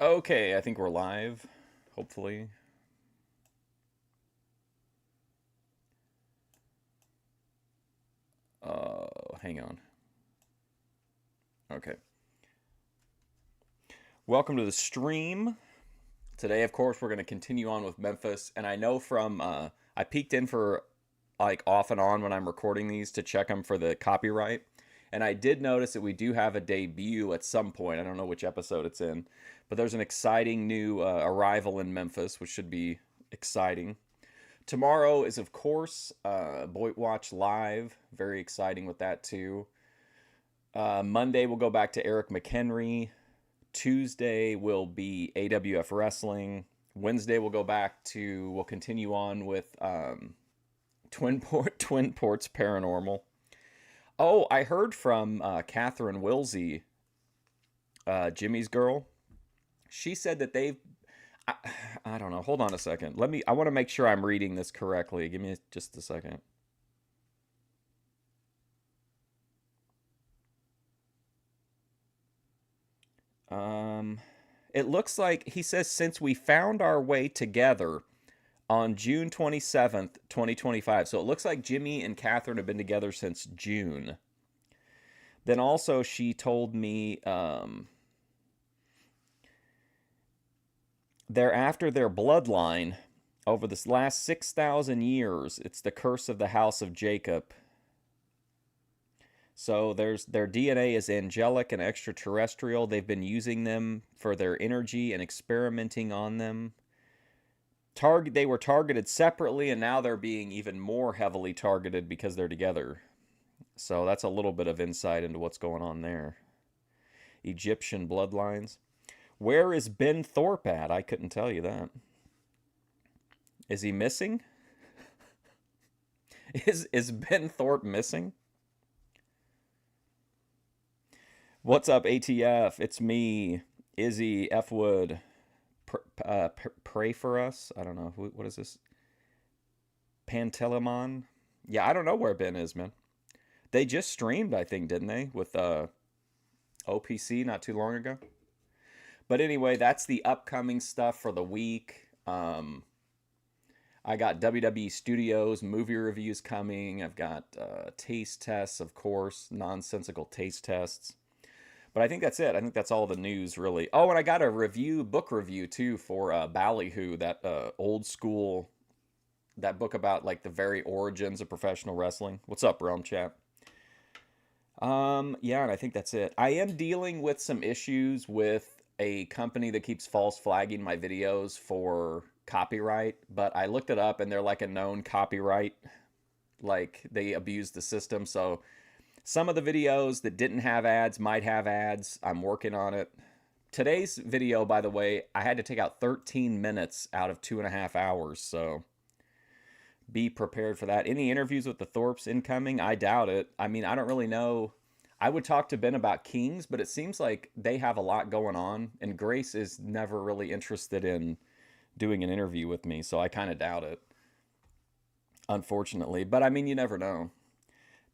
Okay, I think we're live, hopefully. Hang on. Okay. Welcome to the stream. Today, of course, we're going to continue on with Memphis. And I know from, I peeked in for like off and on when I'm recording these to check them for the copyright. And I did notice that we do have a debut at some point. I don't know which episode it's in. But there's an exciting new arrival in Memphis, which should be exciting. Tomorrow is, of course, Boyd Watch Live. Very exciting with that, too. Monday, we'll go back to Eric McHenry. Tuesday will be AWF Wrestling. Wednesday, we'll continue on with Twin Ports Paranormal. Oh, I heard from Catherine Wilsey, Jimmy's girl. She said that I don't know. Hold on a second. I want to make sure I'm reading this correctly. Give me just a second. It looks like he says since we found our way together on June 27th, 2025. So it looks like Jimmy and Catherine have been together since June. Then also she told me they're after their bloodline over this last 6,000 years. It's the curse of the house of Jacob. So their DNA is angelic and extraterrestrial. They've been using them for their energy and experimenting on them. They were targeted separately, and now they're being even more heavily targeted because they're together. So that's a little bit of insight into what's going on there. Egyptian bloodlines. Where is Ben Thorpe at? I couldn't tell you that. Is he missing? Is Ben Thorpe missing? What's up, ATF? It's me, Izzy F. Wood. Pray for us? I don't know. What is this? Pantelimon? Yeah, I don't know where Ben is, man. They just streamed, I think, didn't they? With OPC not too long ago. But anyway, that's the upcoming stuff for the week. I got WWE Studios movie reviews coming. I've got taste tests, of course, nonsensical taste tests. But I think that's it. I think that's all the news, really. Oh, and I got a book review, too, for Ballyhoo, that old school, that book about, like, the very origins of professional wrestling. What's up, Realm Chat? Yeah, and I think that's it. I am dealing with some issues with a company that keeps false flagging my videos for copyright, but I looked it up, and they're, like, a known copyright. Like, they abuse the system, so some of the videos that didn't have ads might have ads. I'm working on it. Today's video, by the way, I had to take out 13 minutes out of 2.5 hours, so be prepared for that. Any interviews with the Thorpes incoming? I doubt it. I mean, I don't really know. I would talk to Ben about Kings, but it seems like they have a lot going on, and Grace is never really interested in doing an interview with me, so I kind of doubt it, unfortunately. But I mean, you never know.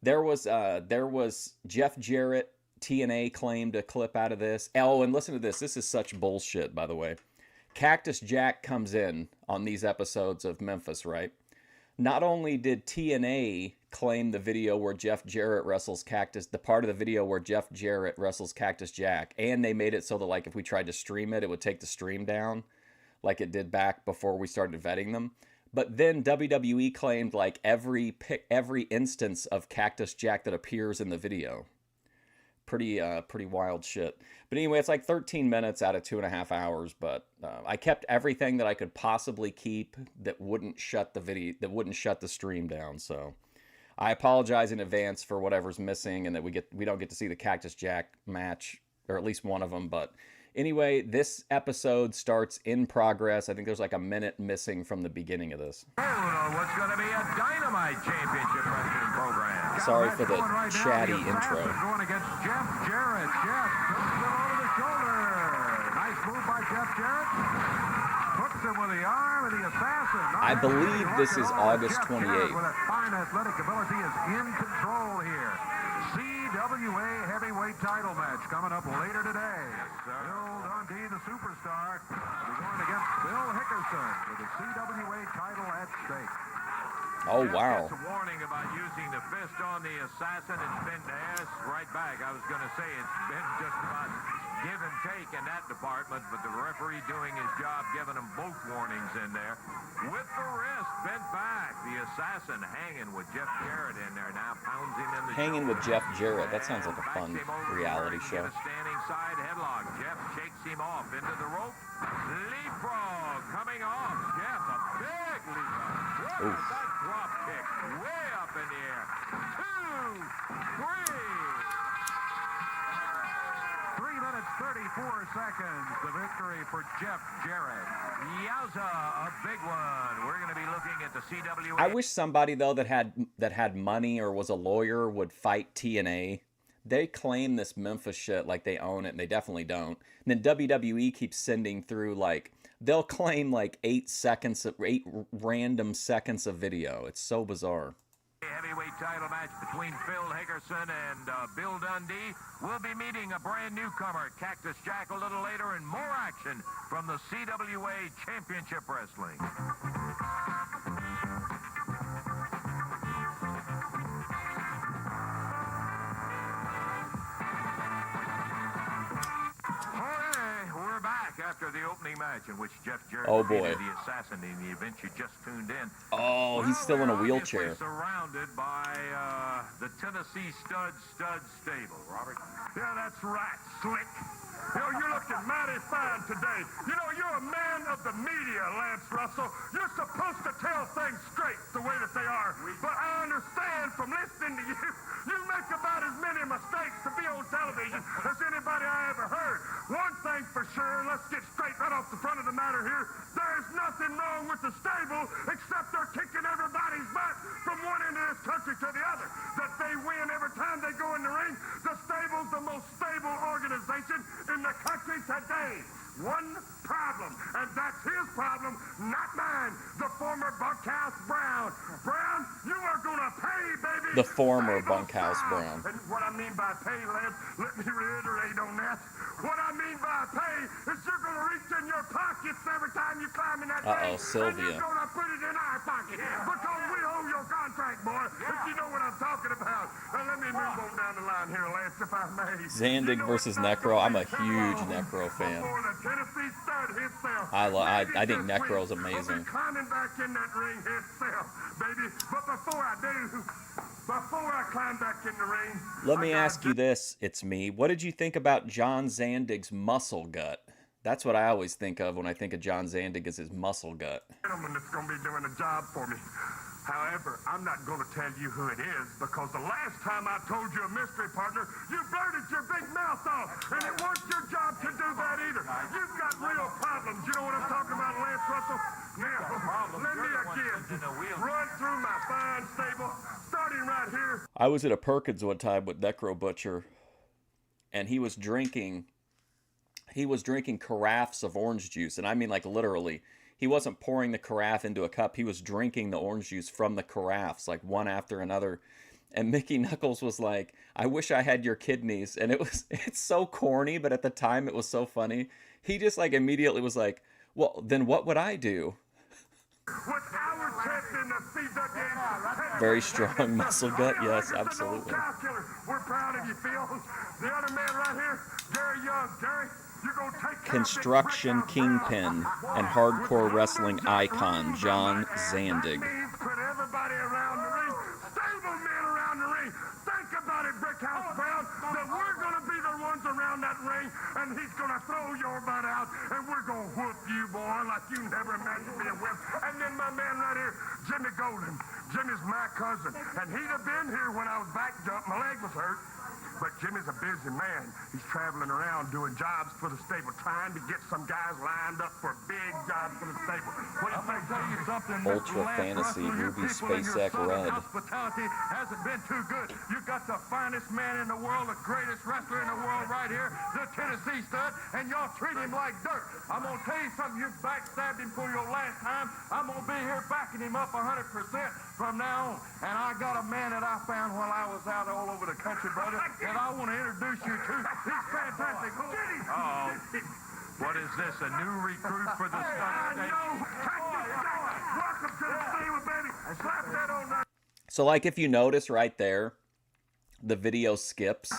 There was Jeff Jarrett. TNA claimed a clip out of this. Oh, and listen to this. This is such bullshit, by the way. Cactus Jack comes in on these episodes of Memphis, right? Not only did TNA claim the video where Jeff Jarrett wrestles the part of the video where Jeff Jarrett wrestles Cactus Jack, and they made it so that, like, if we tried to stream it, it would take the stream down, like it did back before we started vetting them. But then WWE claimed, like, every instance of Cactus Jack that appears in the video. Pretty wild shit. But anyway, it's like 13 minutes out of 2.5 hours. But I kept everything that I could possibly keep that wouldn't shut the stream down. So I apologize in advance for whatever's missing and that we don't get to see the Cactus Jack match, or at least one of them. But anyway, this episode starts in progress. I think there's like a minute missing from the beginning of this. What's going to be a dynamite championship wrestling program? Sorry for the chatty intro. Going against Jeff Jarrett. Jeff hooks him over the shoulder. Nice move by Jeff Jarrett. Hooks him with the arm of the assassin. I believe this is August 28th. With that fine athletic ability is in control here. CWA heavyweight title match coming up later today. Bill Dundee, the the superstar. We're going against Bill Hickerson with the CWA title at stake. Oh, wow. Just a warning about using the fist on the assassin. It's been asked right back. I was going to say it's been just about give and take in that department, but the referee doing his job, giving them both warnings in there. With the wrist bent back, the assassin hanging with Jeff Jarrett in there now, pounds him in the Hanging with shoulder. Jeff Jarrett. That sounds like a fun reality show. A standing side headlock. Jeff shakes him off into the rope. Leapfrog coming off. Jeff, a big leapfrog. What is that drop kick? Way up in the air. 2, 3. 3 minutes, 34 seconds. The victory for Jeff Jarrett. Yowza, a big one. We're going to be looking at the CWA. I wish somebody though that had money or was a lawyer would fight TNA. They claim this Memphis shit like they own it, and they definitely don't. And then WWE keeps sending through like they'll claim like 8 random seconds of video. It's so bizarre. Heavyweight title match between Phil Hickerson and Bill Dundee. We'll be meeting a brand newcomer, Cactus Jack, a little later, and more action from the CWA Championship Wrestling. We're back after the opening match in which Jeff Jarrett defeated the assassin in the event you just tuned in. Oh, he's still in a wheelchair. Surrounded by the Tennessee Stud stable, Robert. Yeah, that's right, Slick. You know, you're looking mighty fine today. You know, you're a man of the media, Lance Russell. You're supposed to tell things straight the way that they are. But I understand from listening to you, you make about as many mistakes to be on television as anybody I ever heard. One thing for sure, let's get straight right off the front of the matter here. There's nothing wrong with the stable except they're kicking everybody's butt from one end of this country to the other. That they win every time they go in the ring. The stable's the most stable organization in the country today. One problem, and that's his problem, not mine. The former Bunkhouse Brown. Brown, you are gonna pay, baby. The former Bunkhouse Brown. And what I mean by pay, Lance, let me reiterate on that. What I mean by pay is you're gonna reach in your pockets every time you climb in that thing. Sylvia. And you're gonna put it in our pocket. Because we owe your contract, boy. If you know what I'm talking about. Now let me move on down the line here, Lance, if I may. Zandig versus Necro. I'm a huge Necro fan. Tennessee Stud himself. I think Necro's amazing. Climbing back in that ring himself, baby. But before I climb back in the ring, let me ask you this, it's me. What did you think about John Zandig's muscle gut? That's what I always think of when I think of John Zandig is his muscle gut. Gentleman that's going to be doing a job for me. However, I'm not going to tell you who it is because the last time I told you a mystery partner, you blurted your big mouth off, and it wasn't your job to do that either. You've got real problems. You know what I'm talking about, Lance Russell? Now, let me again run through my fine stable, starting right here. I was at a Perkins one time with Necro Butcher, and he was drinking carafes of orange juice, and I mean like literally. He wasn't pouring the carafe into a cup. He was drinking the orange juice from the carafes, like one after another. And Mickey Knuckles was like, I wish I had your kidneys. And it's so corny, but at the time it was so funny. He just like immediately was like, well, then what would I do? Very strong muscle gut, yes, absolutely. We're proud of you, Phil. The other man right here, Jerry Young. Jerry, you're going to take Construction kingpin and hardcore wrestling icon John Zandig. Put everybody around the ring, stable men around the ring. Think about it, Brickhouse Brown, that we're going to be the ones around that ring, and he's going to throw your butt out, and we're going to whoop you, boy, like you never imagined being whipped. And then my man right here, Jimmy Golden. Jimmy's my cousin, and he'd have been here when I was back jumping. My leg was hurt. But Jimmy's a busy man. He's traveling around doing jobs for the stable, trying to get some guys lined up for big jobs for the stable. What do you think? Tell you something, Ultra Fantasy, Ruby SpaceX Red. Hospitality hasn't been too good. You got the finest man in the world, the greatest wrestler in the world right here, the Tennessee Stud, and y'all treat him like dirt. I'm going to tell you something. You backstabbed him for your last time. I'm going to be here backing him up 100% from now on. And I got a man that I found while I was out all over the country, brother, that I want to introduce you to. He's fantastic. Well, What is this, a new recruit for the Stud Stable? Welcome to the stable, baby. Slap that on there. So, like, if you notice right there, the video skips.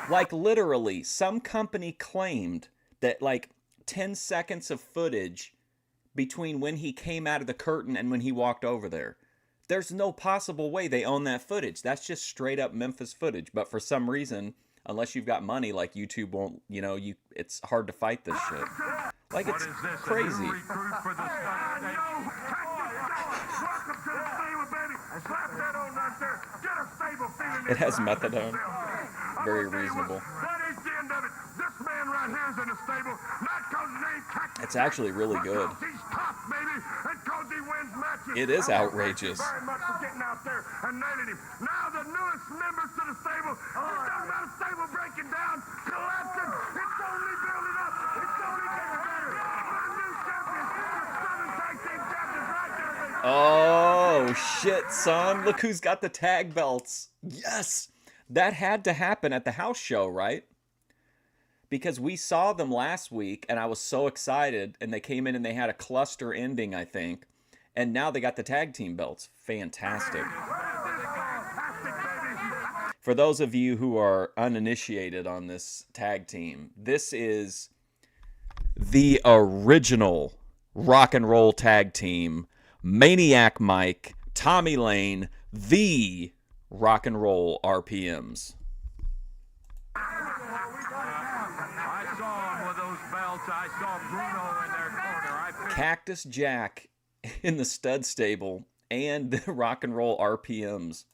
Like, literally, some company claimed that, like, 10 seconds of footage between when he came out of the curtain and when he walked over there. There's no possible way they own that footage. That's just straight up Memphis footage. But for some reason, unless you've got money, like, YouTube won't, you know, it's hard to fight this shit. Like, it's crazy. A new recruit for the Stud Stable? Welcome to the stable, baby. Slap that on right there. Get a stable feeling. It has methadone. Very I'm gonna tell you reasonable. what, that is the end of it. This man right here is in the stable, not because his name's Cactus. It's actually really but good. 'cause he's tough, baby, and 'cause he wins matches. It is I wanna outrageous. Thank you very much for getting out there and nailing him. Now the newest members to the stable. You're talking about a stable breaking down, collapsing. It's only building up. It's only getting better. My new champion, the Southern Tag Team champions, right there, baby. Oh, shit, son. Look who's got the tag belts. Yes! That had to happen at the house show, right? Because we saw them last week, and I was so excited, and they came in and they had a cluster ending, I think. And now they got the tag team belts. Fantastic. For those of you who are uninitiated on this tag team, this is the original rock and roll tag team. Maniac Mike, Tommy Lane, the rock and roll RPMs. I saw him with those belts. I saw Bruno in their corner. Cactus Jack in the Stud Stable and the rock and roll RPMs.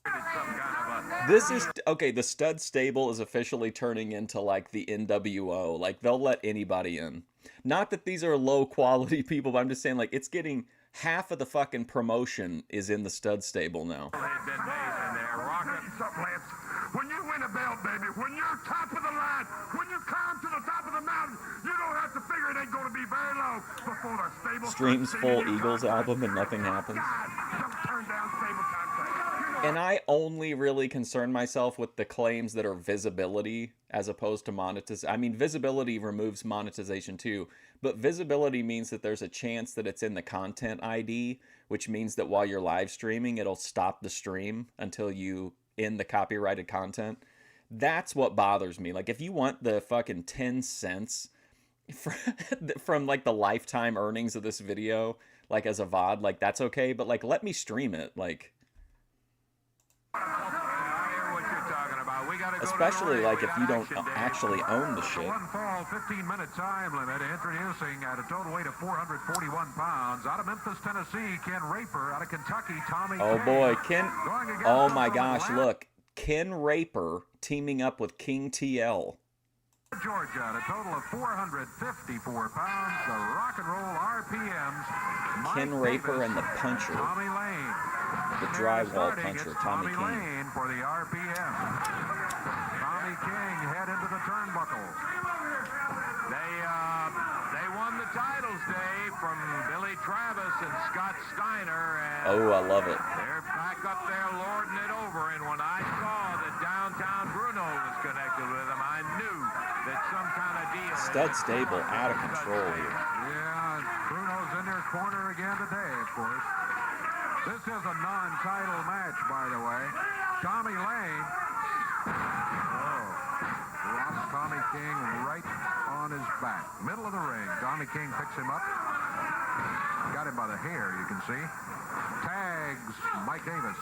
This is okay. The Stud Stable is officially turning into like the NWO. Like, they'll let anybody in. Not that these are low quality people, but I'm just saying, like, it's getting half of the fucking promotion is in the Stud Stable now. When you win a belt, baby, when you're top of the line, when you climb to the top of the mountain, you don't have to figure it ain't going to be very long before the stable Streams full Eagles album and nothing happens. And I only really concern myself with the claims that are visibility as opposed to monetization. I mean, visibility removes monetization too, but visibility means that there's a chance that it's in the content ID, which means that while you're live streaming, it'll stop the stream until you end the copyrighted content. That's what bothers me. Like, if you want the fucking 10 cents from like the lifetime earnings of this video, like as a VOD, like that's okay, but like let me stream it. Like, especially like if you don't actually own the shit. One fall, 15-minute time limit. Introducing at a total weight of 441 pounds. Out of Memphis, Tennessee, Ken Raper. Out of Kentucky, Tommy Oh King. boy, Ken. Going against Oh him my from gosh, Atlanta, look. Ken Raper teaming up with King TL. Georgia, at a total of 454 pounds. The rock and roll RPMs. Ken Mike Raper Davis and the puncher. Tommy Lane. The drywall puncher, It's Tommy King. Lane for the RPM. Tommy King head into the turnbuckle. They won the titles, Dave, from Billy Travis and Scott Steiner. And Oh, I love it. they're back up there lording it over. And when I saw that Downtown Bruno was connected with them, I knew that some kind of deal. Stud Stable out of control here. Yeah, Bruno's in their corner again today, of course. This is a non-title match, by the way. Tommy Lane drops Tommy King right on his back. Middle of the ring. Tommy King picks him up. Got him by the hair, you can see. Tags Mike Davis.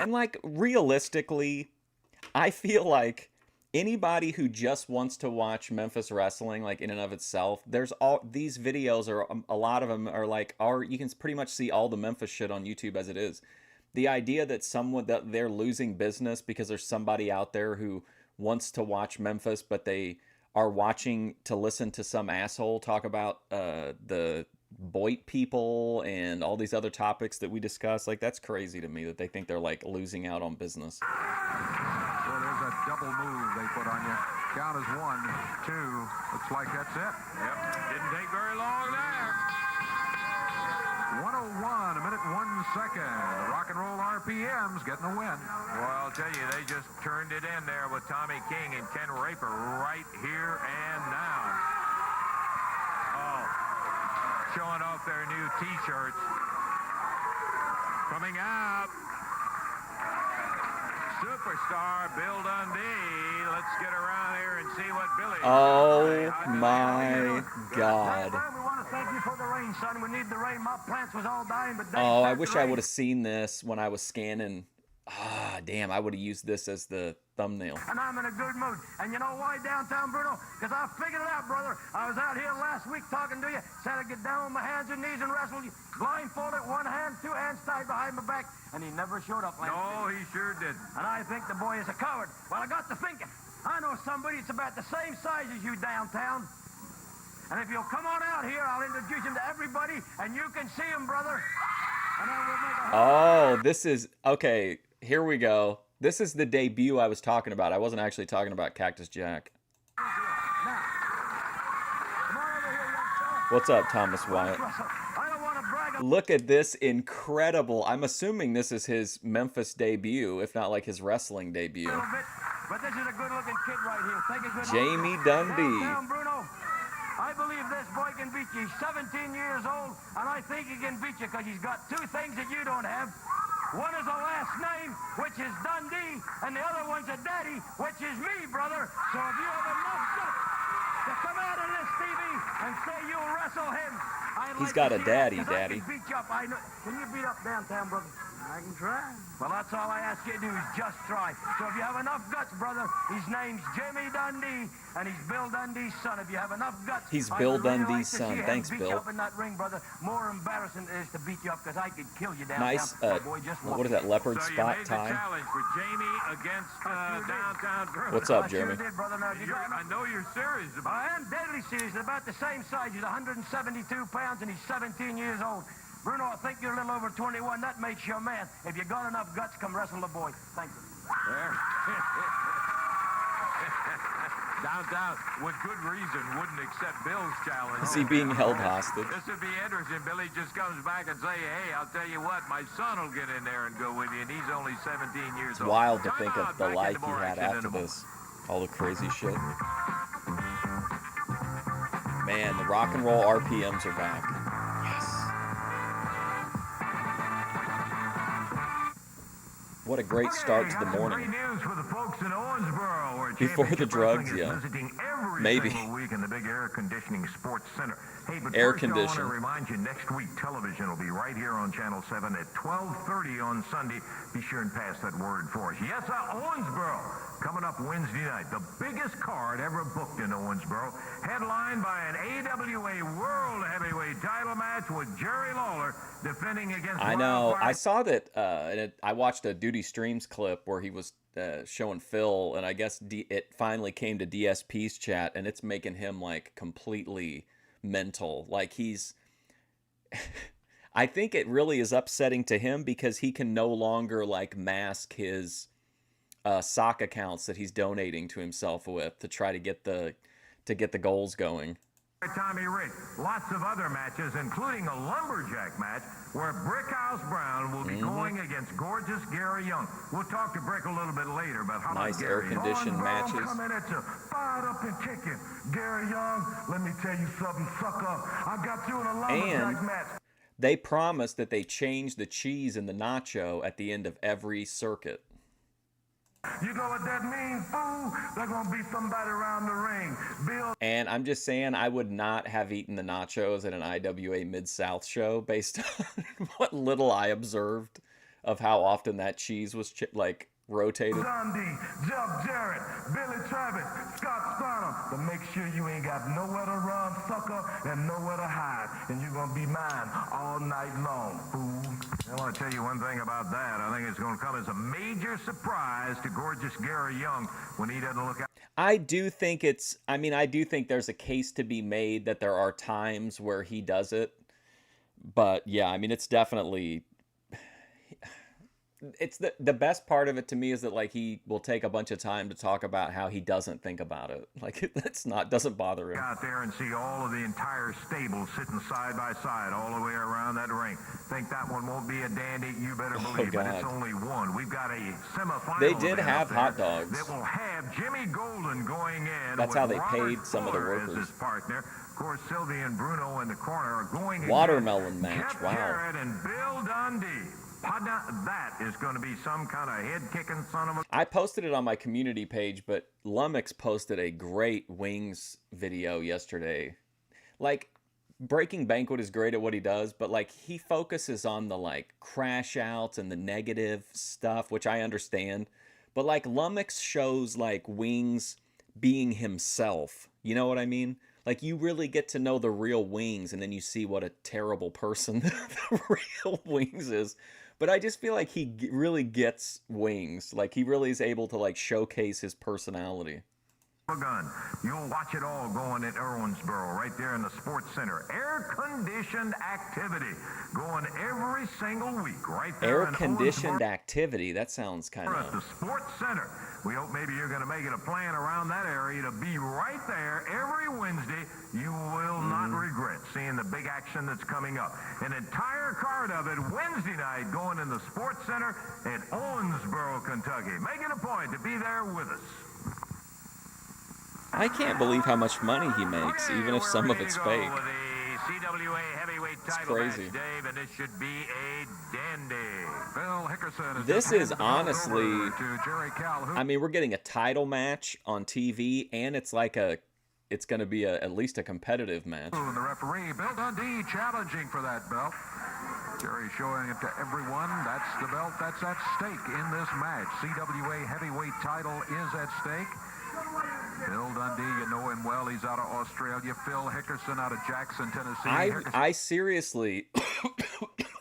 And like, realistically, I feel like anybody who just wants to watch Memphis wrestling, like in and of itself, there's all these videos are a lot of them are like you can pretty much see all the Memphis shit on YouTube as it is. The idea that that they're losing business because there's somebody out there who wants to watch Memphis, but they are watching to listen to some asshole talk about the Boit people and all these other topics that we discuss, like that's crazy to me that they think they're like losing out on business. Well, there's a double move they put on you. Count is 1, 2. Looks like that's it. Yep, didn't take very long there. 1:01, a minute 1 second. The Rock and Roll RPMs getting the win. Well, I'll tell you, they just turned it in there with Tommy King and Ken Raper right here and now. Oh, showing off their new T-shirts. Coming out, superstar Bill Dundee. Let's get around here and see what Billy. Oh my God. We want to thank you for the rain, son. We need the rain. My plants was all dying, but Oh, I wish I would have seen this when I was scanning. Ah, damn, I would have used this as the thumbnail. And I'm in a good mood. And you know why, downtown Bruno? Because I figured it out, brother. I was out here last week talking to you. Said I'd get down on my hands and knees and wrestle you. Blindfolded, one hand, two hands tied behind my back. And he never showed up, Lance. No, he sure didn't. And I think the boy is a coward. Well, I got to thinking. I know somebody that's about the same size as you downtown. And if you'll come on out here, I'll introduce him to everybody, and you can see him, brother. And then we'll make a... Oh, this is... Okay, here we go. This is the debut I was talking about. I wasn't actually talking about Cactus Jack. Now, come on over here, young fella. What's up, Thomas Wyatt? Russell, I don't want to brag a Look at this incredible... I'm assuming this is his Memphis debut, if not like his wrestling debut. little bit, but this is a good-looking kid right here. Take a good look. Jamie Dundee. Downtown Bruno, I believe this boy can beat you. He's 17 years old, and I think he can beat you because he's got two things that you don't have. One is a last name, which is Dundee, and the other one's a daddy, which is me, brother. So if you have enough guts to come out on this TV and say you'll wrestle him, I'd He's like got to a see daddy, that, 'cause I daddy. can beat you up. I know. Can you beat up downtown, brother? I can try. Well, that's all I ask you to do is just try. So if you have enough guts, brother, his name's Jimmy Dundee, and he's Bill Dundee's son. If you have enough guts, He's I Bill would really Dundee's like to son. see him Thanks, beat Bill. You up in that ring, brother. More embarrassing it is to beat you up because I could kill you downtown. Nice, My boy, just what is that, leopard So you spot made the tie? challenge for Jamie against downtown Bruno. What's up, I sure Jeremy? did, brother. Now, if you got I know you're serious about I am deadly serious. About the same size. He's 172 pounds, and he's 17 years old. Bruno, I think you're a little over 21. That makes you a man. If you got enough guts, come wrestle the boy. Thank you. There. Downtown, with good reason, wouldn't accept Bill's challenge. Is he being held hostage? This would be interesting. Billy just comes back and say, hey, I'll tell you what, my son will get in there and go with you, and he's only 17 years It's old. wild to Time think of out, the back life into he more had action in after a moment. this. All the crazy shit. Man, the rock and roll RPMs are back. Yes. What a great start to the morning. Great news for the folks in Owensboro, where Before the Championship drugs, Wrestling is yeah. visiting every Maybe. single week in the big air conditioning sports center. Hey, but Air first I want conditioned. to remind you, next week television will be right here on Channel 7 at 12:30 on Sunday. Be sure and pass that word for us. Yes, Owensboro, coming up Wednesday night. The biggest card ever booked in Owensboro, headlined by an AWA World Heavyweight title match with Jerry Lawler defending against I know. Wildfire. I saw that. I watched a Duty Streams clip where he was showing Phil, and I guess it finally came to DSP's chat, and it's making him like completely mental. Like he's. I think it really is upsetting to him because he can no longer like mask his sock accounts that he's donating to himself with to try to get the goals going. Tommy Rick. Lots of other matches, including a lumberjack match where Brickhouse Brown will be going against gorgeous Gary Young. We'll talk to Brick a little bit later about how Nice about Gary. air-conditioned matches. Coming at you, fired up and kicking. Gary Young, let me tell you something, sucker. I got you in a lumberjack And match. they promised that they change the cheese in the nacho at the end of every circuit. You know what that means, fool? They're gonna be somebody around the ring. Bill. And I'm just saying, I would not have eaten the nachos at an IWA Mid-South show based on what little I observed of how often that cheese was rotated. Dundee, Jeff Jarrett, Billy Travis, Scott Steiner. To make sure you ain't got nowhere to run, sucker, and nowhere to hide. And you're gonna be mine all night long, fool. I want to tell you one thing about that. I think it's going to come as a major surprise to gorgeous Gary Young when he doesn't look out. I do think there's a case to be made that there are times where he does it. But yeah, I mean, it's definitely, it's the best part of it to me is that like he will take a bunch of time to talk about how he doesn't think about it. Like doesn't bother him. Out there and see all of the entire stable sitting side by side all the way around that ring. Think that one won't be a dandy? You better believe, but it's only one. We've got a semifinal. They did have hot dogs. That will have Jimmy Golden going in. That's how they Robert paid some of the Fuller workers. as his partner. Of course, Sylvia and Bruno in the corner are going Watermelon match. Jeff Wow. Jarrett and Bill Dundee. That is going to be some kind of head-kicking son of a... I posted it on my community page, but Lummox posted a great wings video yesterday. Like, Breaking Banquet is great at what he does, but like he focuses on the like crash outs and the negative stuff, which I understand. But like Lummox shows like Wings being himself. You know what I mean? Like you really get to know the real Wings, and then you see what a terrible person the real Wings is. But I just feel like he really gets Wings. Like he really is able to like showcase his personality. Gun. You'll watch it all going at Owensboro, right there in the Sports Center. Air-conditioned activity going every single week, right there. Air-conditioned activity. That sounds kind of... At the Sports Center. We hope maybe you're going to make it a plan around that area to be right there every Wednesday. You will not regret seeing the big action that's coming up. An entire card of it Wednesday night going in the Sports Center at Owensboro, Kentucky. Make it a point to be there with us. I can't believe how much money he makes, even if some of it's fake. CWA heavyweight title crazy. match, Dave, and this should be a dandy. Bill Hickerson This is honestly, to Jerry Calhoun. I mean, we're getting a title match on TV, and it's like it's going to be at least a competitive match. The referee, Bill Dundee, challenging for that belt. Jerry showing it to everyone. That's the belt that's at stake in this match. CWA heavyweight title is at stake. Bill Dundee, you know him well. He's out of Australia. Phil Hickerson out of Jackson, Tennessee. I seriously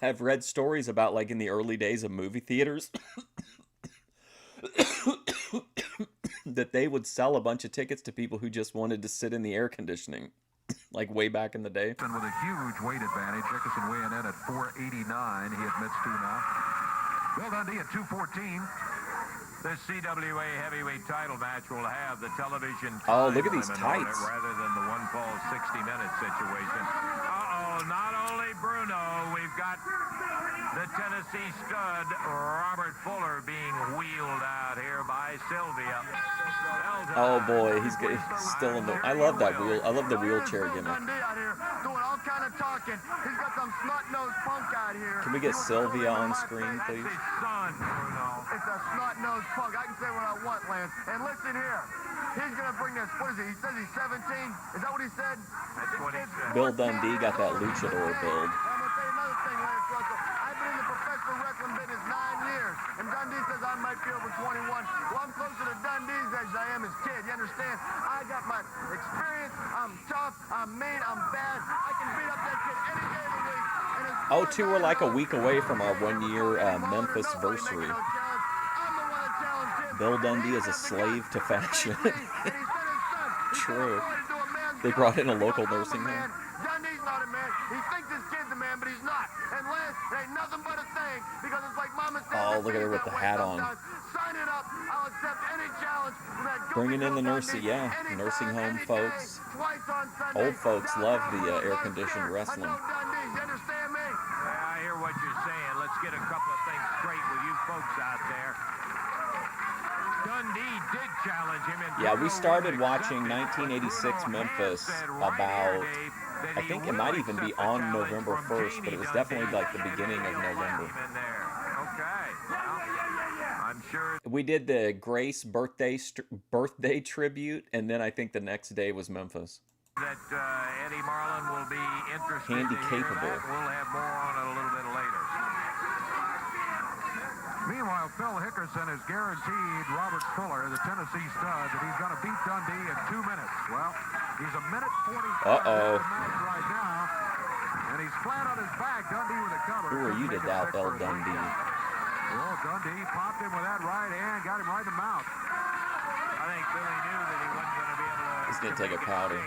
have read stories about like in the early days of movie theaters that they would sell a bunch of tickets to people who just wanted to sit in the air conditioning, like way back in the day. And with a huge weight advantage, Hickerson weighing in at 489, he admits to now. Bill Dundee at 214. This CWA heavyweight title match will have the television Oh, look at time these limit on it tights. rather than the one fall 60-minute situation. Uh-oh, not only Bruno, we've got the Tennessee stud Robert Fuller being wheeled out here by Sylvia. Oh boy, he's still in the... I love that wheel. I love the wheelchair gimmick. Dundee out here doing all kind of talking. He's got some snot-nosed punk out here. Can we get Sylvia on screen, please? His son, Bruno. It's a snot-nosed punk. I can say what I want, Lance. And listen here. He's going to bring this. What is he? He says he's 17. Is that what he said? That's what he said. Bill Dundee got that luchador build. I'm going to tell you another thing, Lance Russell. I've been in the professional wrestling business 9 years, and Dundee says I might be over 21. Well, I'm closer to Dundee's age than I am his kid. You understand? I got my experience. I'm tough. I'm mean. I'm bad. I can beat up that kid any day of the week. And as Oh, too, we're like a week away from our 1-year Memphis versary. Bill Dundee is a slave to fashion. True. They brought in a local nursing home. Dundee's not a man. He thinks his kid's a man, but he's not. And Lance, it ain't nothing but a thing because it's like Mama said. Oh, look at her with the hat on. Sign it up. I'll accept any challenge. Bringing in the nursing, yeah, nursing home folks. Old folks love the air-conditioned wrestling. You understand me? I hear what you're saying. Let's get a couple of things straight with you folks out there. Dundee did challenge him. Yeah, we started watching 1986 Memphis about, I think it might even be on November 1st, but it was definitely like the beginning of November. Okay. I'm sure. We did the Grace birthday tribute, and then I think the next day was Memphis. That Eddie Marlin will be interested Handy to hear capable. that. We'll have more on it a little bit later. Meanwhile, Phil Hickerson has guaranteed Robert Fuller, the Tennessee stud, that he's going to beat Dundee in 2 minutes. Well, he's a minute 45 Uh-oh. in the match right now, and he's flat on his back. Dundee with a cover. Who are you to doubt El Dundee? Well, Dundee popped him with that right hand, got him right in the mouth. I think Billy knew that he wasn't going to be able to. He's going to take a powder.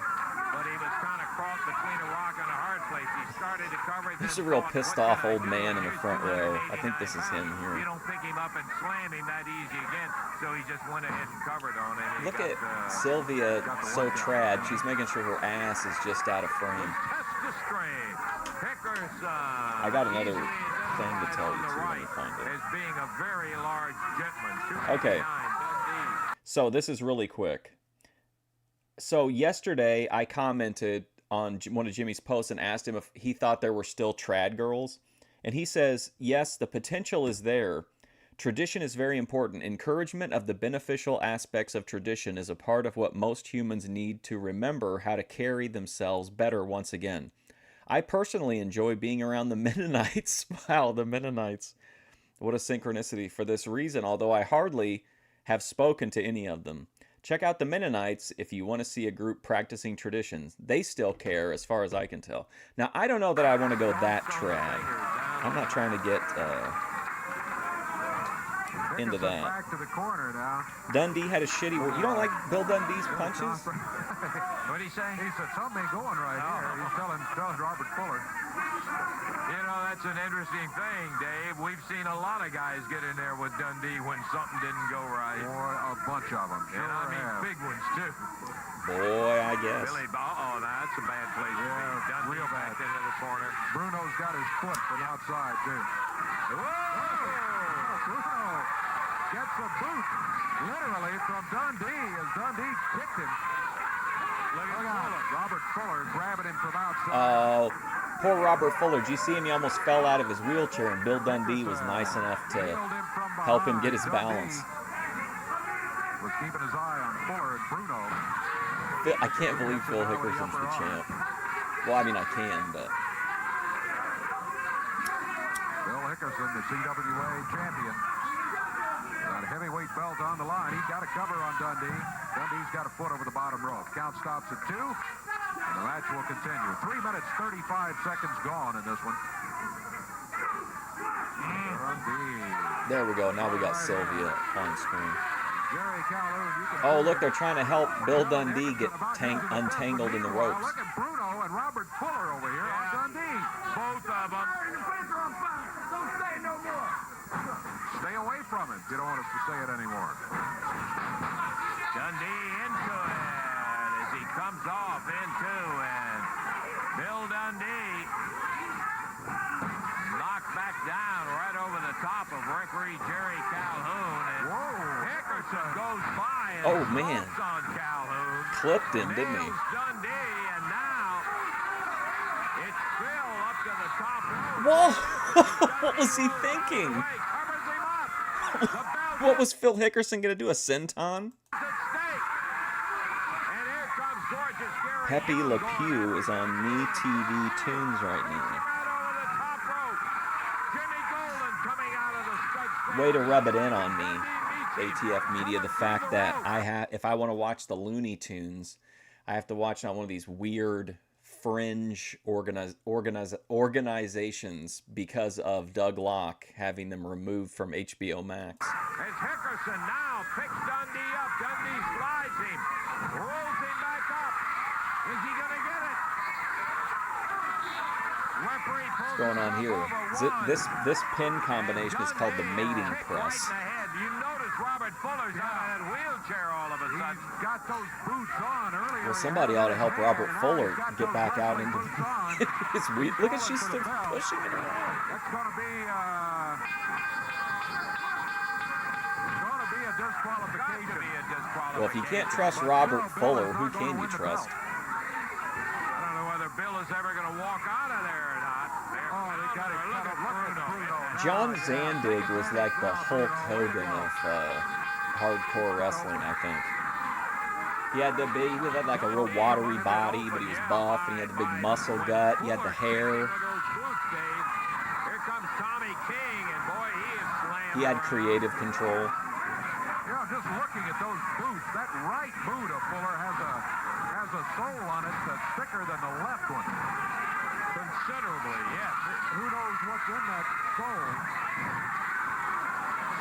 But but he was kind of caught between a rock and a hard place. He started to cover. There's a real pissed off old man in the front row. I think this is him You here. don't pick him up and slam him that easy again, so he just went ahead and covered on it. Look at Sylvia, so trad. She's making sure her ass is just out of frame. Test the strain. Hickerson. I got another thing to tell you, too. Let me find it. As being a very large gentleman. Okay. 259, Dundee. So this is really quick. So yesterday I commented on one of Jimmy's posts and asked him if he thought there were still trad girls. And he says, yes, the potential is there. Tradition is very important. Encouragement of the beneficial aspects of tradition is a part of what most humans need to remember how to carry themselves better once again. I personally enjoy being around the Mennonites. Wow, the Mennonites. What a synchronicity for this reason, although I hardly have spoken to any of them. Check out the Mennonites if you want to see a group practicing traditions. They still care, as far as I can tell. Now, I don't know that I want to go that trad. I'm not trying to get into that. Back to the corner now. Dundee had a shitty... You don't like Bill Dundee's punches? What'd he say? He said, something ain't going right here. He's telling Robert Fuller. You know, that's an interesting thing, Dave. We've seen a lot of guys get in there with Dundee when something didn't go right. Boy, a bunch of them. And I mean big ones, too. Boy, I guess. Billy, that's a bad place to be. Yeah, Dundee real bad. backed into the corner. Bruno's got his foot from outside, too. Bruno gets a boot, literally, from Dundee as Dundee kicked him. Look out. Robert Fuller grabbing him from outside. Oh, poor Robert Fuller. Did you see him? He almost fell out of his wheelchair, and Bill Dundee was nice enough to help him get his balance. Was keeping his eye on Fuller and Bruno. I can't believe Phil Hickerson's the champ. Well, I mean, I can, but... Bill Hickerson, the CWA champion. Got a heavyweight belt on the line. He got a cover on Dundee. Dundee's got a foot over the bottom rope. Count stops at 2. And the match will continue. 3 minutes, 35 seconds gone in this one. Dundee. There we go. Now we got Sylvia on screen. Jerry Calhoun, you can Oh, look, they're trying to help Bill Dundee get untangled in the ropes. Look at Bruno and Robert Fuller over here on Dundee. Both of them. Don't say no more. Stay away from him if you don't want us to say it anymore. Dundee into it as he comes off into it. Bill Dundee knocked back down right over the top of referee Jerry Calhoun. And Hickerson goes by and Oh, man. slumps on Calhoun. Clipped him, didn't he? Nails Dundee, and now it's Bill up to the top rope. Whoa! What was he thinking? Covers him up. The bell What was Phil Hickerson going to do, a senton? at stake. And here comes gorgeous Gary Pepe Le Hill Pew is on Me TV Tunes right now. right over the top rope. Jimmy Golden coming out of the stud. Way to rub it in on me, ATF Media, the fact that if I want to watch the Looney Tunes, I have to watch on one of these weird fringe organizations because of Doug Locke having them removed from HBO Max. As Hickerson now picks Dundee up. Dundee slides him. Rolls him back up. Is he going to get it? Referee pulls What's going on here? This pin combination is called the mating press. Right in the head. You notice Robert Fuller's out of that wheelchair all of a sudden. He's got those boots on earlier. Well, somebody ought to help Robert Fuller get back out into his weird. Look at she's still pushing it around. That's going to be a disqualification. Well, if you can't trust Robert Fuller, who can you trust? I don't know whether Bill is ever going to walk out of there or not. They got it. Look at Bruno. John Zandig was like the Hulk Hogan of hardcore wrestling, I think. He had like a real watery body, but he was buff, and he had the big muscle gut. He had the hair. Here comes Tommy King, and boy, he is slammed. He had creative control. Yeah, just looking at those boots, that right boot of Fuller has a sole on it that's thicker than the left one. Considerably, yes. Who knows what's in that sole?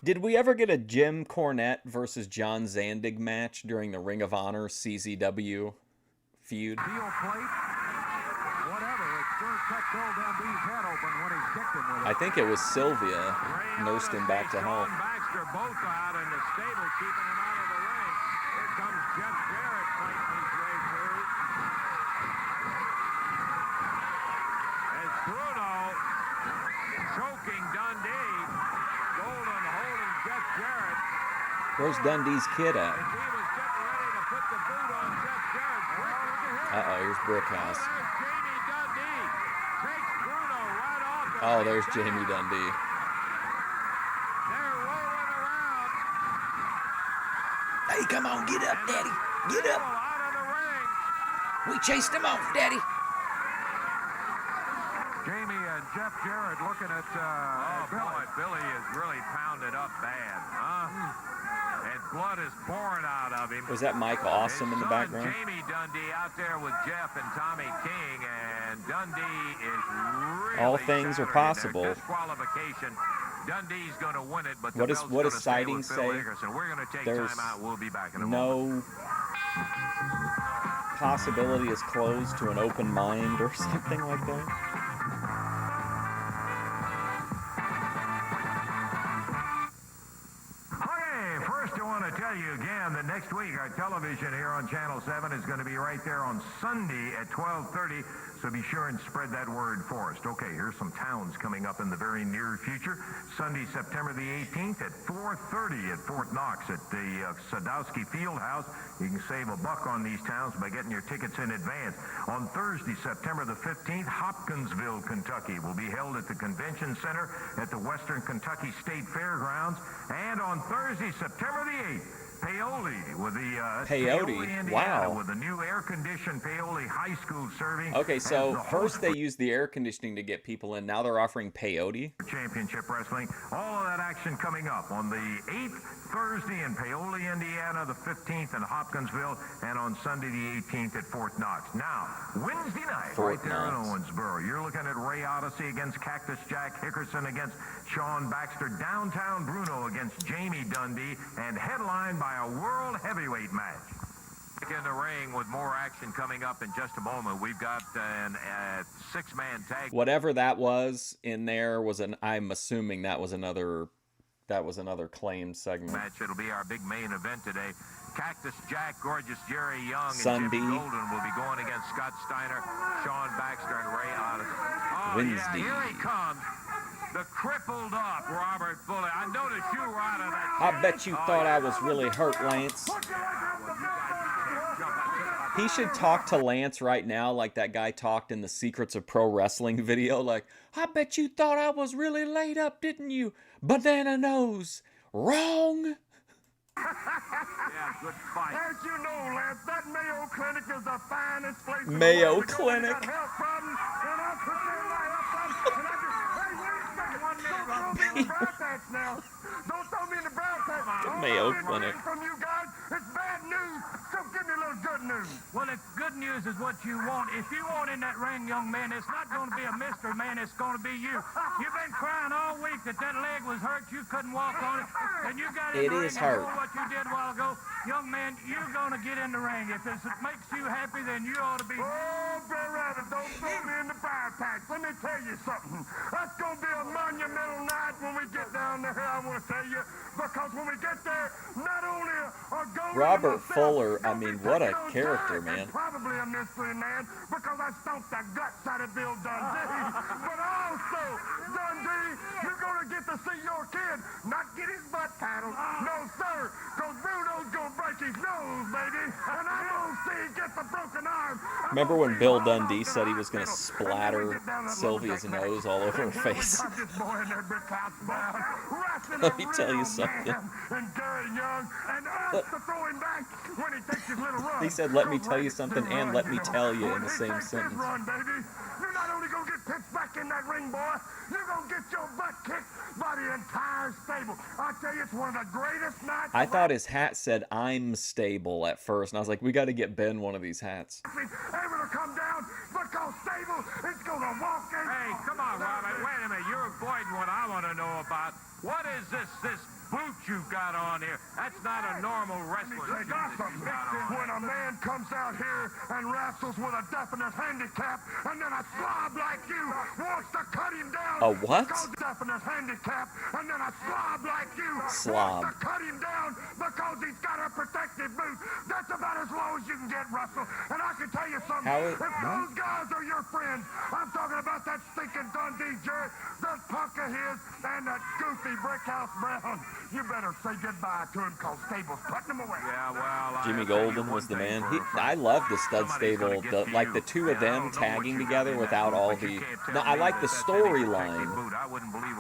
Did we ever get a Jim Cornette versus John Zandig match during the Ring of Honor CZW feud. Steel plate, whatever. It sure cut Bill Dundee's head open when he kicked him with it. I think it was Sylvia Ray nursed him back to Otis and health. Sean Baxter both out in the stable, keeping him out of the ring. Here comes Jeff Jarrett fighting his way through. As Bruno choking Dundee. Golden holding Jeff Jarrett. Where's Dundee's kid at? As he was getting ready to put the boot on Jeff Jarrett. Uh-oh, here's Brickhouse. There's Jamie Dundee. Takes Bruno right off the Oh, ring. there's Jamie Dundee. They're rolling around. Hey, come on, get up, Daddy. Get Still up. out of the ring. We chased him off, Daddy. Jamie and Jeff Jarrett looking at Billy. Boy, Billy is really pounded up bad, huh? And blood is pouring out of him. Was that Mike Awesome in the His son, background? Jamie Dundee out there with Jeff and Tommy King, and Dundee is really All things are shattering. possible. There's disqualification. Dundee's going to win it, but the What belt's does gonna stay sightings with Phil say? Dickerson. We're going to take There's time out. We'll be back in a moment. No possibility is closed to an open mind or something like that. Okay, first I want to tell you again that next week our television here on Channel 7 is going to be right there on Sunday at 12:30, so be sure and spread that word for us. Okay, here's some towns coming up in the very near future. Sunday, September the 18th at 4:30 at Fort Knox at the Sadowski Fieldhouse. You can save $1 on these towns by getting your tickets in advance. On Thursday, September the 15th, Hopkinsville, Kentucky will be held at the Convention Center at the Western Kentucky State Fairgrounds. And on Thursday, September the 8th, Paoli with the Paoli, Indiana, wow. with the new air-conditioned Paoli High School serving. Okay, as so the first host they used the air conditioning to get people in. Now they're offering peyote. for Championship Wrestling. All of that action coming up on the 8th, Thursday in Paoli, Indiana, the 15th in Hopkinsville, and on Sunday the 18th at Fort Knox. Now, Wednesday night, Fort right there Knox. in Owensboro, you're looking at Ray Odyssey against Cactus Jack Hickerson against Sean Baxter, Downtown Bruno against Jamie Dundee, and headlined by a world heavyweight match. In the ring with more action coming up in just a moment. We've got a six-man tag Whatever that was in there was I'm assuming that was another claimed segment. match. It'll be our big main event today. Cactus Jack, Gorgeous Jerry Young, and Sunday. Jimmy Golden will be going against Scott Steiner, Sean Baxter, and Ray Odyssey. Oh, Wednesday. yeah, here he comes. The crippled up Robert Bullock. I noticed you were out of that. I bet you thought I was really hurt, Lance. He should talk to Lance right now like that guy talked in the Secrets of Pro Wrestling video. Like, I bet you thought I was really laid up, didn't you? Banana nose. Wrong. Yeah, good fight. As you know, Lance, that Mayo Clinic is the finest place in the Mayo world to go when you Clinic. got health problems, and I'll put their light up on, and I just, hey, wait a second, don't throw me in the brown patch now. Don't throw me in the brown patch. All Mayo I've been Clinic. getting from you guys, it's bad news, so give me a little good news. Well, if good news is what you want, if you want in that ring, young man, it's not going to be a mystery, man. It's going to be you. You've been crying all week that leg was hurt. You couldn't walk on it. And you got in It the ring is and hurt. told what you did a while ago. Young man, you're going to get in the ring. If it makes you happy, then you ought to be... Oh, Brer Rabbit, don't throw me in the brown patch. Let me tell you something. That's going to be a monumental night when we get down there, I want to tell you. Because when we get there, not only are Golden Robert and myself Fuller, I gonna be mean, what a taking on character, Jarrett, man. and probably a mystery man, because I stomped the guts out of Bill Dundee. But also, Dundee, you're going to get to see your kid not get his butt paddled. No, sir, because Bruno's going to break his nose, baby. And I'm going to see he gets a broken arm. Remember when Bill Dundee said he was going to splatter Sylvia's nose all over her face? Let me tell you something. And Jerry Young, and us to throw him back when he takes his little run. He said, let me tell you something and let me tell you in the same When he takes his sentence. run, baby, you're not only going to get pitched back in that ring, boy, you're going to get your butt kicked by the entire stable. I tell you, it's one of the greatest nights. I thought his hat said, I'm stable at first. And I was like, we got to get Ben one of these hats. able to come down because stable is going to walk in. Hey, come on, Robert. Wait a minute. You're avoiding what I want to know about. What is this boots you've got on here. That's not a normal wrestling They got something. When a man comes out here and wrestles with a definite handicap, and then a slob like you wants to cut him down. A what? Definite handicap, and then a slob like you Slob. wants to cut him down because he's got a protective boot. That's about as low as you can get, Russell. And I can tell you something. If those guys are your friends, I'm talking about that stinking Dundee Jarrett, that punk of his, and that goofy Brickhouse Brown. You better say goodbye to him, because Stable's putting him away. Yeah, well, Jimmy Golden was the man. I love the stud stable, like the two of them tagging together without all the. No, I like the storyline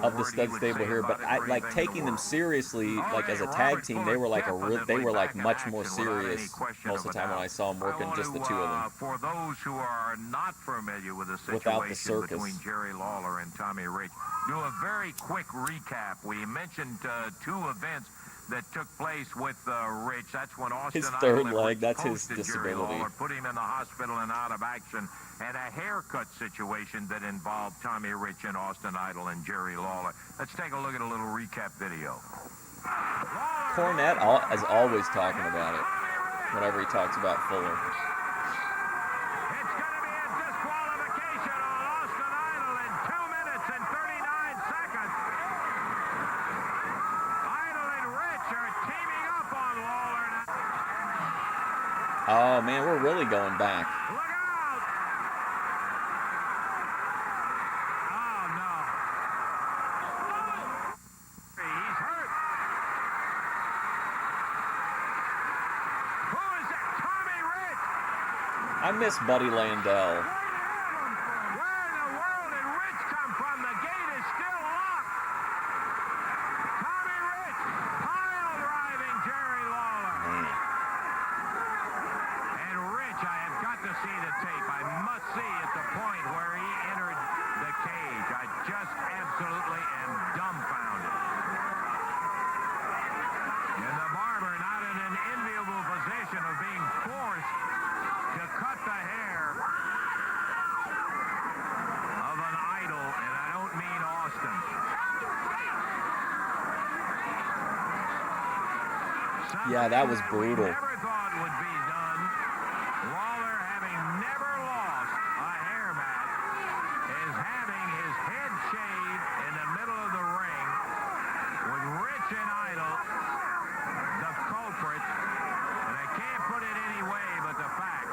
of the stud stable here, but I like taking them seriously, like as a tag team. They were like much more serious most of the time when I saw them working, just the two of them. For those who are not familiar with the Without the situation circus. between Jerry Lawler and Tommy Rich, do a very quick recap. We mentioned two events that took place with Rich. That's when Austin His third Idol leg, that's his hosted Jerry disability. Lawler, put him in the hospital and out of action, and a haircut situation that involved Tommy Rich and Austin Idol and Jerry Lawler. Let's take a look at a little recap video. Cornette is always talking about it whenever he talks about Fuller. It's going to be a disqualification on Austin Idol in 2 minutes and 39 seconds. Idol and Rich are teaming up on Lawler now. Oh man, we're really going back. Look out! Oh no. He's hurt. Who is that? Tommy Rich! I miss Buddy Landell. Where in the world did Rich come from? The gate is still locked. Tommy Rich pile driving Jerry Lawler. Man. And Rich, I have got to see the tape. I must see at the point where he entered the cage. I just absolutely am dumbfounded. And the barber not in an enviable position of being forced to cut the hair of an idol, and I don't mean Austin. Yeah, that was Something brutal. We never thought would be done. Lawler, having never lost a hair match, is having his head shaved in the middle of the ring with Rich and Idol, the culprits. And I can't put it any way but the fact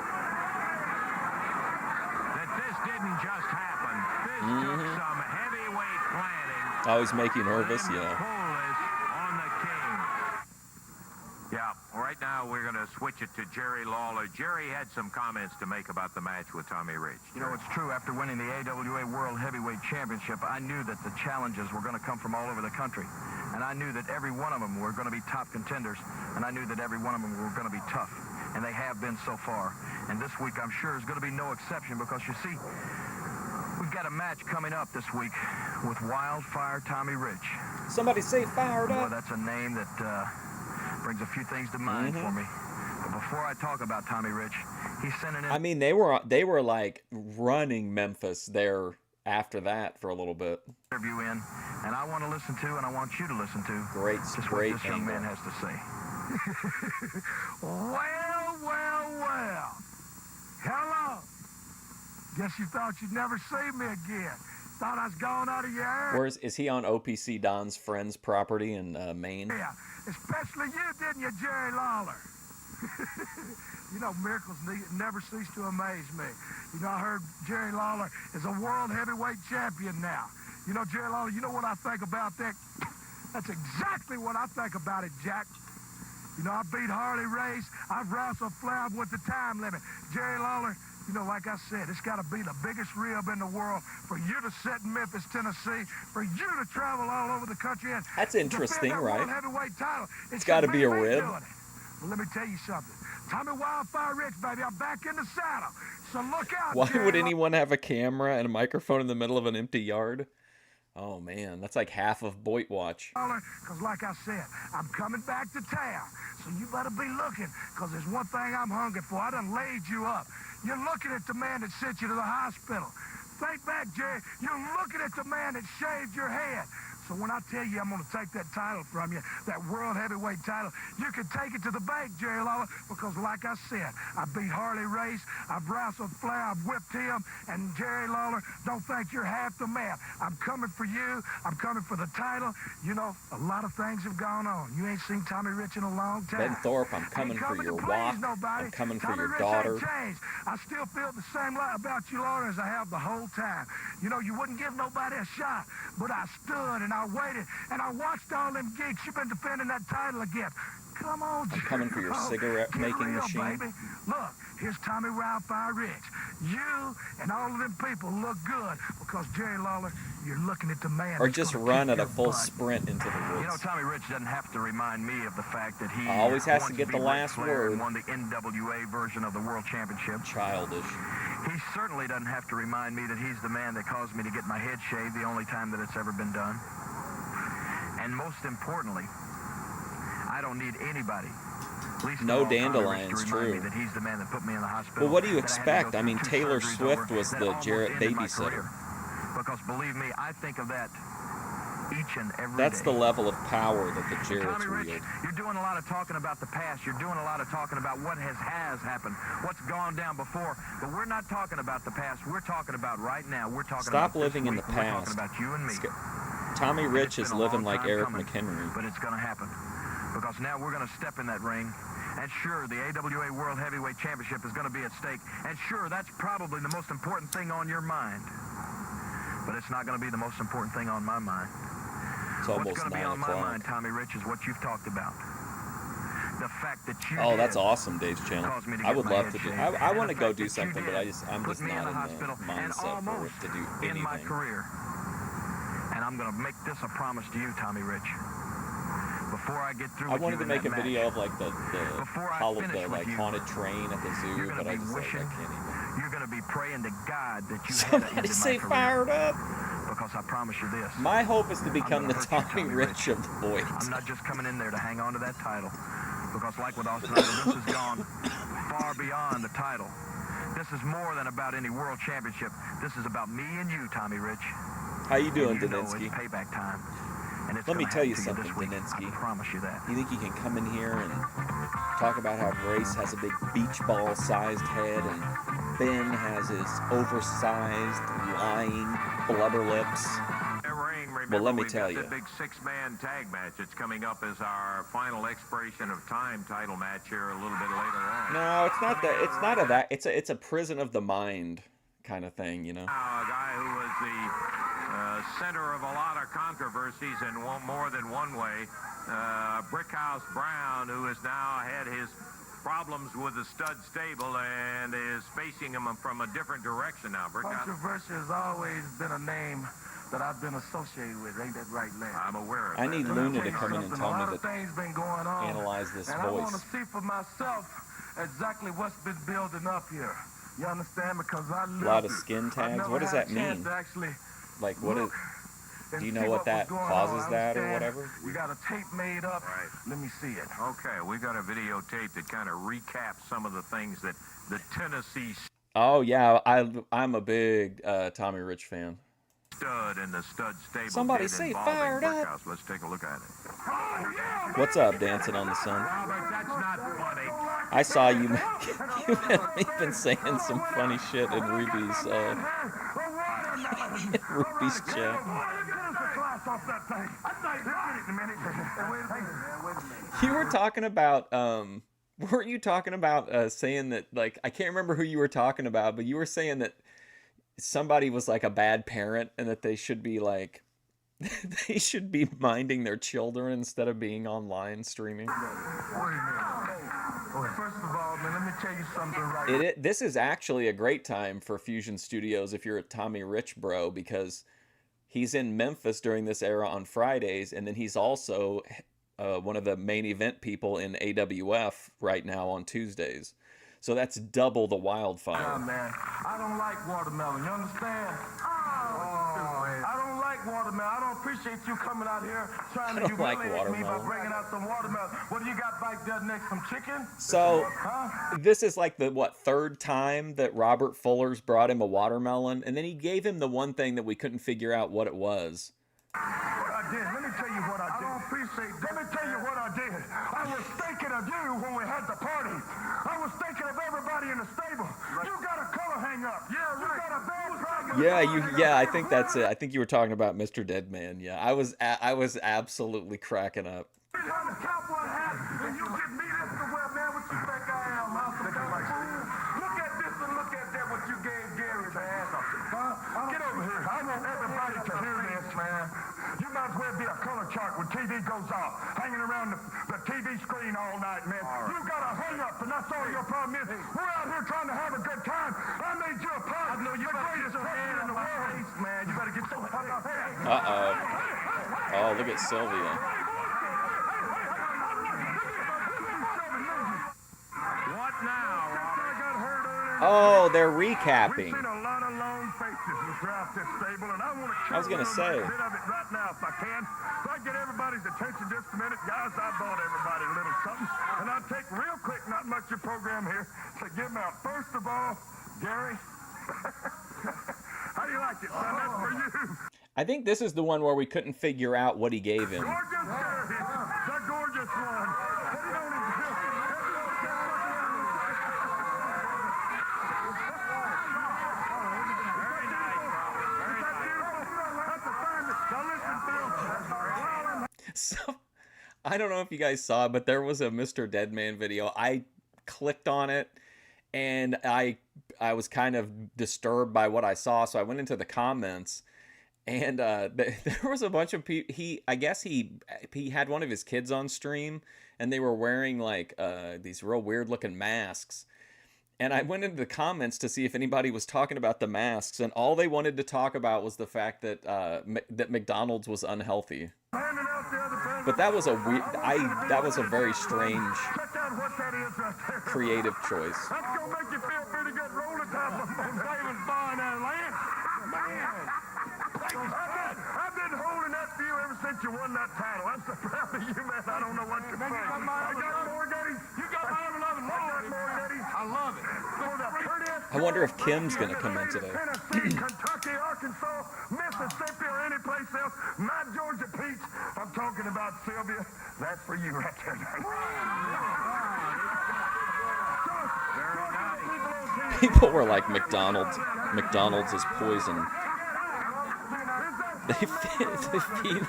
that this didn't just happen. This took some heavyweight planning. Always make you nervous, for him to yeah. pull this on the king. Yeah, right now we're going to switch it to Jerry Lawler. Jerry had some comments to make about the match with Tommy Rich. You know, it's true. After winning the AWA World Heavyweight Championship, I knew that the challenges were going to come from all over the country. And I knew that every one of them were going to be top contenders. And I knew that every one of them were going to be tough. And they have been so far. And this week, I'm sure, is going to be no exception, because, you see, we've got a match coming up this week with Wildfire Tommy Rich. Somebody say fired Boy, up. that's a name that brings a few things to mind for me. But before I talk about Tommy Rich, he's sending in... I mean, they were like running Memphis there after that for a little bit. interview in, and I want to listen to, and I want you to listen to Great, just great what this young man angle. has to say. Well. Hello. Guess you thought you'd never see me again. Thought I was gone out of your area. Is he on OPC Don's friend's property in Maine? Yeah, especially you, didn't you, Jerry Lawler? You know, miracles never cease to amaze me. You know, I heard Jerry Lawler is a world heavyweight champion now. You know, Jerry Lawler, you know what I think about that? That's exactly what I think about it, Jack. You know, I beat Harley Race. I've wrestled Flab with the time limit. Jerry Lawler, you know, like I said, it's got to be the biggest rib in the world for you to sit in Memphis, Tennessee, for you to travel all over the country and That's interesting, defend that right? world heavyweight title. It's gotta be a me rib. doing it. Well, let me tell you something. Tommy Wildfire Rich, baby, I'm back in the saddle. So look out, Why Jerry would Lawler. anyone have a camera and a microphone in the middle of an empty yard? Oh man, that's like half of Boyd Watch. Because like I said, I'm coming back to town. So you better be looking, because there's one thing I'm hungry for. I done laid you up. You're looking at the man that sent you to the hospital. Think back, Jerry. You're looking at the man that shaved your head. So when I tell you I'm going to take that title from you, that world heavyweight title, you can take it to the bank, Jerry Lawler, because like I said, I beat Harley Race, I've wrestled Flair, I've whipped him, and Jerry Lawler, don't think you're half the man. I'm coming for you. I'm coming for the title. You know, a lot of things have gone on. You ain't seen Tommy Rich in a long time. Ben Thorpe, I'm coming for your walk. I'm coming for your daughter. I still feel the same way about you, Lawler, as I have the whole time. You know, you wouldn't give nobody a shot, but I stood and I waited and I watched all them geeks. You've been defending that title again. Come on, I'm coming for your cigarette-making machine. Baby. Look, here's Tommy Wildfire Rich. You and all of them people look good because, Jerry Lawler, you're looking at the man. Or just run at a full sprint into the woods. You know, Tommy Rich doesn't have to remind me of the fact that he always has to get the last word. And won the NWA version of the World Championship. Childish. He certainly doesn't have to remind me that he's the man that caused me to get my head shaved the only time that it's ever been done. And most importantly, I don't need anybody. No dandelions, true. That he's the man that put me in the hospital. Well, what do you expect? I mean, Taylor Swift was the Jarrett babysitter. Because believe me, I think of that each and every That's day. the level of power that the Jarretts Tommy Rich, wield. you're doing a lot of talking about the past. You're doing a lot of talking about what has happened, what's gone down before. But we're not talking about the past. We're talking about right now. We're talking Stop about living in the week. We're talking past. about you and me. Tommy Rich is living like Eric coming, McHenry. But it's going to happen. Because now we're going to step in that ring. And sure, the AWA World Heavyweight Championship is going to be at stake. And sure, that's probably the most important thing on your mind. But it's not going to be the most important thing on my mind. It's What's almost going to be 9 on my o'clock. mind, Tommy Rich, is what you've talked about. The fact that you Oh, that's did awesome, Dave's channel. caused me to I get would my love head to do. shaved. I And want to the go fact do that you something, but did I'm put just me not in the in hospital the and mindset for almost it to do in my anything. career. And I'm going to make this a promise to you, Tommy Rich. Before I get through I with wanted you to in make a that video match, of like the Before I hollow, finish the with like you, haunted train at the zoo, you're going but to I be just like wishing, I can't even. you're going to be praying to God that you had Somebody ended say my career. fired up. Because I promise you this. My hope is to become the gonna hurt you, Tommy Tommy Rich of the boys. I'm not just coming in there to hang on to that title. Because like with Austin Idol, this has gone far beyond the title. This is more than about any world championship. This is about me and you, Tommy Rich. How you doing, And you know Daninsky? it's payback time. And it's Let me gonna tell you happen to something, this week. Daninsky. I promise you that. You think you can come in here and talk about how Grace has a big beach ball sized head and Ben has his oversized, lying blubber lips? Well, let me tell you. The big 6-man tag match. It's coming up as our final expiration of time title match here a little bit later on. No, it's not that. It's not a that. It's a prison of the mind kind of thing, you know. Now, a guy who was the center of a lot of controversies in more than one way. Brickhouse Brown, who has now had his problems with the stud stable and is facing him from a different direction now. Brickhouse. Controversy has always been a name that I've been associated with. Ain't that right, Larry? I'm aware of I that. need Luna to come in and tell a me lot of that. things been going on. Analyze this and I want to voice. see for myself exactly what's been building up here. You understand? Because I A lot of skin tags. What does that mean? Like, what is? Do you know what that causes that or whatever? You got a tape made up. Right. Let me see it. Okay, we got a videotape that kind of recaps some of the things that the Tennessee Oh yeah, I'm a big Tommy Rich fan. stud and the stud stable. Somebody did say involving fired up. Brickhouse. Let's take a look at it. What's up, Dancing on the Sun? Robert, that's not funny. I saw you. You've been saying some funny shit in Ruby's Ruby's chat. You were talking about weren't you talking about saying that, like, I can't remember who you were talking about, but you were saying that somebody was like a bad parent and that they should be like they should be minding their children instead of being online streaming. First of all, man, let me tell you something right. This is actually a great time for Fusion Studios if you're a Tommy Rich bro, because he's in Memphis during this era on Fridays, and then he's also one of the main event people in AWF right now on Tuesdays. So that's double the wildfire. Nah, man, I don't like watermelon. You understand? I don't like watermelon. I don't appreciate you coming out here trying to humiliate me by bringing out some watermelon. What do you got back there next? Some chicken? So this is like the third time that Robert Fuller's brought him a watermelon, and then he gave him the one thing that we couldn't figure out what it was. What I did, let me tell you what I did. I don't appreciate that. Let me tell you what I did. I was thinking of you when we had the party. I was thinking of everybody in the stable. You got a color hang up. Yeah, right. You got a bad problem. Yeah, I think that's it. I think you were talking about Mr. Deadman. Yeah, I was absolutely cracking up. You have a cowboy hat, and you give me this to wear, man. What you think I am? I'm some kind of fool. Look at this and look at that. What you gave Gary, man. Get over here. I want everybody to hear this, man. You might as well be a color chart when TV goes off, hanging around the TV screen all night, man. Right. You got a hang up, and that's all your problem is. We're out here trying to have a good time. I made you a part. I know you the greatest person in the world, man. You better get your head out here. Oh, look at Sylvia. What now? Oh, they're recapping. We've seen a lot of lone faces throughout this stable, and I want to I was gonna say. a bit of it right now if I can. If I get everybody's attention just a minute, guys, I bought everybody a little something, and I'll take real quick, not much of program here, to give them out. First of all, Gary, how do you like it, son? That's for you. I think this is the one where we couldn't figure out what he gave him. Gorgeous Gary, the gorgeous one. Put it on his So, I don't know if you guys saw, but there was a Mr. Deadman video. I clicked on it, and I was kind of disturbed by what I saw, so I went into the comments, and there was a bunch of people. I guess he had one of his kids on stream, and they were wearing like these real weird looking masks. And I went into the comments to see if anybody was talking about the masks, and all they wanted to talk about was the fact that that McDonald's was unhealthy. But that was a weird. That was a very strange, creative choice. That's gonna make you feel pretty good. Roll the top of David's buying that land. Man, I've been holding that for you ever since you won that title. I'm so proud of you, man. I don't know what to say. I got more daddies. You got my 11 more daddies. I love it. I wonder if Kim's gonna come in today. Tennessee, Kentucky, Arkansas, Mississippi, or any place else. My Georgia Peach. I'm talking about Sylvia. That's for you right there. People were like, McDonald's is poison. They feed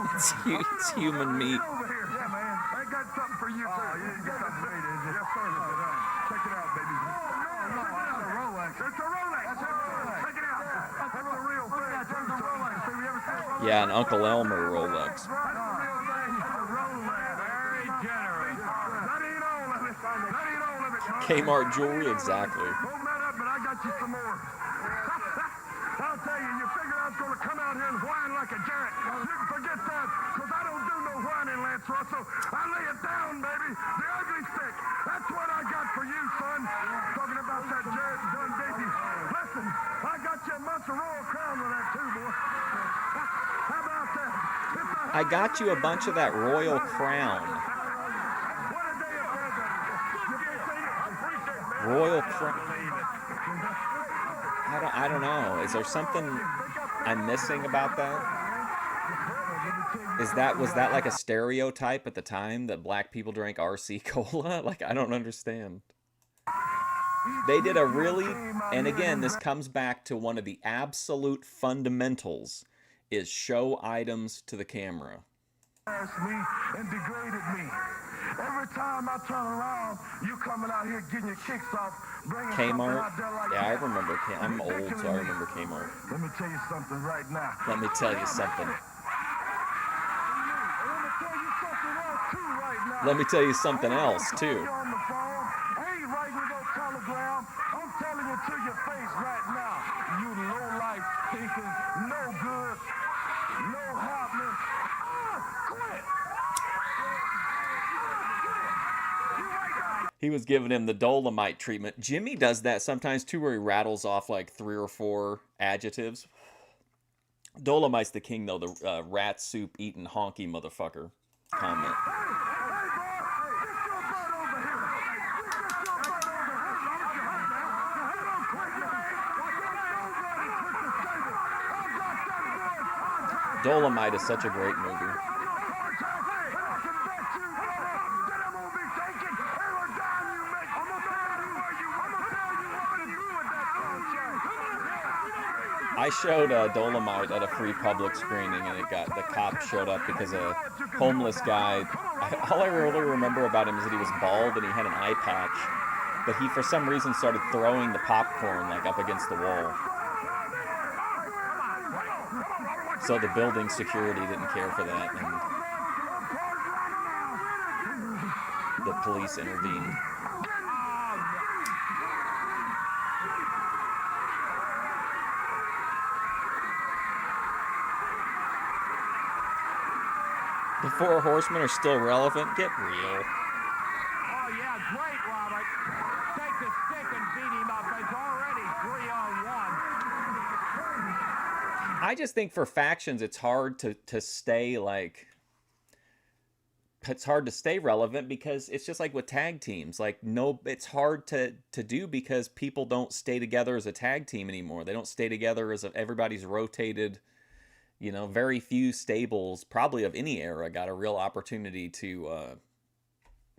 it's human meat. Yeah, man. I got something for you, too. You got something for you, yes, sir. Check it out, baby. No, it's a Rolex. It's a Rolex. That's a Rolex. Check it out. That's a real thing. That's a Rolex. See, we ever see a Rolex? Yeah, an Uncle Elmer Rolex. That's a real thing. It's a Rolex. Very generous. That ain't all of it. That ain't all of it. Kmart jewelry, exactly. Hold that up, but I got you some more. I'll tell you, you figured I was going to come out here and whine like a Jarrett. You can forget that, because I don't do no whining, Lance Russell. I lay it down, baby. The ugly stick. That's what I got for you, son. Talking about that Jarrett and Dundee. Listen, I got you a bunch of Royal Crown with that, too, boy. How about that? I got you a bunch of that Royal Crown. What a day of present. You can see it. I appreciate it, man. Royal Crown. I don't know. Is there something I'm missing about that? Was that like a stereotype at the time that black people drank RC Cola? Like, I don't understand. They did a really, and again, this comes back to one of the absolute fundamentals, is show items to the camera. Me and degraded me. Every time I turn around, you coming out here getting your kicks off, bringing Kmart? out there like Yeah, I that. remember. I'm old, so I remember Kmart. Let me tell you something right now. Let me tell you something. Let me tell you something else, too. You're on the phone. I ain't writing no telegram. I'm telling you to your face right now. You low-life thinkers, no good, no happening. Quit. He was giving him the Dolomite treatment. Jimmy does that sometimes too, where he rattles off like 3 or 4 adjectives. Dolomite's the king, though, the rat soup eating honky motherfucker comment. Dolomite is such a great movie. I showed Dolomite at a free public screening, and the cop showed up because a homeless guy. All I really remember about him is that he was bald and he had an eye patch, but he for some reason started throwing the popcorn like up against the wall. So the building security didn't care for that, and the police intervened. The Four Horsemen are still relevant. Get real. Oh, yeah, great, Robert. Take the stick and beat him up. It's already 3-on-1. I just think for factions, it's hard to stay like... It's hard to stay relevant because it's just like with tag teams. Like, no, it's hard to do because people don't stay together as a tag team anymore. They don't stay together as everybody's rotated... You know, very few stables, probably of any era, got a real opportunity to,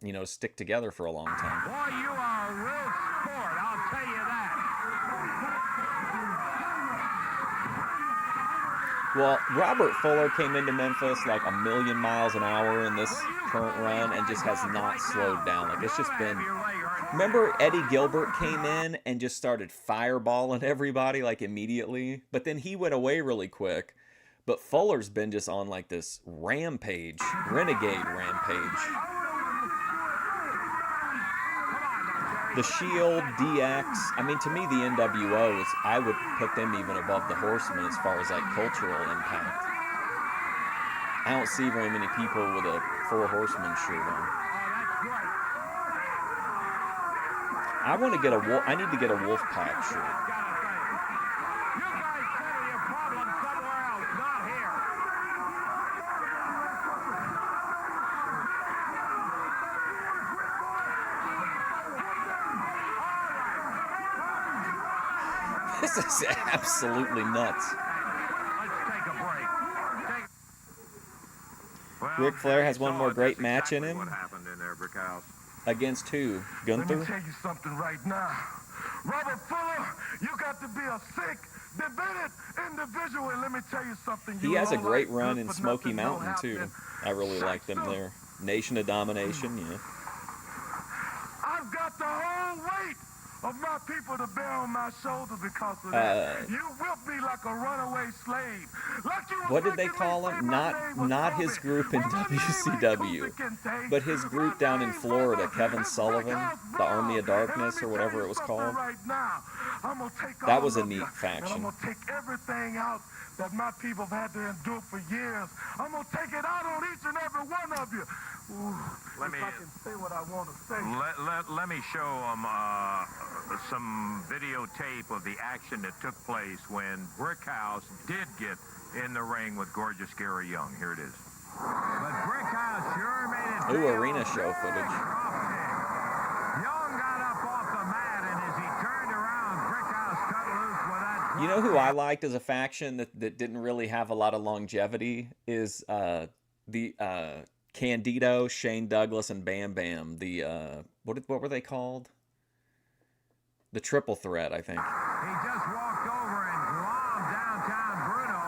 you know, stick together for a long time. Boy, you are a real sport, I'll tell you that. Well, Robert Fuller came into Memphis like 1,000,000 miles an hour in this current run and just has not slowed down. Like, it's just been... Remember Eddie Gilbert came in and just started fireballing everybody, like, immediately? But then he went away really quick. But Fuller's been just on like this rampage, renegade rampage. The Shield, DX, I mean, to me, the NWOs, I would put them even above the Horsemen as far as like cultural impact. I don't see very many people with a Four Horsemen shirt on. I want to get I need to get a Wolfpack shirt. This is absolutely nuts. Let's take a break. Ric Flair has one more great match in him. What happened in there, Brickhouse? Against who? Let me Gunther? tell you something right now. Robert Fuller, you got to be a sick, demented individual, and let me tell you something. He has a great run in Smoky Mountain, too. I really like them there. Nation of Domination, yeah. I've got the whole weight of my people to bear on my shoulders because of that. You whipped me like a runaway slave. Like you What did they call him? Not his group in WCW, but his group down in Florida, Kevin Sullivan, the Army of Darkness, or whatever it was called. That was a neat faction. I'm going to take everything out that my people have had to endure for years. I'm going to take it out on each and every one of you. Ooh, Let me- I can say what I want to say. Let me show them some videotape of the action that took place when Brickhouse did get in the ring with gorgeous Gary Young. Here it is. But Brickhouse sure made it. Ooh, arena show footage. Young got up off the mat, and as he turned around, Brickhouse cut loose with that. You know who I liked as a faction that didn't really have a lot of longevity is the Candido, Shane Douglas, and Bam Bam. The what were they called? The Triple Threat, I think. He just walked over and glommed downtown Bruno,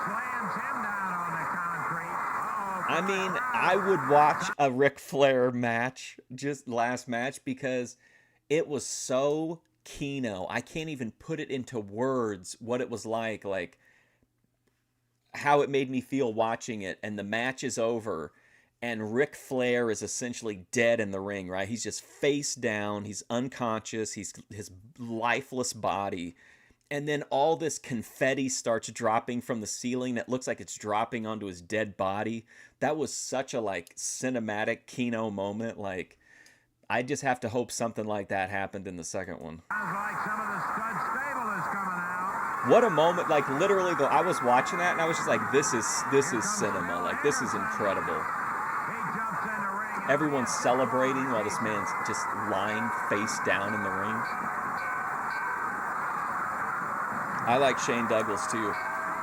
slams him down on the concrete. I mean, I would watch a Ric Flair match, just last match, because it was so Keno. I can't even put it into words what it was like how it made me feel watching it. And the match is over, and Ric Flair is essentially dead in the ring, right? He's just face down. He's unconscious. He's his lifeless body. And then all this confetti starts dropping from the ceiling that looks like it's dropping onto his dead body. That was such a cinematic Keno moment. I just have to hope something like that happened in the second one. Sounds like some of the stud stable is coming out. What a moment. Literally though, I was watching that and I was just like, this is cinema. This is incredible. He jumps in the ring. Everyone's celebrating while this man's just lying face down in the ring. I like Shane Douglas too.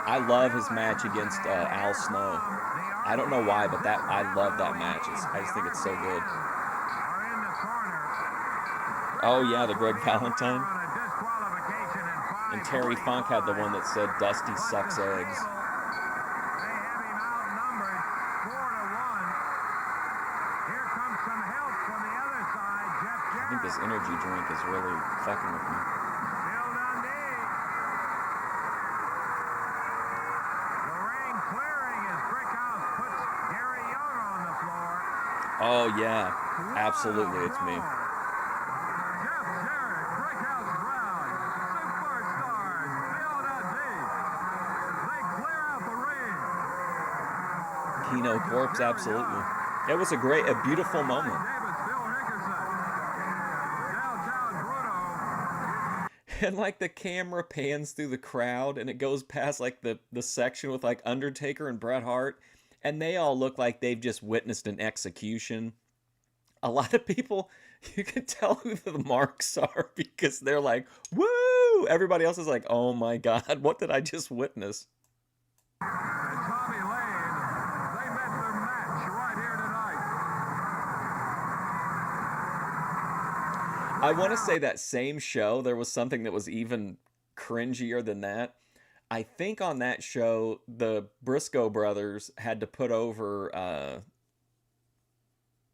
I love his match against Al Snow. I don't know why, but I love that match. I just think it's so good. Oh yeah, the Greg Valentine. And Terry Funk had the one that said Dusty sucks eggs. I think this energy drink is really fucking with me. Oh yeah, absolutely, it's me. Jarrett, Brickhouse Brown, superstars, Dundee. They clear out the ring. Keno Corpse, absolutely. It was a beautiful moment. And like the camera pans through the crowd and it goes past like the section with like Undertaker and Bret Hart, and they all look like they've just witnessed an execution. A lot of people, you can tell who the marks are because they're like, woo! Everybody else is like, oh my God, what did I just witness? Tommy Lane, they met their match right here tonight. I want to say that same show, there was something that was even cringier than that. I think on that show, the Briscoe brothers had to put over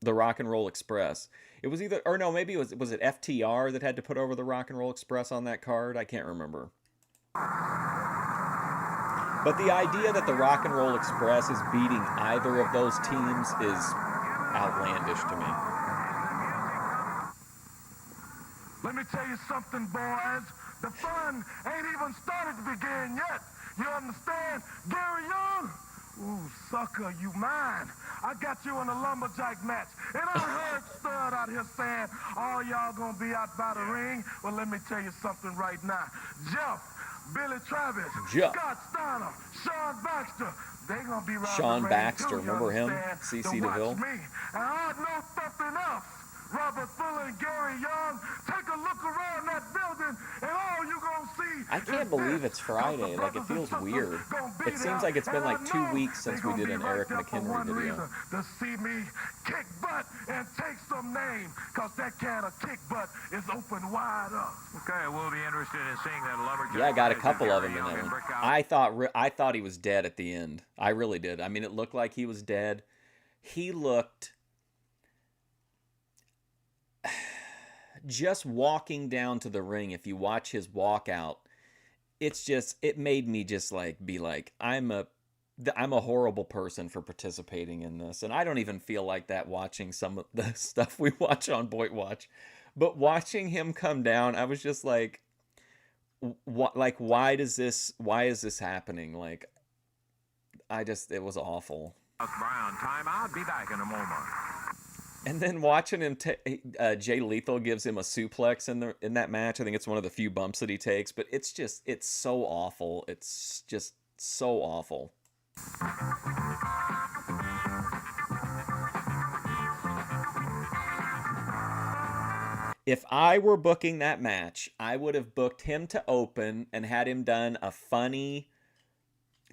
the Rock and Roll Express. It was either, or no, maybe it was it FTR that had to put over the Rock and Roll Express on that card? I can't remember. But the idea that the Rock and Roll Express is beating either of those teams is outlandish to me. Let me tell you something, boys. The fun ain't even started to begin yet. You understand? Gary Young? Ooh, sucker, you mine. I got you in a lumberjack match. And I heard Stud out here saying, all y'all gonna be out by the ring. Well, let me tell you something right now. Jeff, Billy Travis, Scott Steiner, Sean Baxter, they gonna be right Sean the ring Baxter, too, remember him? understand? CC So watch DeVille. me. And I know something else. Robert Fuller and Gary Young, take a look around that building, and all you gonna see. I can't believe it's Friday. Like, it feels weird. It seems like it's been like 2 weeks since we did an Eric McHenry video. To see me kick butt and take some name, cause that can of kick butt is open wide up. Okay, we'll be interested in seeing that lumberjack. Yeah, I got a couple of them in Young that and one. Brickhouse. I thought he was dead at the end. I really did. I mean, it looked like he was dead. He looked... Just walking down to the ring, if you watch his walkout, it made me just like be like, I'm a horrible person for participating in this. And I don't even feel like that watching some of the stuff we watch on Boyd Watch. But watching him come down, I was just like, why is this happening? Like, it was awful. Brown, time out. Be back in a moment. And then watching him, Jay Lethal gives him a suplex in that match. I think it's one of the few bumps that he takes, but it's so awful. It's just so awful. If I were booking that match, I would have booked him to open and had him done a funny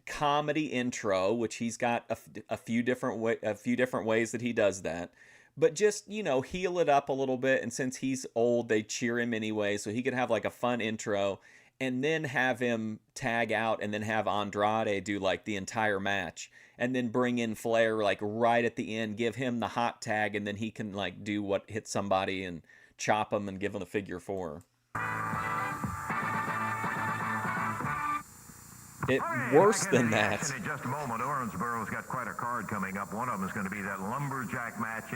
comedy intro, which he's got a few different ways that he does that. But just, heal it up a little bit. And since he's old, they cheer him anyway. So he could have like a fun intro and then have him tag out and then have Andrade do like the entire match. And then bring in Flair like right at the end, give him the hot tag. And then he can like do what hit somebody and chop him and give him the figure four. Worse than that. In just a moment, Owensboro's got quite a card coming up. One of them is going to be that lumberjack match.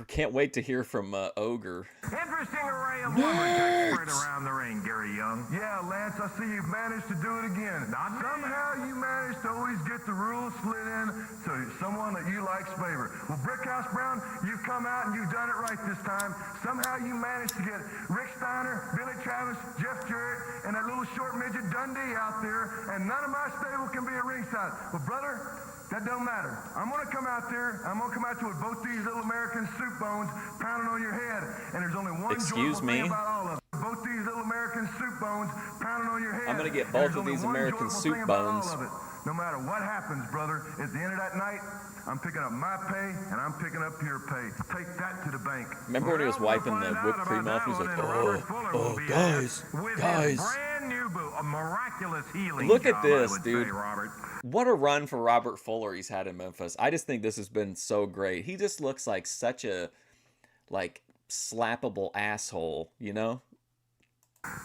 Can't wait to hear from Ogre. Interesting array of lumberjacks spread around the ring, Gary Young. Yeah, Lance, I see you've managed to do it again. Somehow you managed to always get the rules slid in to someone that you like's favor. Well, Brickhouse Brown, you've come out and you've done it right this time. Somehow you managed to get Rick Steiner, Billy Travis, Jeff Jarrett, and that little short midget Dundee out there, and none of my stable can be at ringside. Well, brother, that don't matter. I'm going to come out there. I'm going to come out there with both these little American soup bones pounding on your head. And there's only one Excuse joyful me? thing about all of them. Both these little American soup bones pounding pounding on your head. I'm gonna get both There's of only these one American joyful soup thing about all bones. of it. No matter what happens, brother, at the end of that night, I'm picking up my pay and I'm picking up your pay. Take that to the bank. Remember when he was wiping the whipped cream off? He was like, guys, Brand new boot, a miraculous healing look at job, this, I would dude. say, Robert. What a run for Robert Fuller he's had in Memphis. I just think this has been so great. He just looks like such a, like, slappable asshole, you know?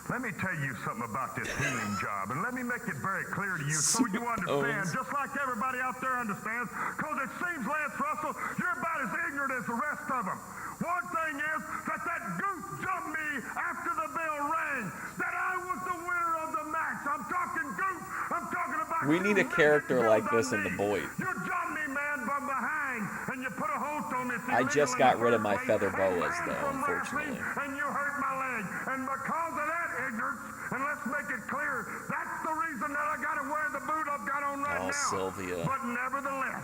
Let me tell you something about this healing job, and let me make it very clear to you so you understand, just like everybody out there understands, because it seems, Lance Russell, you're about as ignorant as the rest of them. One thing is that goof jumped me after the bell rang, that I was the winner of the match. I'm talking goof. I'm talking about... We need a character like this in The Boy. You jumped me, man, from behind, and you put a hold on me. I just got rid of my feather boas, though, unfortunately. And you hurt my leg. And because of that ignorance, and let's make it clear, that's the reason that I got to wear the boot I've got on right Oh, now. Sylvia. But nevertheless,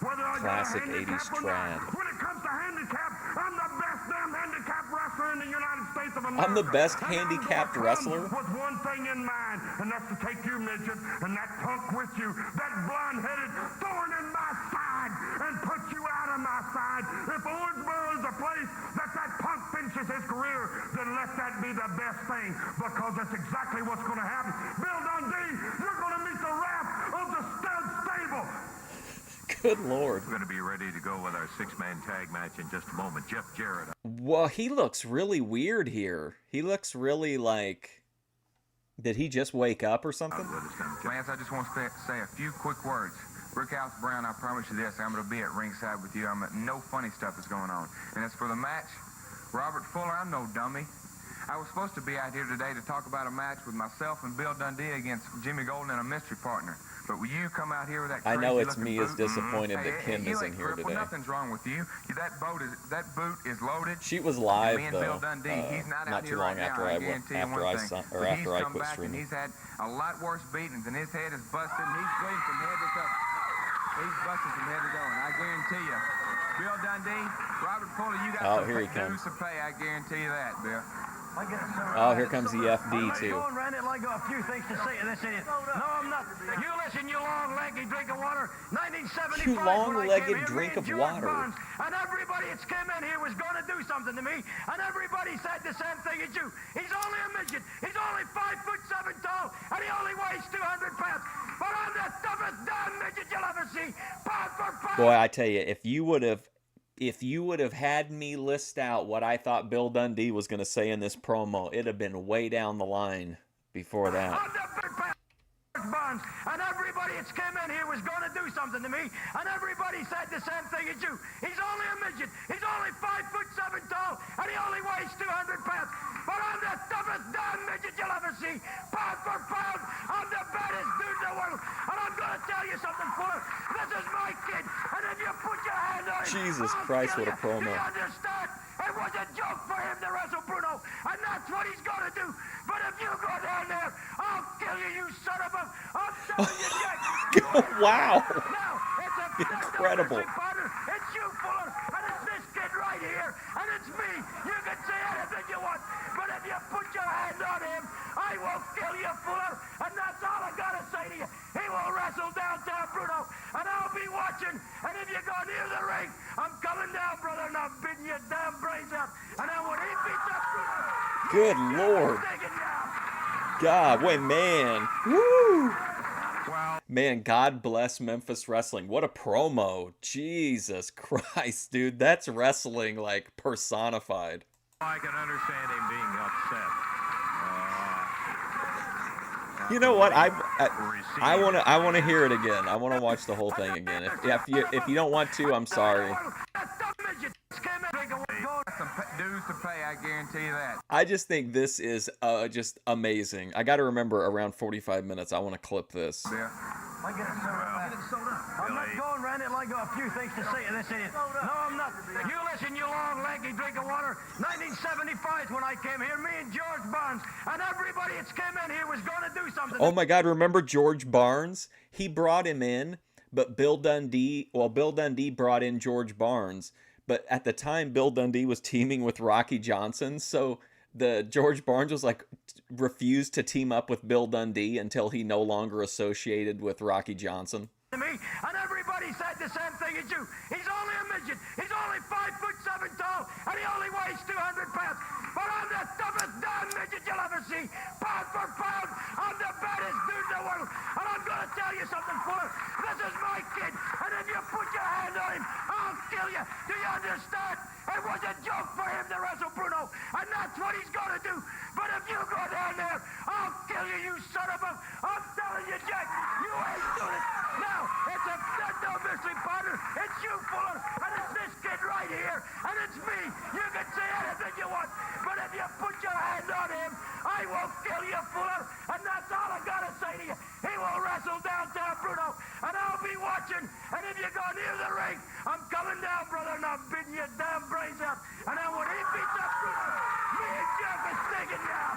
whether I Classic got a handicap 80s or trad. not, when it comes to handicap, I'm the best damn handicap wrestler in the United States of America. I'm the best And handicapped I'm gonna come wrestler? with one thing in mind, and that's to take you, midget, and that punk with you, that blonde-headed thorn in my side, and put you out of my side. If Owensboro is a place that punk finishes his career, then let that be the best thing, because that's exactly what's going to happen. Bill Dundee, you're going to meet the wrath of the stud stable. Good Lord. We're going to be ready to go with our six-man tag match in just a moment. Jeff Jarrett. Well, he looks really weird here. He looks really like... Did he just wake up or something? Lance, I just want to say a few quick words. Brickhouse Brown, I promise you this, I'm going to be at ringside with you. No funny stuff is going on. And as for the match, Robert Fuller, I'm no dummy. I was supposed to be out here today to talk about a match with myself and Bill Dundee against Jimmy Golden and a mystery partner. But will you come out here with that I know it's crazy-looking me boot? as disappointed that Kim you isn't ain't here crippled. today. Nothing's wrong with you. That boot is loaded. She was live, Me and though, Bill Dundee, he's not not out too here long right after now, I guarantee went, you one thing. But he's I come quit back and streaming. he's had a lot worse beatings, and his head is busted, and he's bleeding from head to toe. He's busted from head to toe, and I guarantee you, Bill Dundee, Robert Fuller, you got some here he dues comes. to pay. I guarantee you that, Bill. Oh, here comes the FD, too. Going around it like a few things to say to this idiot. No, I'm not. You listen, you long-legged drink of water. 1975, You when I long-legged came here, drink me of and George water. Barnes, and everybody that's came in here was going to do something to me, and everybody said the same thing as you. He's only a midget. He's only 5'7" tall, and he only weighs 200 pounds. But I'm the toughest damn midget you'll ever see. Pound for pound. Boy, I tell you, if you would have had me list out what I thought Bill Dundee was going to say in this promo, it'd have been way down the line before that. I'm the big Barnes, and everybody that's came in here was going to do something to me, and everybody said the same thing as you. He's only a midget. He's only 5'7" tall, and he only weighs 200 pounds. But I'm the toughest damn midget you'll ever see. Pound for pound, I'm the baddest dude in the world. And I'm going to tell you something, Fuller. This is my kid, and if you put your hand on him, Jesus I'll Christ, kill what a you. promo. Do you understand? It was a joke for him to wrestle Bruno, and that's what he's going to do. But if you go down there, I'll kill you, you son of a... I'm telling you, Jack. Wow. Now, it's Incredible. partner. It's you, Fuller, and it's this kid right here, and it's me. You can say anything you want, but if you put your hand on him, I will kill you, Fuller, and that's all I got to say to you. He will wrestle downtown, Bruno, and I'll be watching, and if you go near the ring, I'm coming down, brother, and I'm beating your damn brains out. And then when he beats up Bruno, Good Lord. take it down. God, wait, man. Woo. Well, Man, God bless Memphis wrestling. What a promo. Jesus Christ, dude. That's wrestling, like, personified. I can understand him being upset. You know what? I want to hear it again. I want to watch the whole thing again. If you don't want to, I'm sorry. Some dues to pay, I guarantee you that. I just think this is just amazing. I got to remember around 45 minutes. I want to clip this. Bill. I'm not going around it like a few things to say to this idiot. No, I'm not. You listen, you long-legged drink of water. 1975 is when I came here, me and George Barnes, and everybody that's came in here was going to do something. Oh my God, remember George Barnes? He brought him in, but Bill Dundee brought in George Barnes. But at the time, Bill Dundee was teaming with Rocky Johnson, so the George Barnes was like, refused to team up with Bill Dundee until he no longer associated with Rocky Johnson. Me, and everybody said the same thing as you. He's only a midget. He's only 5'7" tall, and he only weighs 200 pounds. But I'm the toughest damn midget you'll ever see. Pound for pound, I'm the baddest dude in the world. And I'm gonna tell you something, Fuller. This is my kid, and if you put your hand on him, I'll kill you. Do you understand? It was a joke for him to wrestle Bruno, and that's what he's gonna do. But if you go down there, I'll kill you, you son of a... I'm telling you, Jack, you ain't doing it. Now, it's a no mystery, partner. It's you, Fuller, and it's this kid right here, and it's me. You can say anything you want, but if you put your hand on him, I will kill you, Fuller, and that's all I gotta say to you. He will wrestle downtown Bruno, and I'll be watching, and if you go near the ring, I'm coming down, brother, and I'm beating your damn brains out. And then when he beats up Bruno, me and Jeff is taking you out.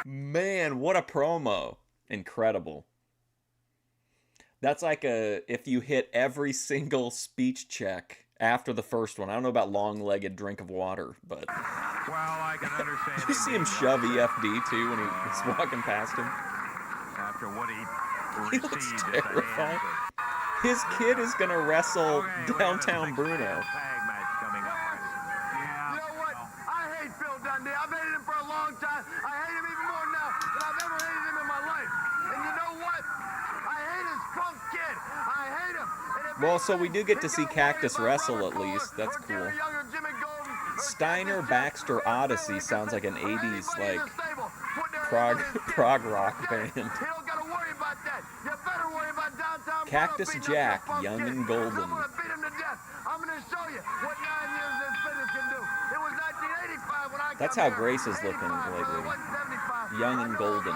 Man, what a promo. Incredible. That's like if you hit every single speech check after the first one. I don't know about long-legged drink of water, but... Well, I can understand. Did you see him shove EFD, too, when he was walking past him? After what He looks terrified. His kid is going to wrestle downtown Bruno. Tag match coming up. You know what? I hate Phil Dundee. I've hated him for a long time. I hate him even more now than I've ever hated him in my life. And you know what? I hate his punk kid. I hate him. Well, so we do get to see Cactus wrestle at least. That's cool. Steiner Baxter Odyssey sounds like an 80s, like, prog rock band. Cactus Jack, young and golden. I'm going to show you what 9 years this finish can do. It was 1985 when I That's how Grace is looking lately. Young and golden.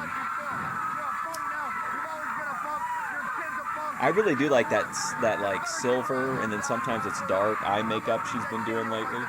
I really do like that like silver and then sometimes it's dark eye makeup she's been doing lately.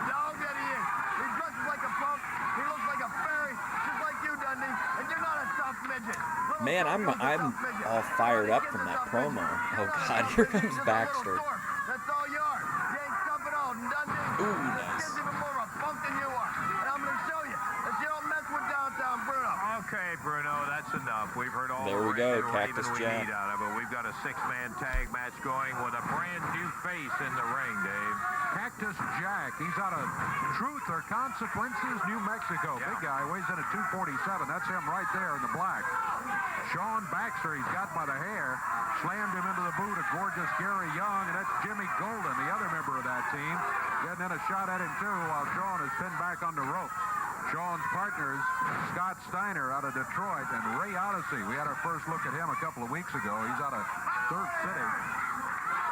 Man, I'm all fired up from that promo. Oh God, here comes Baxter. That's all you are. You ain't tough at all. Dundee. Ooh, nice. Even more of a punk than you are. And I'm going to show you that you don't mess with downtown Bruno. Okay, Bruno, that's enough. We've heard all there the we go, Raven Cactus we Jack. need out of it. We've got a 6-man tag match going with a brand new face in the ring, Dave. Cactus Jack, he's out of Truth or Consequences, New Mexico. Yeah. Big guy, weighs in at 247. That's him right there in the black. Sean Baxter, he's got by the hair, slammed him into the boot of gorgeous Gary Young, and that's Jimmy Golden, the other member of that team, getting in a shot at him too while Sean is pinned back on the rope. Sean's partners, Scott Steiner out of Detroit and Ray Odyssey. We had our first look at him a couple of weeks ago. He's out of Surf City.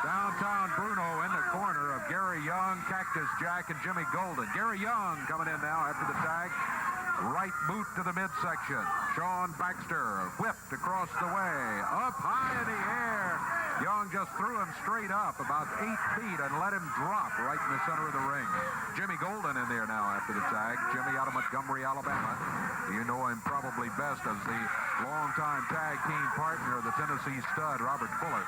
Downtown Bruno in the corner of Gary Young, Cactus Jack, and Jimmy Golden. Gary Young coming in now after the tag. Right boot to the midsection. Sean Baxter whipped across the way. Up high in the air. Young just threw him straight up about 8 feet and let him drop right in the center of the ring. Jimmy Golden in there now after the tag. Jimmy out of Montgomery, Alabama. You know him probably best as the longtime tag team partner of the Tennessee stud, Robert Fuller.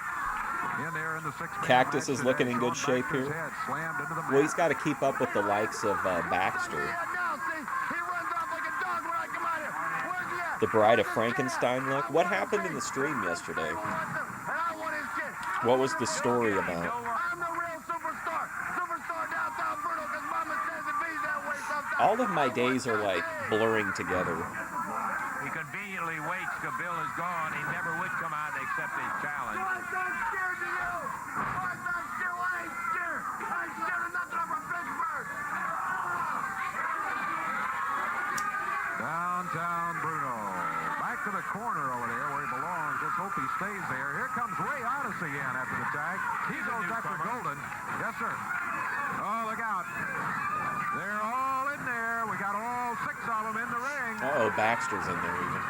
In there in the 6-man Cactus match is looking today. in good Sean shape Baxter's here. head slammed into the Well, he's mat. got to keep up with the likes of Baxter. The Bride of Frankenstein look. What happened in the stream yesterday? What was the story about? All of my days are like blurring together. He conveniently waits till Bill is gone. He never would come out and accept his challenge. Downtown Bruno. Back to the corner over there where he belongs. Let's hope he stays there. Here comes Ray Odyssey in after the tag. He goes after Golden. Yes, sir. Oh, look out. They're all in there. We got all 6 of them in the ring. Uh-oh, Baxter's in there even.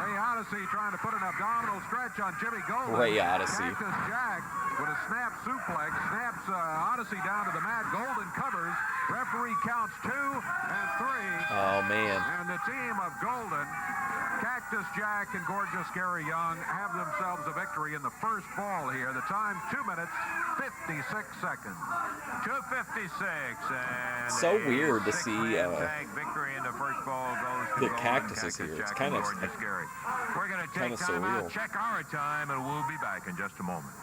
Ray Odyssey trying to put an abdominal stretch on Jimmy Golden. Ray Odyssey. Cactus Jack with a snap suplex. Snaps Odyssey down to the mat. Golden covers. Referee referee counts 2 and 3. Oh, man. And the team of Golden, Cactus Jack and Gorgeous Gary Young have themselves a victory in the first ball here. The time, 2 minutes, 56 seconds. 2:56. And So weird to see tag victory in the first ball goes to the Golden, Cactus is here. It's Jack, kind and of Gorgeous Gary. We're going to take kinda time out, surreal. check our time, and we'll be back in just a moment.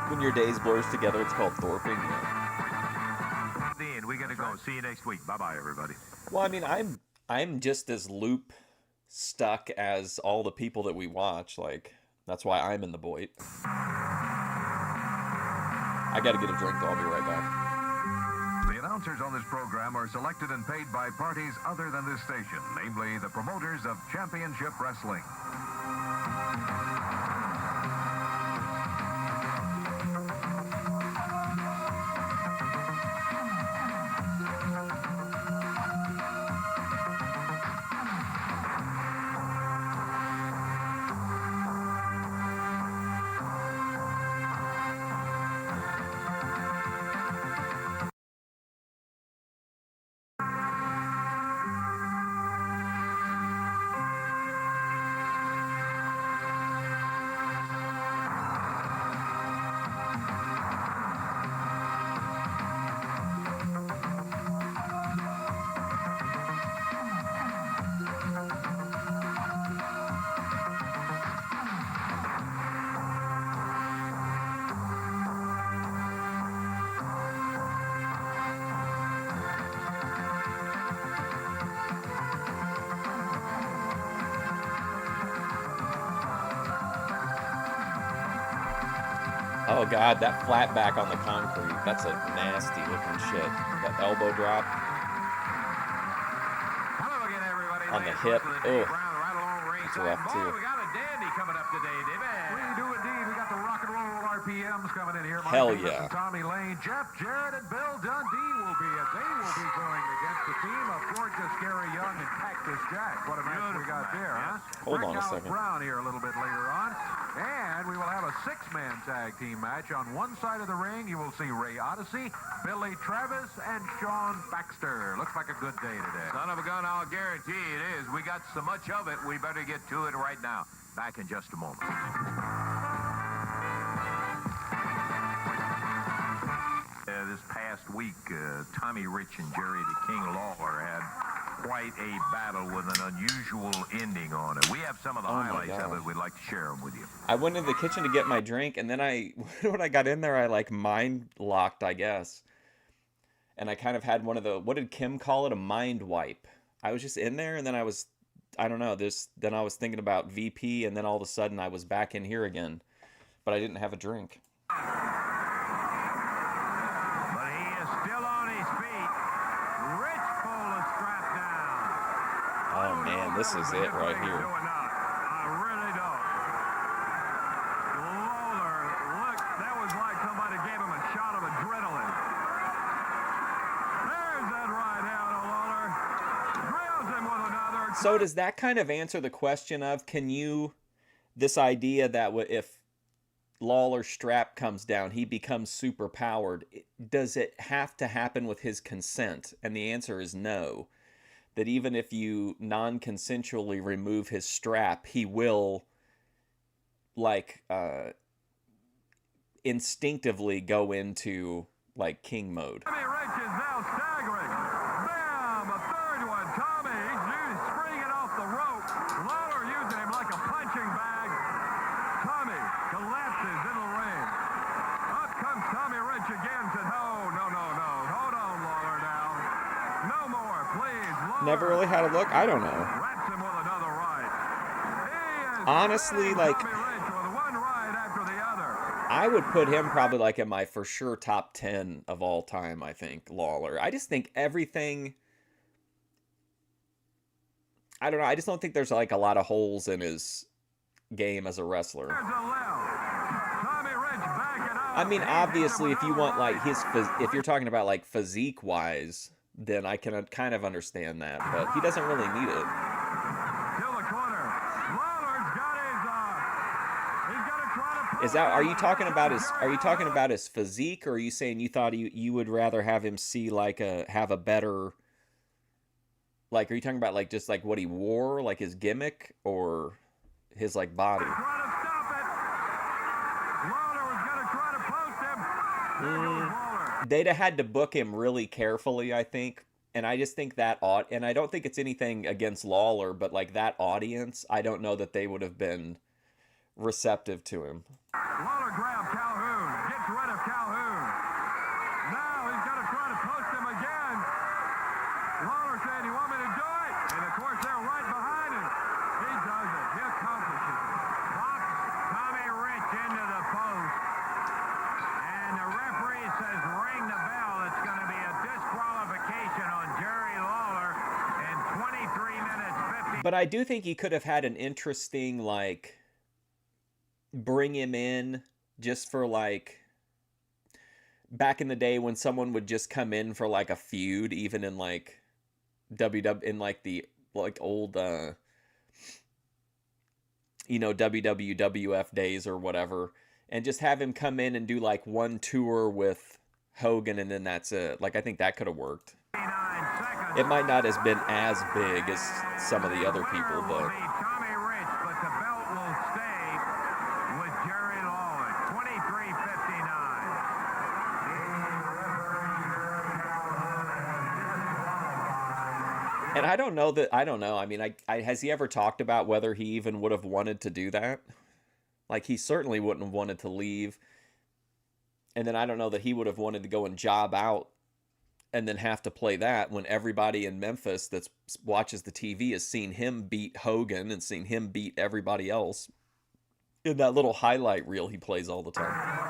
When your days blurs together, it's called thorping. Dean, we got to go. See you next week. Bye-bye, everybody. Well, I mean, I'm just as loop stuck as all the people that we watch. Like, that's why I'm in the Boyd. I got to get a drink, though. I'll be right back. The announcers on this program are selected and paid by parties other than this station, namely the promoters of Championship Wrestling. Oh God, that flat back on the concrete. That's a nasty looking shit. That elbow drop Hello again, everybody. on the Lance hip. Russell and Ugh. Dave Brown right along That's ringside. rough Boy, too. we got a dandy coming up today, David. We do indeed. We got the rock and roll RPMs coming in here. Mike Hell Davis yeah. and Tommy Lane, Jeff Jarrett, and Bill Dundee will be, and they will be going against the team of Gorgeous Gary Young and Cactus Jack. What a match we got there, huh? Hold on a Brickhouse second. Brown here a little bit later on. And we will have a 6-man tag team match. On one side of the ring, you will see Ray Odyssey, Billy Travis, and Sean Baxter. Looks like a good day today. Son of a gun, I'll guarantee it is. We got so much of it, we better get to it right now. Back in just a moment. This past week, Tommy Rich and Jerry the King Lawler had quite a battle with an unusual ending on it. We have some of the Oh, my highlights of God. it. We'd like to share them with you. I went into the kitchen to get my drink, and then when I got in there, I like mind locked, I guess. And I kind of had one of the, what did Kim call it? A mind wipe. I was just in there, and then I was, I don't know, then I was thinking about VP, and then all of a sudden I was back in here again. But I didn't have a drink. But he is still on his feet. Rich pulled the strap down. Oh man, this is it right here. I really don't. Lawler, look, that was like somebody gave him a shot of adrenaline. There's that right hand of Lawler. Drills him with another. So does that kind of answer the question of, can you, this idea that if Lawler's strap comes down, he becomes super powered, does it have to happen with his consent? And the answer is no. That even if you non-consensually remove his strap, he will, like, instinctively go into, like, king mode. Tommy Rich is now staggering. Bam! A third one. Tommy, he's springing off the rope. Lawler using him like a punching bag. Tommy collapses in the ring. Up comes Tommy Rich again. Said, no. Hold on, Lawler now. No more, please. Lawler Never really had a look. I don't know. wraps him with another right. He is Honestly, hitting like, Tommy Rich with one right after the other. I would put him probably like in my for sure top 10 of all time, I think, Lawler. I just think everything, I don't know, I just don't think there's like a lot of holes in his game as a wrestler. There's a left. Tommy Rich backing up. I mean, He obviously, hit if him you with want like another if you're talking about like physique wise, then I can kind of understand that, but he doesn't really need it. Till the corner. Lawler's got his Is that, are you talking about his physique, or are you saying you thought you would rather have him see like have a better, like, are you talking about like just like what he wore, like his gimmick, or his like body? They'd have had to book him really carefully, I think. And I just think that and I don't think it's anything against Lawler, but like that audience, I don't know that they would have been receptive to him. Lawler grabbed Calhoun, gets rid of Calhoun. Now he's got to try to post him again. Lawler saying, "You want me to do it?" And of course they're right behind him. He does it. He accomplishes it. Pops Tommy Rich into the post. And the referee says, "Ring the bell." It's going to be a disqualification on Jerry Lawler in 23 minutes 50. But I do think he could have had an interesting, like, bring him in just for like back in the day when someone would just come in for like a feud, even in like in like the like old WWF days or whatever, and just have him come in and do like one tour with Hogan, and then that's it. Like, I think that could have worked. It might not have been as big as some of the other people, but Tommy Rich, but the belt will stay with Jerry Lawler. 23:59. and I don't know. I mean, has he ever talked about whether he even would have wanted to do that? Like, he certainly wouldn't have wanted to leave. And then I don't know that he would have wanted to go and job out and then have to play that when everybody in Memphis that watches the TV has seen him beat Hogan and seen him beat everybody else in that little highlight reel he plays all the time.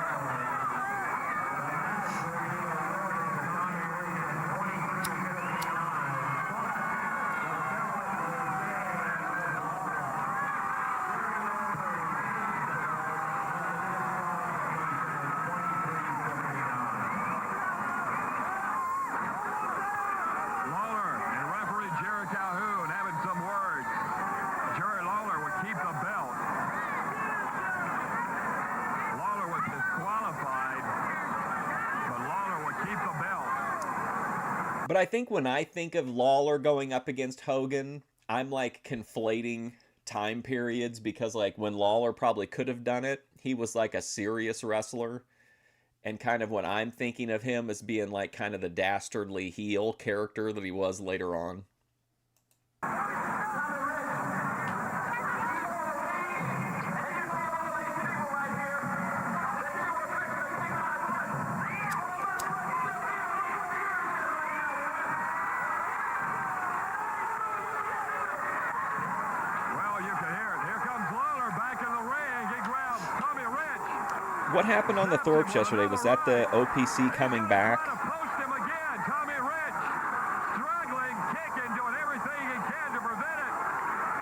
But I think when I think of Lawler going up against Hogan, I'm like conflating time periods, because like when Lawler probably could have done it, he was like a serious wrestler. And kind of when I'm thinking of him as being like kind of the dastardly heel character that he was later on. What happened on the Thorpes yesterday? Was that the OPC coming back? Post him again. Tommy Rich struggling, kicking, doing everything he can to prevent it.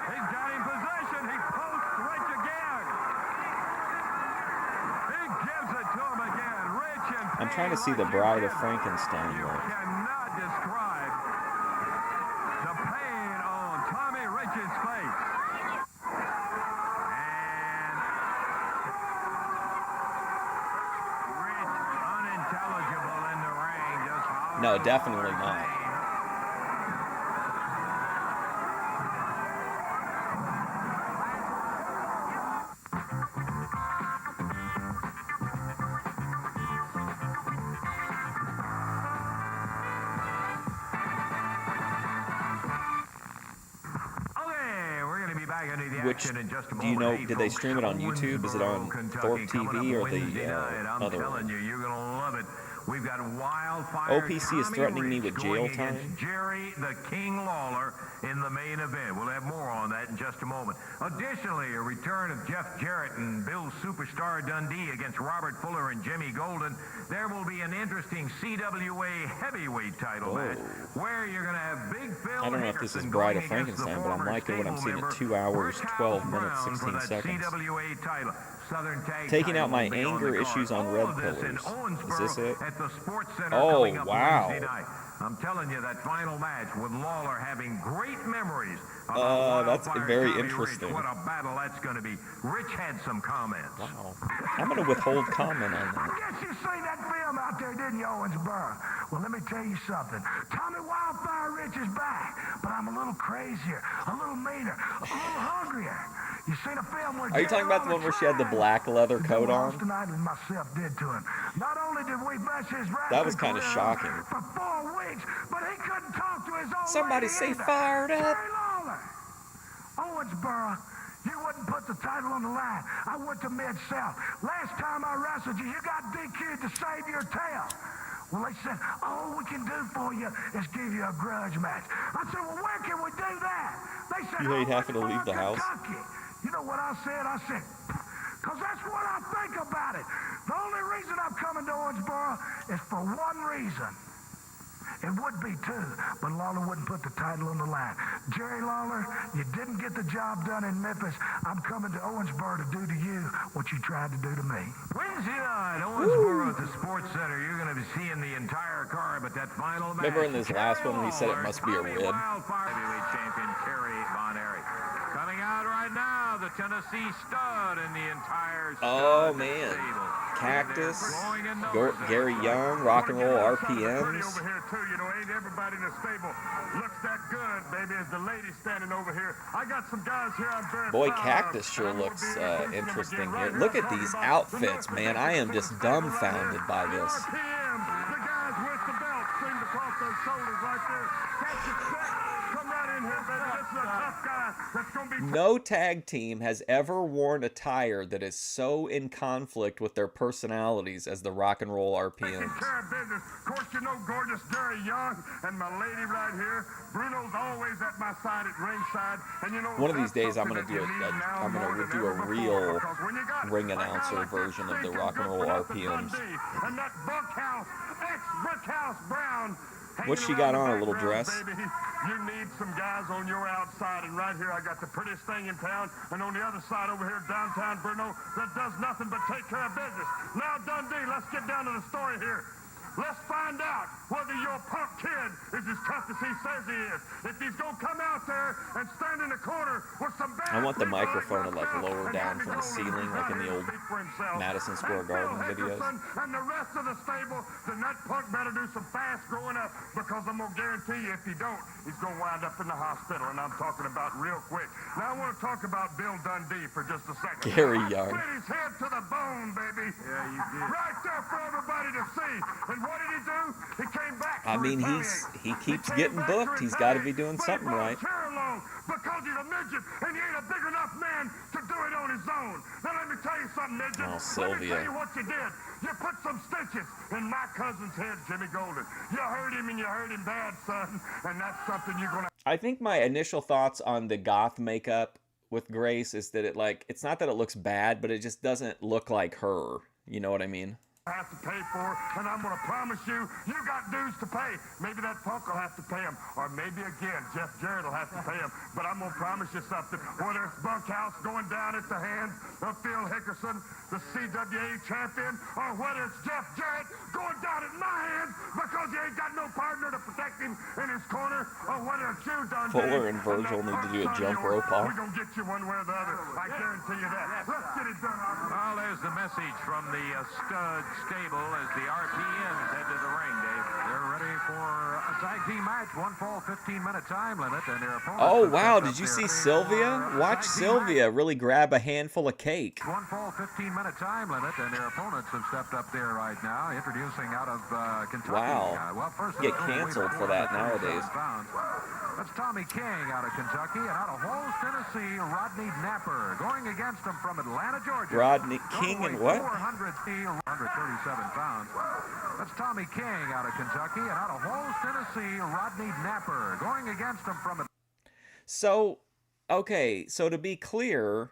He's got him possession. He posts Rich again. He gives it to him again. Rich and I'm trying to see the Bride of Frankenstein. You cannot describe the pain on Tommy Rich's face. No, definitely not. Which, do you know, did they stream it on YouTube? Is it on Thorpe TV or the other one? You're going to love it. We've got wildfire. OPC is threatening me with jail time. Jerry the King Lawler in the main event. We'll have more on that in just a moment. Additionally, a return of Jeff Jarrett and Bill Superstar Dundee against Robert Fuller and Jimmy Golden. There will be an interesting CWA heavyweight title match where you're going to have Big Phil. I don't know if this is Bride of Frankenstein, but I'm liking what I'm seeing at 2 hours, 12 minutes, 16 seconds. Taking out my anger issues on red pillars. Is this it? Oh, wow. I'm telling you, that final match with Lawler having great memories That's very Tommy interesting. Rich, what a battle that's going to be. Rich had some comments. Wow. I'm going to withhold comment on that. I guess you seen that film out there, didn't you, Owensboro? Well, let me tell you something. Tommy Wildfire Rich is back, but I'm a little crazier, a little meaner, a little hungrier. You seen a film where Are you talking about the one where she had the black leather coat on? Tonight and myself did to him. Not only did we mess his That was kind of career shocking. for 4 weeks, but he couldn't talk to his own Somebody lady say either. fired up. Jerry Lawler. Owensboro, you wouldn't put the title on the line. I went to Mid-South. Last time I wrestled you, you got DQ'd to save your tail. Well, they said, all we can do for you is give you a grudge match. I said, well, where can we do that? They said, You hate having to leave the house? Kentucky. You know what I said? I said, because that's what I think about it. The only reason I'm coming to Owensboro is for one reason. It would be two, but Lawler wouldn't put the title on the line. Jerry Lawler, you didn't get the job done in Memphis. I'm coming to Owensboro to do to you what you tried to do to me. Wednesday night, Owensboro at the Sports Center. You're going to be seeing the entire card, but that final match. Remember in this last one when he said it must be a rib? Wildfire heavyweight champion Kerry Von Erich. Coming out right now, the Tennessee stud in the entire Oh, stud man. stable. Cactus, Growing in numbers. Gary Young, Rock and Roll Pretty RPMs. over here too, you know, ain't everybody in the stable looks that good, baby, as the lady standing over here. I got some guys here I'm very Boy, proud of, Cactus and sure I'm gonna looks be introducing them interesting again here. right Look at talking these about outfits, the man. North I am Pacific just stable right dumbfounded here. by The this. RPMs, the guys with the belts seem to cross their shoulders right there. Cactus Jack, come right in here, baby. This is a tough guy that's gonna be No tag team has ever worn attire that is so in conflict with their personalities as the Rock and Roll taking RPMs. care of business. Of course, you know gorgeous Jerry Young and my lady right here. Bruno's always at my side at ringside. And you know, One of these that's days, I'm something gonna do that you a- need now I'm gonna more than do a ever real before, because when you got ring a guy announcer like that version of the stinking Rock and Roll good for nothing RPMs. Dundee, and that Brickhouse, ex-Brickhouse Brown. What's she hanging got around on, a the little background, dress? Baby. You need some guys on your outside, and right here I got the prettiest thing in town, and on the other side over here downtown Bruno that does nothing but take care of business. Now Dundee, let's get down to the story here. Let's find out whether your punk kid is as tough as he says he is. If he's gonna come out there and stand in the corner with some bad I want the people microphone to, like, myself lower and down have from the his own ceiling, like in the desire old to speak for himself. Madison Square And Garden Phil videos. Hickerson and the rest of the stable, then that punk better do some fast growing up, because I'm gonna guarantee you if he don't, he's gonna wind up in the hospital, and I'm talking about real quick. Now I want to talk about Bill Dundee for just a second. Gary I Young. split his head to the bone, baby. Yeah, you did. Right there for everybody to see. And what did he do? He came back. I mean, he keeps getting booked. He's got to be doing something right. Because he's a midget and he ain't a big enough man to do it on his own. Now let me tell you something, midget. Oh, Let me Sylvia. tell you what you did. You put some stitches in my cousin's head, Jimmy Golden. You hurt him and you hurt him bad, son. And that's something you're gonna. I think my initial thoughts on the goth makeup with Grace is that it's not that it looks bad, but it just doesn't look like her. You know what I mean? Have to pay for, and I'm going to promise you, you got dues to pay. Maybe that punk will have to pay him, or maybe again, Jeff Jarrett will have to pay him. But I'm going to promise you something. Whether it's Bunkhouse going down at the hands of Phil Hickerson, the CWA champion, or whether it's Jeff Jarrett going down at my hands because he ain't got no partner to protect him in his corner, or whether it's you, Dundee. Fuller and Virgil need to do a jump rope off. We're going to get you one way or the other. I guarantee you that. Let's get it done. Well, there's the message from the stud stable as the RPMs head to the ring, Dave. They're ready for a tag team match. One fall, 15-minute time limit, and their opponents. Oh, have wow. stepped Did up you there see for Sylvia? a Watch tag team Sylvia really grab a handful of cake. One fall, 15-minute time limit, and their opponents have stepped up there right now, introducing out of Kentucky. Wow. Well, first Get canceled for that nowadays. Pounds. That's Tommy King out of Kentucky, and out of Halls, Tennessee, Rodney Napper. Going against him from Atlanta, Georgia. Rodney King and what? 137 pounds. That's Tommy King out of Kentucky, and out of Halls, Tennessee, Rodney Napper. Going against him from. So, okay, so to be clear,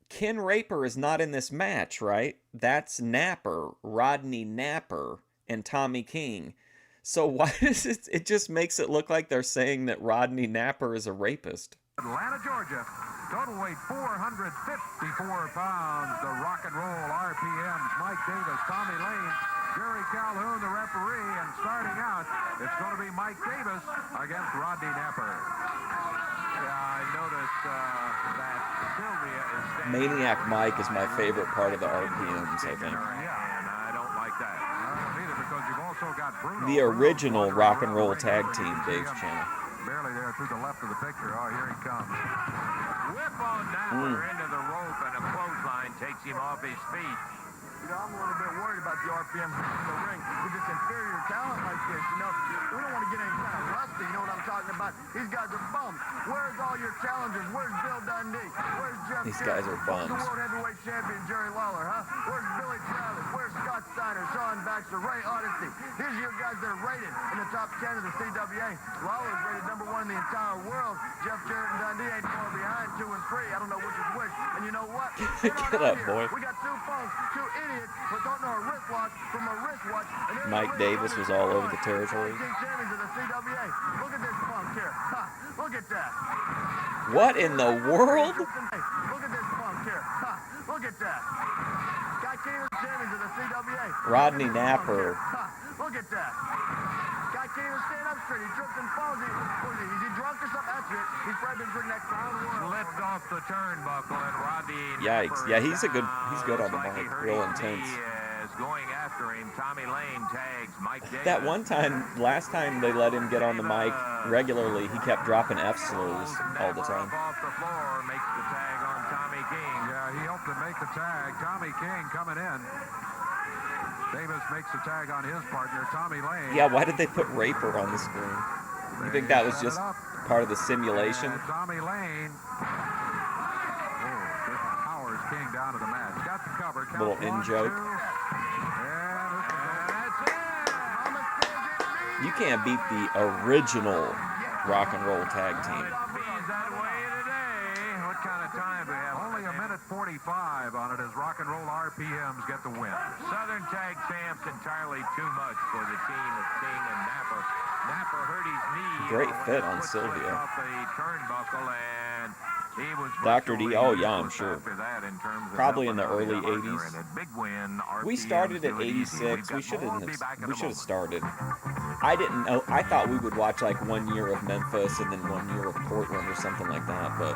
Ken Raper is not in this match, right? That's Napper, Rodney Napper, and Tommy King. So why does it just makes it look like they're saying that Rodney Napper is a rapist? Atlanta, Georgia. Total weight 454 pounds. The rock and roll RPMs. Mike Davis, Tommy Lane. Jerry Calhoun, the referee, and starting out, it's going to be Mike Davis against Rodney Napper. Yeah, I noticed that Sylvia is standing. Maniac Mike is my favorite part of the RPMs, I think. And I don't like that. Neither, because you've also got Bruno. The original rock and roll tag team, Dave's channel. Barely there through the left of the picture. Oh, here he comes. Whip on Napper into the rope, and a clothesline takes him off his feet. You know, I'm a little bit worried about the RPM in the ring with this inferior talent like this. You know, we don't want to get any kind of rusty. You know what I'm talking about? These guys are bums. Where's all your challengers? Where's Bill Dundee? Where's Jeff These Jarrett? guys are Where's bums. the world heavyweight champion Jerry Lawler, huh? Where's Billy Travis? Where's Scott Steiner, Sean Baxter, Ray Odyssey? These are your guys that are rated in the top 10 of the CWA. Lawler's rated #1 in the entire world. Jeff Jarrett and Dundee ain't far behind, 2 and 3. I don't know which is which. And you know what? Get up, boy. We got 2 phones, 2 idiots, but don't know a wristwatch from a wristwatch. And Mike Davis was all over the territory. Champions of the CWA. Look at this punk here. Ha, look at that. What in the world? Look at this punk here. Ha, look at that. Guy can't even champions of the CWA. Rodney Look at this punk Napper. here. Ha, look at that. Guy can't even stand up straight. He trips and falls. Is he drunk or something? That's it. He's probably been drinking that Crown Royal. Slipped off the turnbuckle, and Rodney Yikes. Napper Yeah, is he's good on the like he mic. hurt Real his intense. knee is going after him. Tommy Lane tags Mike Davis. That one time, last time they let him get on the mic regularly, he kept dropping F slurs all the time. Off the floor, makes the tag on Tommy King. Yeah, he helped him make the tag. Tommy King coming in. Davis makes the tag on his partner, Tommy Lane. Yeah, why did they put Raper on the screen? You think that was just part of the simulation? And Tommy Lane. Oh, just powers King down to the mat. Got the cover. Count Little 1, in-joke. 2, and That's it. You can't beat the original rock and roll tag team. It bees that way today. What kind of time do we have? only a minute 45 on it as rock and roll RPMs get the win. Southern Tag Champs entirely too much for the team of King and Napper. Napper hurt his knee. Great when fit he on put Sylvia. foot off the turnbuckle, and he was Dr. D, oh, yeah, I'm virtually sure. after that in terms of Probably in the helping early out the 80s. partner, and a big win. We RPMs started at do it easy. 86. We've We got should more. Be back in a have moment. started. I didn't know. I thought we would watch like 1 year of Memphis and then 1 year of Portland or something like that. But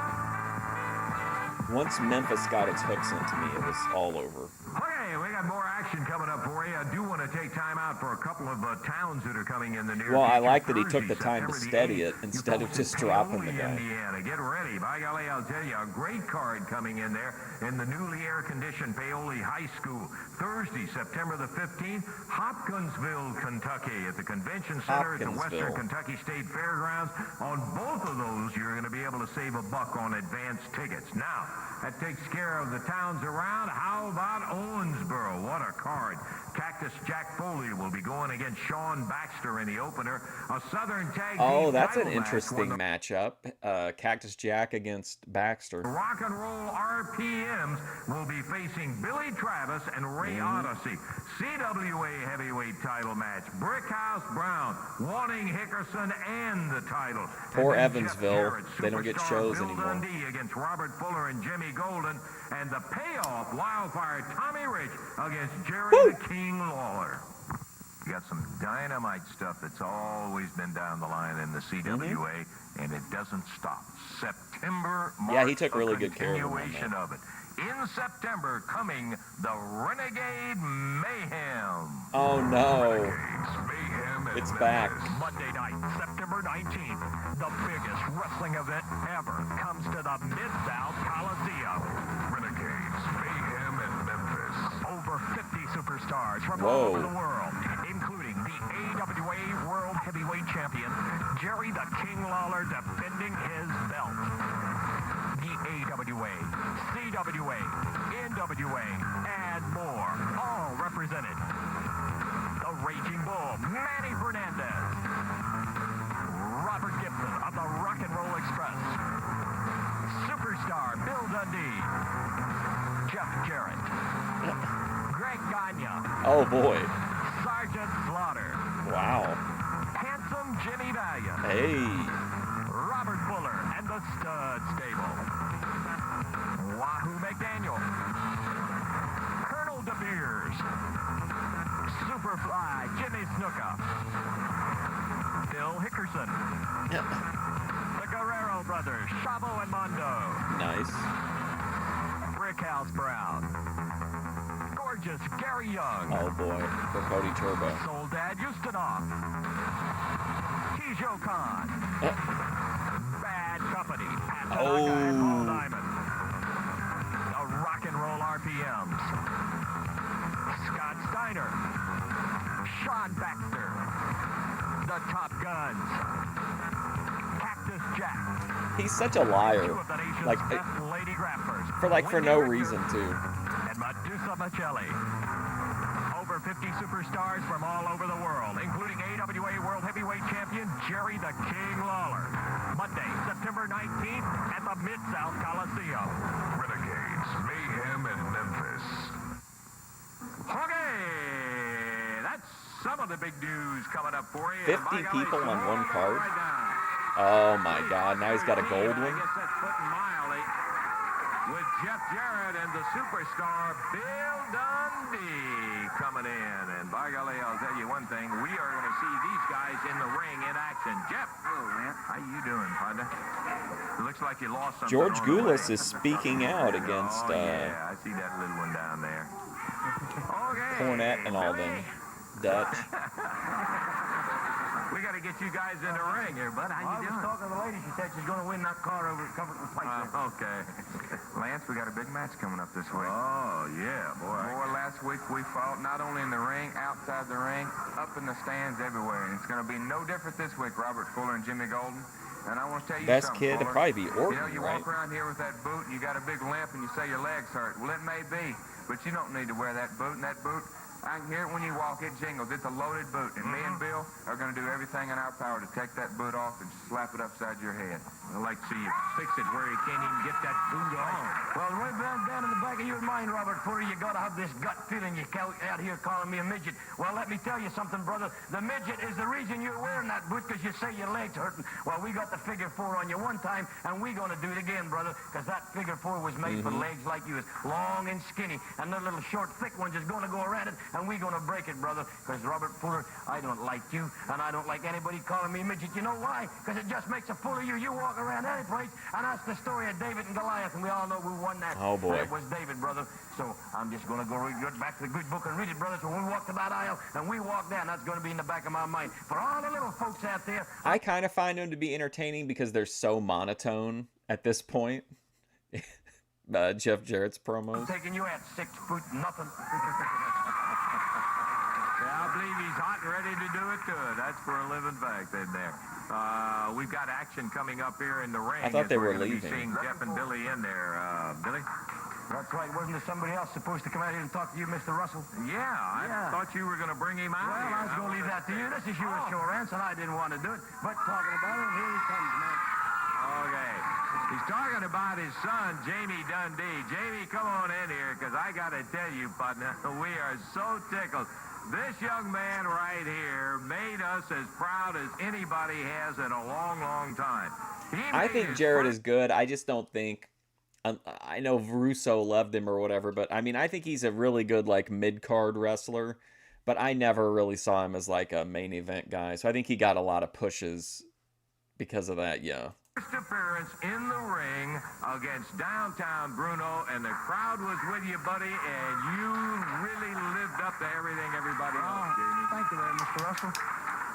once Memphis got its hooks into me, it was all over. Okay, we got more action coming up for you. I do want to take time out for a couple of towns that are coming in the near Well, I future. like that he took Thursday, the time to September the steady 8th, it you instead of folks just in dropping the Paoli, guy. Indiana. Get ready. By golly, I'll tell you, a great card coming in there in the newly air-conditioned Paoli High School. Thursday, September the 15th, Hopkinsville, Kentucky, at the Convention Center at the Western Hopkinsville. Kentucky State Fairgrounds. On both of those, you're going to be able to save $1 on advance tickets. Now, that takes care of the towns around. How about Owensboro? What a card. Cactus Jack Foley will be going against Sean Baxter in the opener. A Southern Tag Oh, Team that's an title match interesting when the matchup. Cactus Jack against Baxter. Rock and Roll RPMs will be facing Billy Travis and Ray Odyssey. CWA heavyweight title match. Brickhouse Brown wanting Hickerson and the title. Poor And then Evansville. Jeff Jarrett, They don't get superstar shows Bill anymore. Dundee against Robert Fuller and Jimmy Golden. And the payoff, Wildfire Tommy Rich against Jerry the King Lawler. You got some dynamite stuff that's always been down the line in the CWA, and it doesn't stop. September marks Yeah, he took a really good care of him on continuation that. of it. In September, coming the Renegade Mayhem. Oh no. Mayhem and It's back. Monday night, September 19th, the biggest wrestling event ever comes to the Mid-South Coliseum. Renegades, Mayhem, and Memphis. Over 50 superstars from Whoa. all over the world, including the AWA World Heavyweight Champion, Jerry the King Lawler, defending his belt. The AWA, CWA, NWA, and more, all represented. The Raging Bull, Manny Fernandez. Robert Gibson of the Rock and Roll Express. Superstar Bill Dundee. Jeff Jarrett. Greg Gagne. Oh boy. Sergeant Slaughter. Wow. Handsome Jimmy Valiant. Hey. Robert Fuller and the Stud Stable. Wahoo McDaniel. Colonel De Beers. Super Superfly, Jimmy Snuka. Bill Hickerson. The Guerrero brothers, Chavo and Mondo. Nice. Brickhouse Brown. Gorgeous Gary Young. Oh boy, for Cody Turbo. Soledad Ustinov. Tijo Khan. Bad Company. Pat Tanaka and Paul Diamond. The Rock and Roll RPMs. Scott Steiner. Sean Baxter. The Top Guns. Cactus Jack. He's such a liar. Two of the nation's Like, best lady grappers. for Wendy no Richter reason too. And Medusa Michelli. Over 50 superstars from all over the world, including AWA World Heavyweight Champion Jerry the King Lawler. Monday, September 19th at the Mid-South Coliseum. Renegades, Mayhem in Memphis. Okay, that's some of the big news coming up for you. 50 people on one card? Right now. Oh my God! Now he's got a gold I one. guess that's putting mildly. With Jeff Jarrett and the superstar Bill Dundee coming in. And by golly, I'll tell you one thing. We are going to see these guys in the ring in action. Jeff, how you doing, partner? It looks like you lost something. George on the way. Goulas is speaking out against yeah, I see that little one down there. Okay. Cornette and all them Dutch. We got to get you guys in the ring here, bud. How you I was doing? talking to the lady. She said she's going to win that car over at Comfort and Pike. Okay. Lance, we got a big match coming up this week. Oh, yeah, boy. Boy, last week we fought not only in the ring, outside the ring, up in the stands, everywhere. And it's going to be no different this week, Robert Fuller and Jimmy Golden. And I want to tell you Best something, kid to Fuller. probably be You know, Orton, you right? walk around here with that boot and you got a big limp and you say your legs hurt. Well, it may be, but you don't need to wear that boot. And that boot, I can hear it when you walk, it jingles. It's a loaded boot. And me and Bill are going to do everything in our power to take that boot off and slap it upside your head. I'd like to see you fix it where you can't even get that boot on. Well, right down in the back of your mind, Robert Fuller, you got to have this gut feeling you out here calling me a midget. Well, let me tell you something, brother. The midget is the reason you're wearing that boot because you say your leg's hurting. Well, we got the figure 4 on you one time, and we're going to do it again, brother, because that figure 4 was made for legs like you, long and skinny, and the little short, thick ones is going to go around it, and we're going to break it, brother, because Robert Fuller, I don't like you, and I don't like anybody calling me a midget. You know why? Because it just makes a fool of you. You walk around any place, and that's the story of David and Goliath, and we all know who won that. Oh, boy. It was David, brother. So I'm just going to go back to the good book and read it, brother. So when we walk to that aisle and we walk down, that's going to be in the back of my mind. For all the little folks out there, I kind of find them to be entertaining because they're so monotone at this point. Jeff Jarrett's I'm promos. taking you at 6 foot nothing. Yeah, I believe he's hot and ready to do it good. That's for a living fact in there. We've got action coming up here in the ring. I thought they were We're gonna be leaving. seeing Jeff and Billy in there. Billy? That's right. Wasn't there somebody else supposed to come out here and talk to you, Mr. Russell? Yeah, I thought you were going to bring him out. Well, here. I was going to leave that to you. This is your show, Rance, and I didn't want to do it. But talking about it, here he comes, man. Okay. He's talking about his son, Jamie Dundee. Jamie, come on in here, because I got to tell you, partner, we are so tickled. This young man right here made us as proud as anybody has in a long, long time. I think Jarrett is good. I just don't think... I know Russo loved him or whatever, but I mean, I think he's a really good, like, mid-card wrestler, but I never really saw him as, like, a main event guy. So I think he got a lot of pushes because of that, yeah. First appearance in the ring against Downtown Bruno, and the crowd was with you, buddy, and you really lived up to everything everybody else, Jamie. Thank you there, Mr. Russell.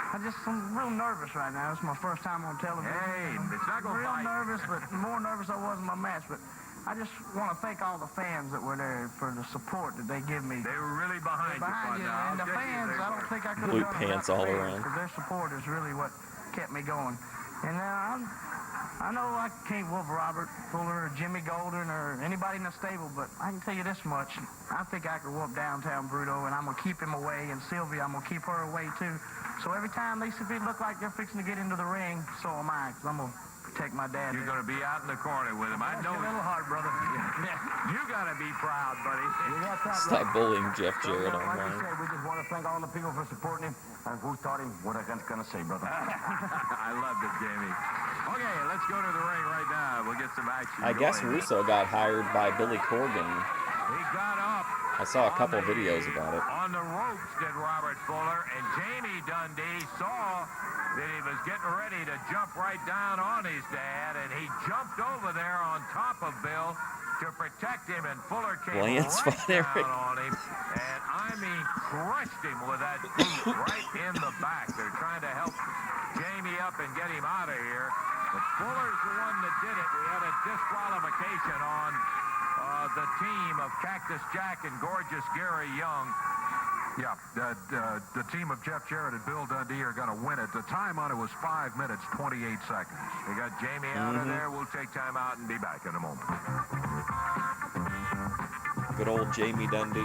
I'm real nervous right now. It's my first time on television. Hey, it's not going to Real bite. nervous, but more nervous I was in my match. But I just want to thank all the fans that were there for the support that they give me. They were really behind Behind you, and the fans, I don't think I could Blue have done pants it all without the around. fans, because their support is really what kept me going. And I know I can't whoop Robert Fuller or Jimmy Golden or anybody in the stable, but I can tell you this much. I think I could whoop Downtown Bruno, and I'm going to keep him away, and Sylvia, I'm going to keep her away, too. So every time they look like they're fixing to get into the ring, so am I, because I'm going to protect my dad. You're going to be out in the corner with him. I know a little hard, brother. You got to be proud, buddy. You got that Stop bullying Jeff So, Jarrett like you online. said, we just want to thank all the people for supporting him. And who taught him what I was going to say, brother? I loved it, Jamie. Okay, let's go to the ring right now. We'll get some action. I guess going. Russo got hired by Billy Corgan He got up. I saw a couple videos about it. On the ropes did Robert Fuller, and Jamie Dundee saw that he was getting ready to jump right down on his dad, and he jumped over there on top of Bill to protect him, and Fuller came right down on him, and I mean crushed him with that boot right in the back. They're trying to help Jamie up and get him out of here, but Fuller's the one that did it. We had a disqualification on the team of Cactus Jack and Gorgeous Gary Young. Yeah, the team of Jeff Jarrett and Bill Dundee are going to win it. The time on it was 5 minutes, 28 seconds. We got Jamie out of there. We'll take time out and be back in a moment. Good old Jamie Dundee.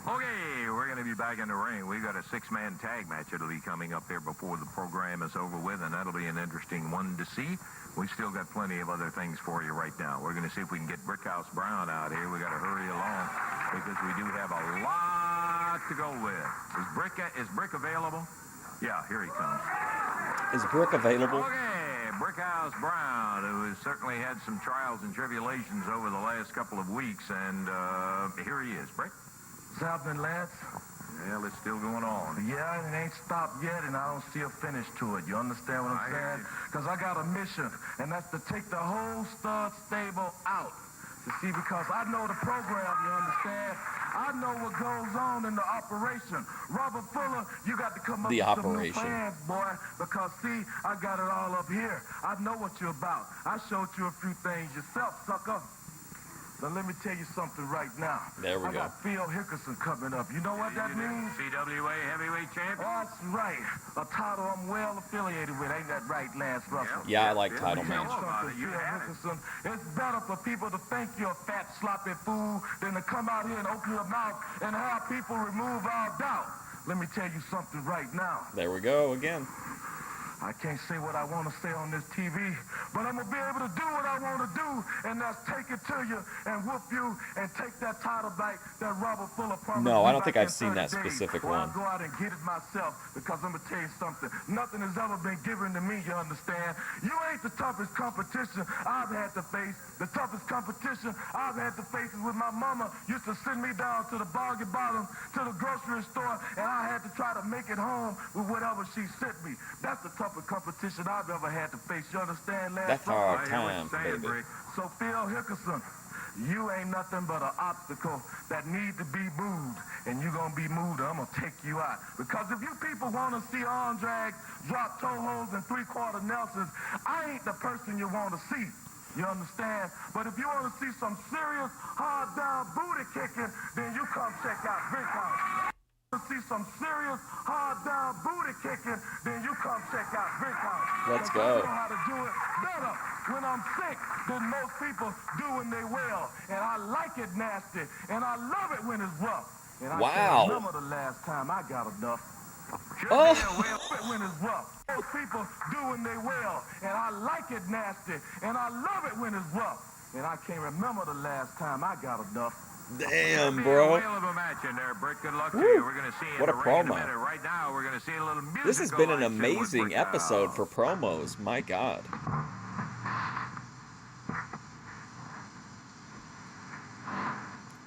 Okay, we're going to be back in the ring. We got a six-man tag match that'll be coming up here before the program is over with, and that'll be an interesting one to see. We still got plenty of other things for you right now. We're going to see if we can get Brickhouse Brown out here. We got to hurry along because we do have a lot to go with. Is Brick available? Yeah, here he comes. Is Brick available? Okay, Brickhouse Brown, who has certainly had some trials and tribulations over the last couple of weeks, and here he is. Brick? What's happening, Lance? Well, it's still going on. Yeah, it ain't stopped yet, and I don't see a finish to it. You understand what I'm saying? Because I got a mission, and that's to take the whole stud stable out. You see, because I know the program, you understand? I know what goes on in the operation. Robert Fuller, you got to come up with some new plans, boy, because, see, I got it all up here. I know what you're about. I showed you a few things yourself, sucker. Now, let me tell you something right now. There we go. I got Phil Hickerson coming up. You know what that means? CWA heavyweight champion? Oh, that's right. A title I'm well affiliated with. Ain't that right, Lance Russell? Yeah, I like title match. Phil Hickerson, it's better for people to think you're a fat, sloppy fool than to come out here and open your mouth and have people remove all doubt. Let me tell you something right now. There we go again. I can't say what I want to say on this TV, but I'm going to be able to do what I want to do, and that's take it to you and whoop you and take that title back that Robert Fuller promised. No, I don't think I've seen that specific one. I'll go out and get it myself, because I'm going to tell you something. Nothing has ever been given to me, you understand? You ain't the toughest competition I've had to face. The toughest competition I've had to face is with my mama used to send me down to the bargain bottom to the grocery store, and I had to try to make it home with whatever she sent me. That's the toughest competition I've ever had to face. You understand, Lance? That's hard time, baby. So, Phil Hickerson, you ain't nothing but an obstacle that need to be moved, and you're going to be moved, and I'm going to take you out. Because if you people want to see arm drags, drop toe holds, and three-quarter Nelsons, I ain't the person you want to see. You understand? But if you want to see some serious, hard-down booty kicking, then you come check out Brickhouse. See some serious hard-down booty kicking, then you come check out Brickhouse. Let's go. I know how to do it better when I'm sick than most people do when they well. And I like it nasty, and I love it when it's rough. And I can't remember the last time I got enough. Oh! When it's rough. Most people do when they well, and I like it nasty, and I love it when it's rough. And I can't remember the last time I got enough. Damn, bro. A whale of a match in there, Brick. Good luck to you. We're going to see what a promo. Right now, we're going to see a little music. This has been an amazing episode for promos. My God.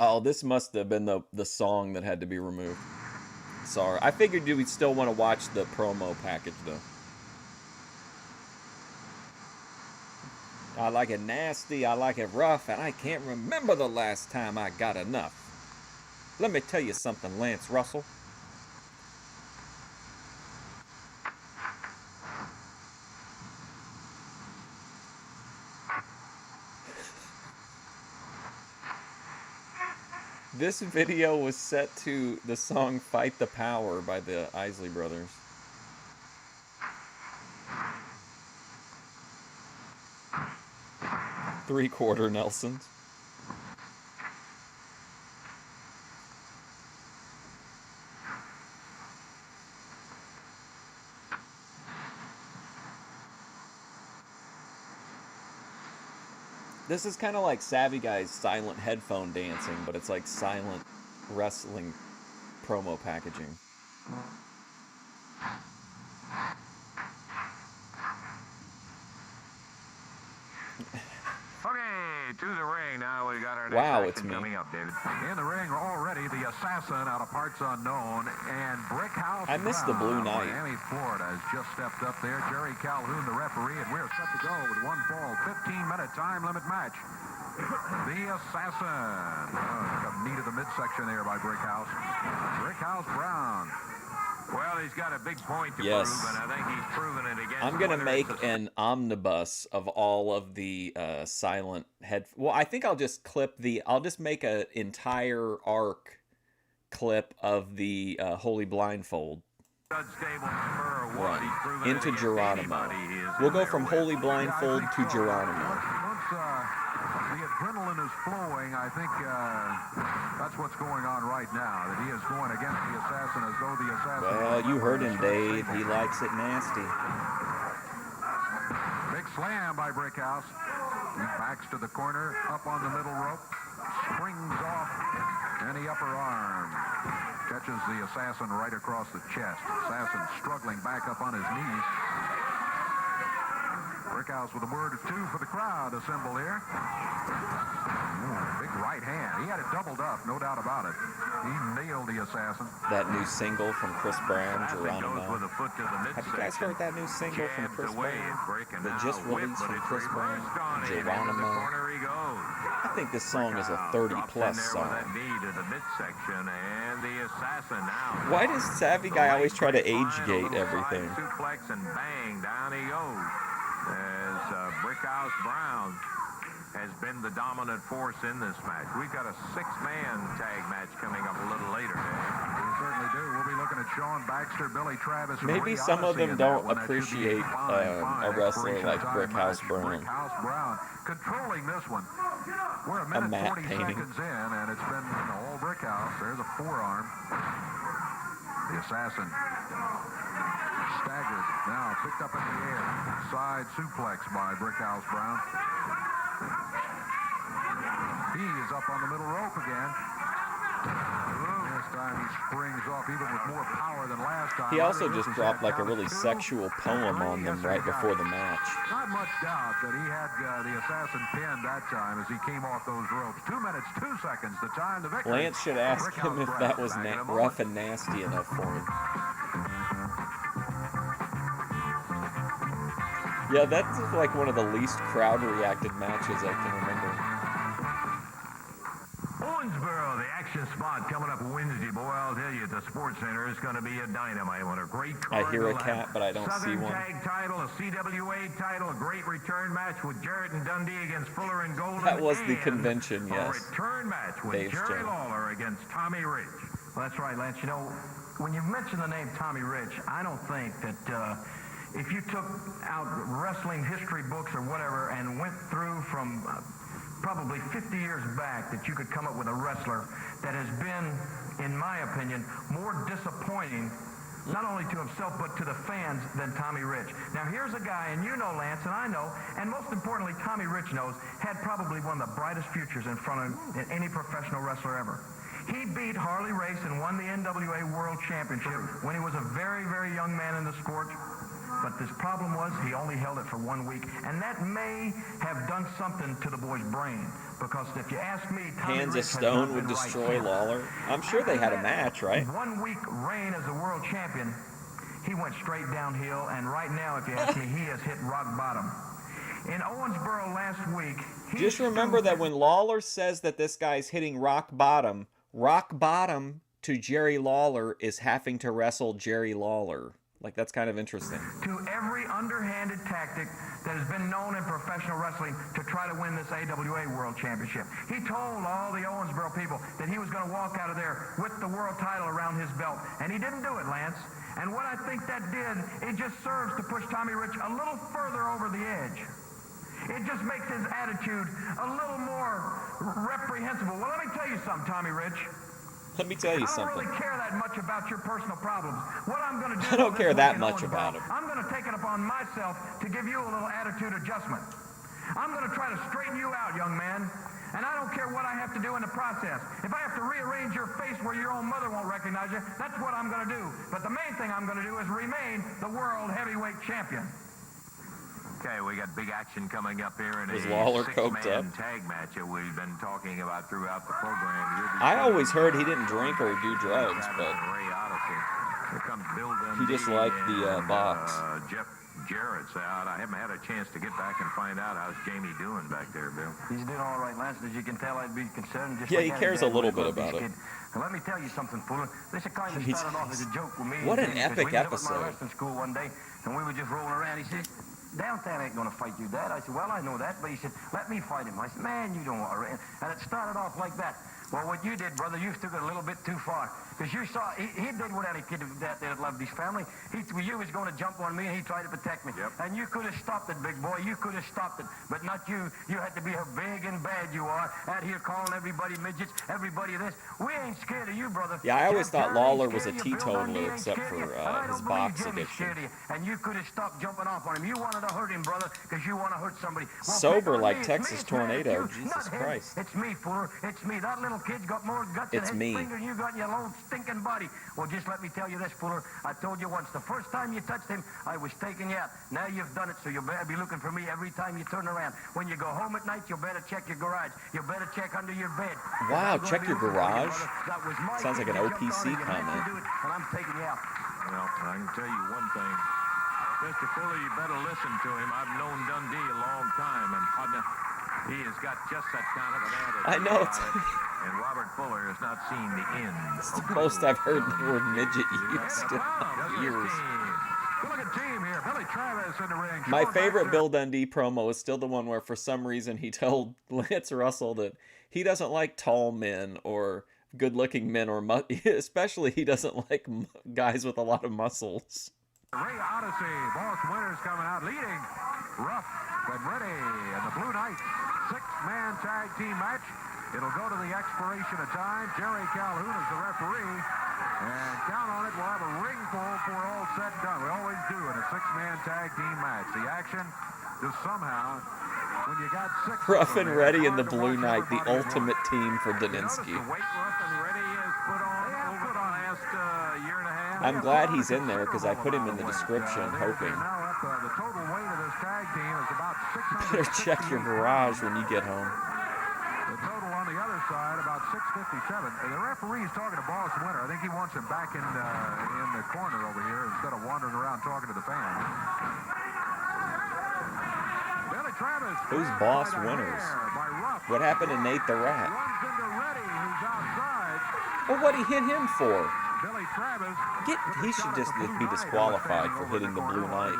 Oh, this must have been the song that had to be removed. Sorry. I figured you would still want to watch the promo package, though. I like it nasty, I like it rough, and I can't remember the last time I got enough. Let me tell you something, Lance Russell. This video was set to the song Fight the Power by the Isley Brothers. Three-quarter Nelsons. This is kind of like Savvy Guy's silent headphone dancing, but it's like silent wrestling promo packaging. Okay, to the ring now. We got our Wow, next it's action me. coming up, David. In the ring already, the assassin out of parts unknown, and Brickhouse I missed the Blue Brown, Knight. Miami, Florida, has just stepped up there. Jerry Calhoun, the referee, and we're set to go with one fall, 15-minute time limit match. The assassin. Knee to the midsection there by Brickhouse. Brickhouse Brown. Well, he's got a big point to Yes. prove, and I think he's proven it against. I'm gonna whether make it's a- an omnibus of all of the silent head. Well, I think I'll just clip the. I'll just make an entire arc clip of the Holy Blindfold. stud stable spur or what. Right. He's proven it Into against Geronimo. anybody he is We'll in go there from with. Holy Blindfold to Geronimo. Once the adrenaline is flowing, I think that's what's going on right now, that he is going against the assassin as though the assassin... Well, you heard him, Dave. He likes it nasty. Big slam by Brickhouse. He backs to the corner, up on the middle rope, springs off, and the upper arm. Catches the assassin right across the chest. Assassin struggling back up on his knees. Brickhouse with a word or two for the crowd assembled here. Big right hand. He had it doubled up, no doubt about it. He nailed the assassin. That new single from Chris Brown, Assassin goes with Geronimo. a foot to the Have you guys midsection. heard that new single from Jabs Chris away, Brown? breaking That out just whip, released but from it's Chris Brown, reversed on him. Into the Geronimo. corner he goes. I think this song is a Brickhouse 30 drops plus in there song. with that knee to the midsection, and the assassin now. Why does Savvy Guy always try to age gate Little everything? side suplex and bang, down he goes. As Brickhouse Brown has been the dominant force in this match. We've got a 6-man tag match coming up a little later. We certainly do. We'll be looking at Sean Baxter, Billy Travis, and Maybe Ray some of Odyssey them in that don't one. That should be appreciate a wrestler expiration like time Brickhouse match. Brown. Brickhouse Brown controlling this one. We're a minute matte 40 painting. seconds in, and it's been all Brickhouse. There's a forearm. The assassin staggered. Now picked up in the air. Side suplex by Brickhouse Brown. He is up on the middle rope again. This time he springs off even with more power than last time. He also I think just this is dropped at like a count of really 2, sexual poem on 3. them Yes, right he got before it. the match. Not much doubt that he had the assassin pinned that time as he came off those ropes. 2 minutes, 2 seconds, the time to victory. Lance should ask Brickhouse him if Brown. that was Back in a moment. rough and nasty enough for him. Yeah, that's like one of the least crowd-reacted matches I can remember. Owensboro, the action spot coming up Wednesday. Boy, I'll tell you, at the Sports Center, it's going to be a dynamite one. A great card. I hear a We'll cat, have but I don't see Southern one. Tag title, a CWA title, a great return match with Jarrett and Dundee against Fuller and Golden. That was the and convention, yes. A return match with Dave's Jerry channel. Lawler against Tommy Rich. Well, that's right, Lance. You know, when you mention the name Tommy Rich, I don't think that if you took out wrestling history books or whatever and went through from probably 50 years back, that you could come up with a wrestler that has been, in my opinion, more disappointing, not only to himself but to the fans, than Tommy Rich. Now, here's a guy, and you know, Lance, and I know, and most importantly, Tommy Rich knows, had probably one of the brightest futures in front of any professional wrestler ever. He beat Harley Race and won the NWA World Championship when he was a very, very young man in the sport. But this problem was he only held it for 1 week. And that may have done something to the boy's brain. Because if you ask me, Tommy Hands of Rich has Stone not would been destroy right. Lawler. I'm sure they had a match, right? 1 week reign as a world champion, he went straight downhill. And right now, if you ask me, he has hit rock bottom. In Owensboro last week, he Just remember that when Lawler says that this guy's hitting rock bottom to Jerry Lawler is having to wrestle Jerry Lawler. Like, that's kind of interesting. to every underhanded tactic that has been known in professional wrestling to try to win this AWA World Championship. He told all the Owensboro people that he was going to walk out of there with the world title around his belt, and he didn't do it, Lance. And what I think that did, it just serves to push Tommy Rich a little further over the edge. It just makes his attitude a little more reprehensible. Well, let me tell you something, Tommy Rich. Let me tell you I don't something. really care that much about your personal problems. What I'm going to do I don't this care week that in much Owensboro, about him. I'm going to take it upon myself to give you a little attitude adjustment. I'm going to try to straighten you out, young man. And I don't care what I have to do in the process. If I have to rearrange your face where your own mother won't recognize you, that's what I'm going to do. But the main thing I'm going to do is remain the world heavyweight champion. Okay, we got big action coming up here in a Was Lawler coked up? six-man tag match that we've been talking about throughout the program. I always heard he didn't drink or do drugs, but Ray Odyssey. Here comes Bill he Dundee just liked the and, box. Jarrett's out. I haven't had a chance to get back and find out how's Jamie doing back there, Bill. He's doing all right, Lance. As you can tell, I'd be concerned. Just Yeah, like he any cares a dad little would bit love his about it. kid. And let me tell you something, Fuller. This kind of started off as a joke with me. What and an Jamie, 'cause epic we was up at episode. my wrestling school one day, and we were just rolling around. He said, Downtown ain't going to fight you, Dad. I said, well, I know that. But he said, let me fight him. I said, man, you don't want to. And it started off like that. Well, what you did, brother, you took it a little bit too far. Because you saw, he did what any kid that loved his family. You was going to jump on me, and he tried to protect me. Yep. And you could have stopped it, big boy. You could have stopped it. But not you. You had to be how big and bad you are. Out here calling everybody midgets, everybody this. We ain't scared of you, brother. Yeah, I always Jeff thought Jarrett ain't Lawler was scared a of you. Bill Dundee teetotaler ain't except scared of for you. And I his don't believe box Jimmy's addiction. scared of you. And you could have stopped jumping off on him. You wanted to hurt him, brother, because you want to hurt somebody. Well, Sober pick on like me. It's Texas me. It's Tornado. you, Jesus not him. Christ. It's me, Fuller. It's me. That little kid's got more guts It's in me. his finger than you got in your own stinking body. Well, just let me tell you this, Fuller. I told you once, the first time you touched him, I was taking you out. Now you've done it, so you better be looking for me every time you turn around. When you go home at night, you better check your garage. You better check under your bed. Wow, I'm gonna check be your looking for you, garage? brother. That was my Sounds like kid. an You jumped OPC on it. You meant to comment. do it, and I'm taking you out. Well, I can tell you one thing. Mr. Fuller, you better listen to him. I've known Dundee a long time, and he has got just that kind of an attitude. I know. about it. And Robert Fuller has not seen the end. It's the most I've heard the word midget used in years. Look at team here. Billy Travis in the ring. My Sean favorite Baxter. Bill Dundee promo is still the one where, for some reason, he told Lance Russell that he doesn't like tall men or good-looking men, or especially he doesn't like guys with a lot of muscles. Ray Odyssey, Boss Winners coming out leading. Rough and ready. And the Blue Knights, six-man tag team match. It'll go to the expiration of time. Jerry Calhoun is the referee. And count on it, we'll have a ring full before all said and done. We always do in a six-man tag team match. The action just somehow, when you got six... Rough and Ready and the it's hard to Blue watch Knight, the everybody at ultimate once. team for You notice Daninsky. the weight Rough and Ready has put on over the last year and a half? I'm glad he's in there because I put him in the description, hoping. They're now up, the total weight of this tag team is about 600. Better check your garage when you get home. The total on the other side, about 657. The referee's talking to Boss Winter. I think he wants him back in the corner over here instead of wandering around talking to the fans. Billy Travis. Who's grabbed Boss by the Winters? hair by Ruff. What happened to Nate the Rat? Runs into Reddy, who's outside. Well, what'd he hit him for? Billy Travis. He should just be disqualified for hitting the Blue Knight.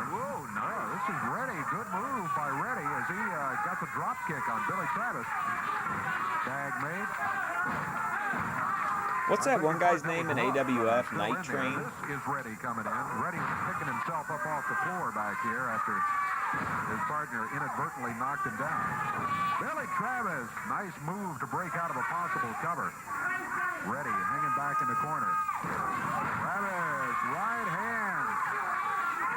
Whoa, no, this is Reddy. Good move by Reddy as he got the drop kick on Billy Travis. Tag made. What's that one guy's name in AWF? Still Night in there. Train? This is Reddy coming in. Reddy picking himself up off the floor back here after his partner inadvertently knocked him down. Billy Travis, nice move to break out of a possible cover. Reddy hanging back in the corner. Travis, right hand.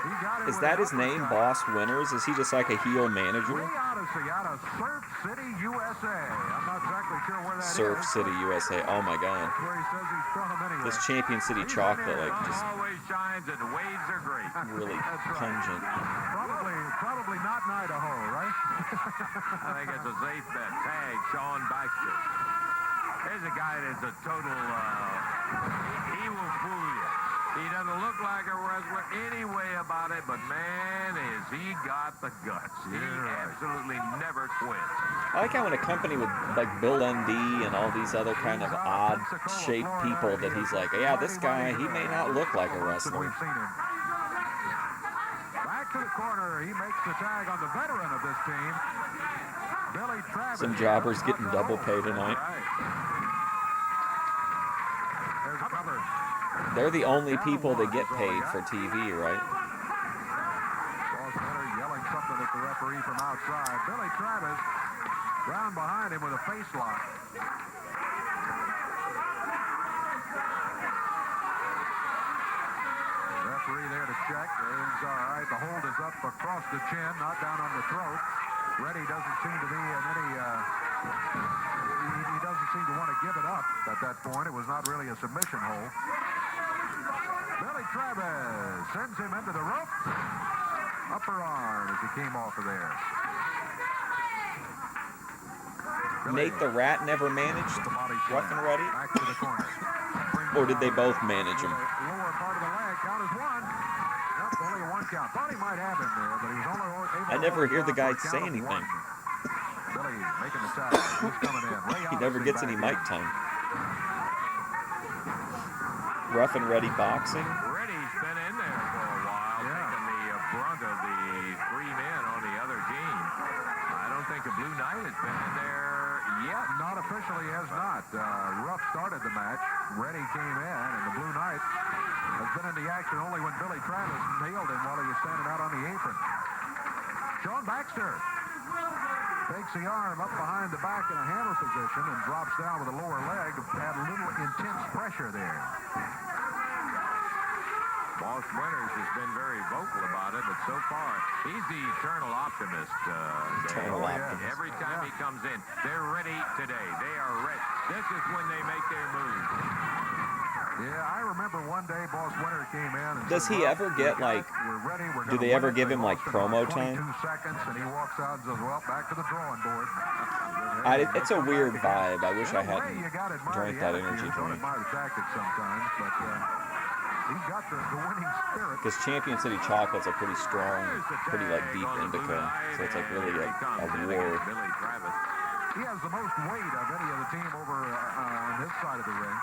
He got it Is with that an his name, uppercut. Boss Winners? Is he just like a heel manager? Ray Odyssey out of Surf City, USA. I'm not exactly sure where that is. Surf City, USA. Oh my God. That's where he says he's from anyway. This Champion City chocolate, like, Sun just always shines and waves are great. really That's right. pungent. Probably not in Idaho, right? I think it's a safe bet. Tag, Sean Baxter. There's a guy that's a total, he will fool you. He doesn't look like a wrestler anyway about it, but man, is he got the guts. He absolutely never quits. I like how in a company with like Bill Dundee and all these other kind of odd-shaped people that he's like, yeah, this guy, he may not look like a wrestler. We've seen him. Back to the corner. He makes the tag on the veteran of this team, Billy Travis. Some jobbers getting double pay tonight. There's a cover. They're the only people that get paid for TV, right? Boss Winter yelling something at the referee from outside. Billy Travis down behind him with a face lock. Referee there to check. Everything's all right. The hold is up across the chin, not down on the throat. Reddy doesn't seem to be in any... he doesn't seem to want to give it up at that point. It was not really a submission hold. Billy Travis sends him into the rope. upper arm as he came off of there. Nate the Rat never managed Rough and Ready? Back to the corner. Or did they both manage him? Lower part of the leg. Count is one. Nope, only a one count. Thought he might have him there, but he was only able to I never hear the guy count say of anything. one. Billy making the tackle. He's coming in. Ray He never Odyssey gets any back mic in. time. Rough and Ready boxing. Reddy's been in there for a while, taking the brunt of the three men on the other team. I don't think the Blue Knight has been in there yet. Not officially, has not. Ruff started the match. Reddy came in, and the Blue Knight has been in the action only when Billy Travis nailed him while he was standing out on the apron. Sean Baxter takes the arm up behind the back in a hammer position and drops down with the lower leg. Had a little intense pressure there. Boss Winters has been very vocal about it, but so far, he's the eternal optimist. Eternal Dave. optimist. Every time he comes in, they're ready today. They are ready. This is when they make their move. Yeah, I remember one day Boss Winter came in and Does said, he "Well, ever get, like, we're ready. We're do gonna they win ever it." give They him, like, lost in about promo time? 22 seconds, and he walks out and says, "Well, back to the drawing board." It's a weird vibe. I wish I In a way, hadn't you gotta admire drank the that attitude. energy You don't drink. admire the tactics sometimes, but he's got the winning spirit. Because Champion City Chocolate's a pretty strong, pretty like deep indica, so it's like really a war. Billy Travis. He has the most weight of any of the team over on this side of the ring.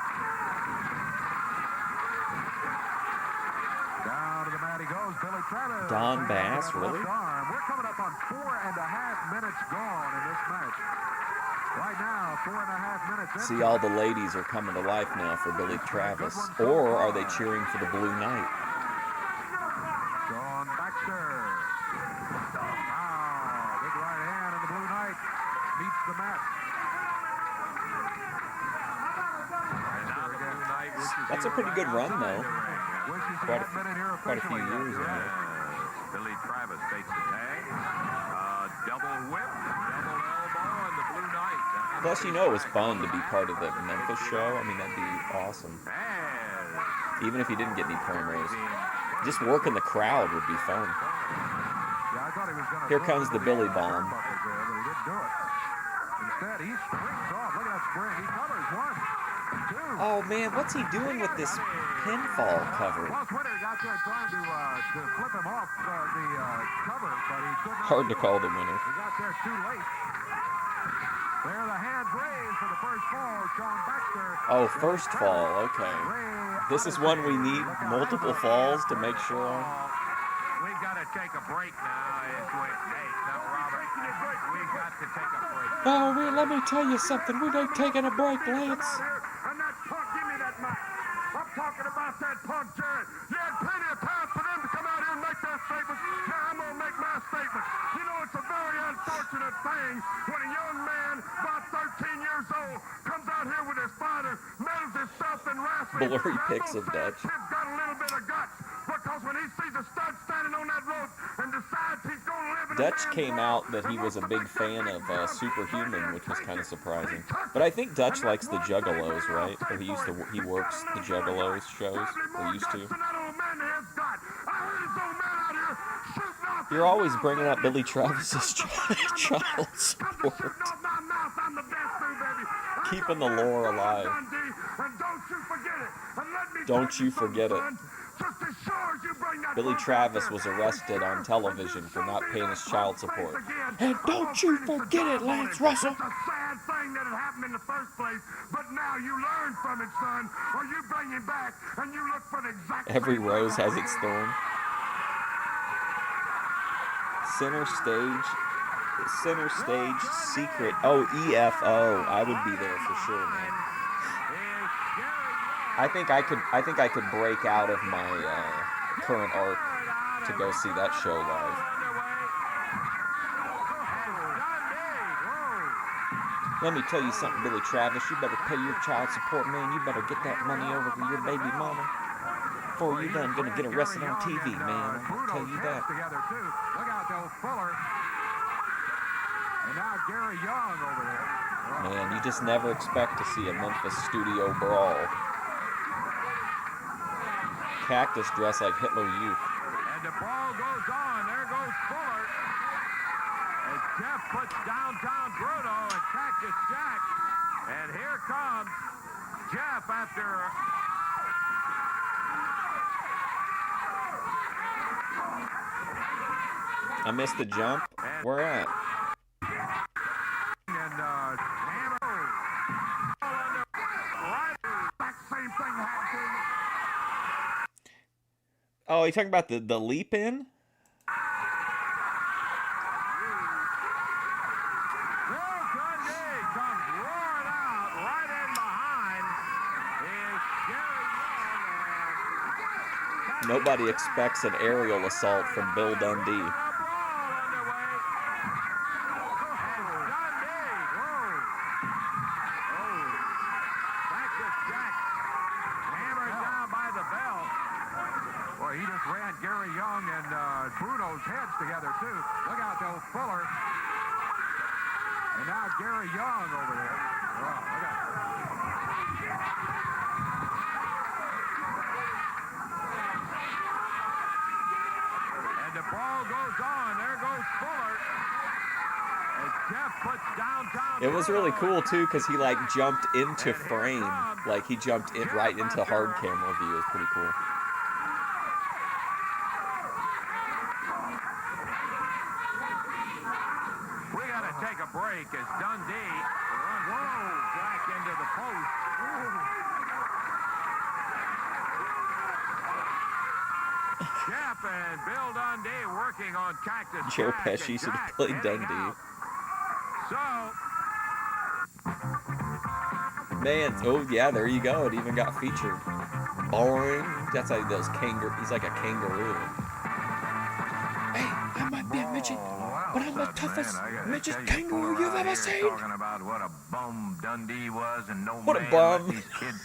Down to the mat he goes. Billy Travis. Don Bass, Left really? arm. We're coming up on 4.5 minutes gone in this match. Right now, 4.5 minutes in. See, all the ladies are coming to life now for Billy Travis. Or are they cheering for the Blue Knight? Sean Baxter. Wow, big right hand, and the Blue Knight meets the mat. And now the Blue Knight wishes That's he a were pretty back good run, outside though. the ring. Wishes he Quite hadn't been in here a few officially years yet. ago. Yes. Billy Travis takes the tag. Double whip, double elbow, and the Blue Knight. Plus, you know it was fun to be part of the Memphis show. I mean, that'd be awesome. As Even if you didn't get any promos. Just working the crowd would be fun. Yeah, I thought he was gonna Here throw comes it the to Billy Bomb. turnbuckles there, but he didn't do it. Instead, he springs off. Look at that spring. He covers one, two. Oh, man, what's he doing with this pinfall cover? Boss Winter got there trying to flip him off the cover, but he could not. Hard to do call it. the winner. He got there too late. There, the hands raised for the first fall. Sean Baxter. Oh, first fall, okay. This is one we need multiple falls to make sure on. we got to take a break now. Robert, we got to take a break. Oh, man, let me tell you something. We ain't taking a break, Lance. And that punk, give me that mic. I'm talking about that punk, Jarrett. You had plenty of time for them to come out here and make their statements. Now I'm going to make my statement. You know, it's a very unfortunate thing when a young man, about 13 years old, comes out here with his father, medals himself in wrestling. Blurry Now, I'm pics gonna of say Dutch. that kid's got a little bit of guts. Because when he sees a stud standing on that rope and decides he's going to live in Dutch a man's came world out that he and was a wants to big make that fan big of jump, Superhuman, right which was there, kind of take it. surprising. He took But I think it. Dutch And likes the that's one thing Juggalos, I'll right? say Or he for him. he He's works got a the little bit of Juggalos guts. shows, Probably or more used to. guts than that old man has got. I heard his old man out here shooting off You're his always mouth, bringing up baby. Billy When it Travis's comes to fighting, I'm the child best. Comes to support. shooting off my mouth, I'm the best too, baby. I'm Keeping the the best lore son of alive. Dundee, and don't you forget it. And let me Don't tell you forget it. something, son. Just as sure as you bring that Billy punk out Travis there, was as arrested sure on as television you for show not me paying that his child punk's face support. again, And I'm don't gonna you finish the forget it, job on Lance him. Russell. It's a sad thing that it happened in the first place, but now you learn from it, son, or you bring him back and you look for the exact Every same rose way has he its did. thorn. Center stage, secret. Oh, EFO. I would be there for sure, man. I think I could break out of my current arc to go see that show live. Let me tell you something, Billy Travis. You better pay your child support, man. You better get that money over to your baby mama before you done gonna get arrested on TV, man. I'm gonna tell you that. Together too. Look out, though, Fuller. And now Gary Young over there. Man, you just never expect to see a Memphis studio brawl. Cactus dressed like Hitler Youth. And And the ball goes on. There goes Fuller. As Jeff puts downtown Bruno and Cactus Jack. And here comes Jeff after... I missed the jump. Where at? And Hammer. That same thing happened. Oh, you talking about the leap in? Nobody expects an aerial assault from Bill Dundee. Boy, he just ran Gary Young and Bruno's heads together, too. Look out, though, Fuller. And now Gary Young over there. Oh, look out. And the ball goes on. There goes Fuller. As Jeff puts downtown. It was really cool, too, because he, like, jumped into frame. Like, he jumped in right into hard camera view. It was pretty cool. We got to take a break as Dundee runs back into the post. Jeff and Bill Dundee working on Cactus Joe Jack, Pesci and should have Jack played heading Dundee. out. So, Man, oh yeah, there you go. It even got featured. Boring. That's like those kangaroo. He's like a kangaroo. Hey, I might be a midget, but I'm the toughest midget kangaroo you've ever seen. Talking about what a bum Dundee was, and no What a man bum. let these kids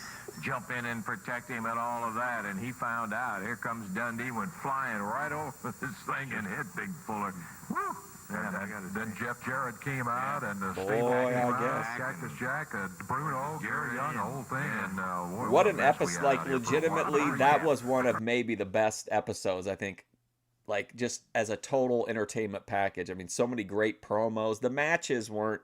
jump in and protect him and all of that. And he found out. Here comes Dundee, went flying right over this thing and hit Big Fuller. Woo! Then Jeff Jarrett came out, and Steve Boy, Hackett came I guess. out, Cactus Jack, Bruno, Gary Young, the whole thing. And What an mess we episode! had Like out here for a legitimately, while. that was one of maybe the best episodes. I think, like just as a total entertainment package. I mean, so many great promos. The matches weren't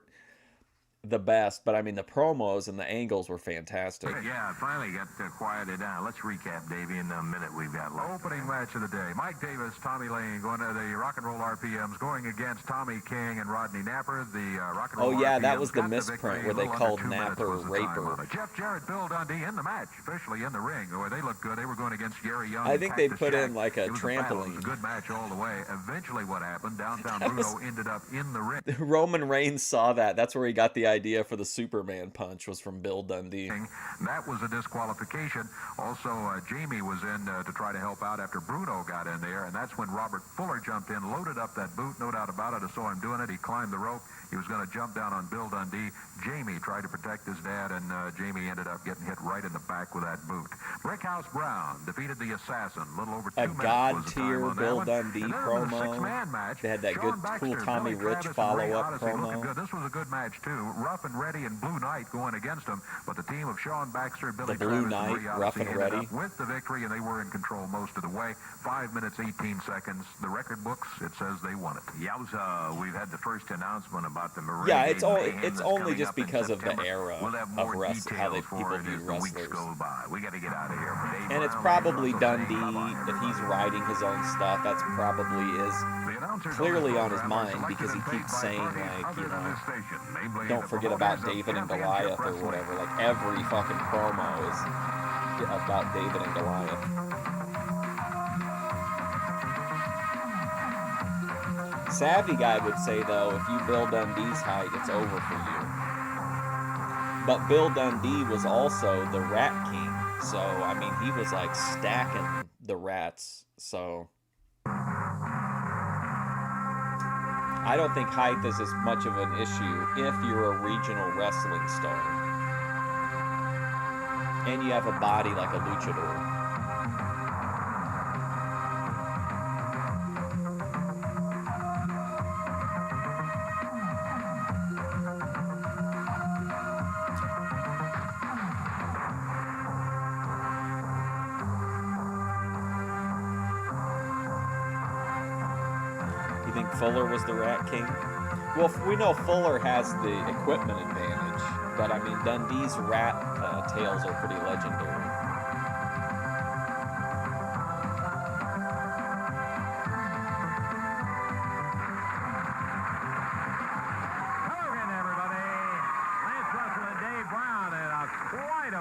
the best, but I mean the promos and the angles were fantastic. Yeah, finally got quieted down. Let's recap, Davey, in the minute we've got left. Opening match of the day. Mike Davis, Tommy Lane going to the Rock and Roll RPMs, going against Tommy King and Rodney Napper. The Rock and Roll Oh yeah, RPMs that was the got misprint victory. where A they little called under 2 minutes Napper was the time Raper. on it. Jeff Jarrett, Bill Dundee in the match, officially in the ring. Where they looked good. They were going against Gary Young. I and think they Cactus put Jack. in like a It was battle. It trampoline. was a good match all the way. Eventually, what happened? Downtown That Bruno was- ended up in the ring. Roman Reigns saw that. That's where he got the idea for the Superman punch. Was from Bill Dundee. That was a disqualification. Also, Jamie was in to try to help out after Bruno got in there, and that's when Robert Fuller jumped in, loaded up that boot, no doubt about it. I saw him doing it. He climbed the rope. He was going to jump down on Bill Dundee. Jamie tried to protect his dad, and Jamie ended up getting hit right in the back with that boot. Brickhouse Brown defeated the Assassin. A little over 2 A minutes god was the time tier on that Bill one. Dundee And then promo. It was a 6-man match. They had that Sean good, Baxter, cool Tommy Billy Rich Travis, and Ray follow-up Odyssey promo. looking good. This was a good match, too. Rough and Ready and Blue Knight going against them, but the team of Sean Baxter, Billy The Blue Travis, and Knight, Ray Rough Odyssey and ended Ready. up with the victory, and they were in control most of the way. 5 minutes, 18 seconds. The record books, it says they won it. Yowza, we've had the first announcement about the Marine. Yeah, it's Mayhem it's that's only coming just up in because of the September. era We'll have of more wrestling, how they details for people it view as the weeks wrestlers. go by. We got to get out of here. Dave And it's Brown, probably Russell saying Dundee, bye-bye. if he's writing his own stuff, that's probably is The announcers clearly this on his program are mind selected because he and paid keeps by saying, parties like, other you than know, this station, namely don't the forget about promoters of David and Championship Goliath or Wrestling. whatever. Like every fucking promo is about David and Goliath. Savvy guy would say though, if you Bill Dundee's height, it's over for you. But Bill Dundee was also the Rat King, so I mean he was like stacking the rats. So I don't think height is as much of an issue if you're a regional wrestling star and you have a body like a luchador. Fuller was the Rat King. Well, we know Fuller has the equipment advantage, but I mean Dundee's rat tails are pretty legendary.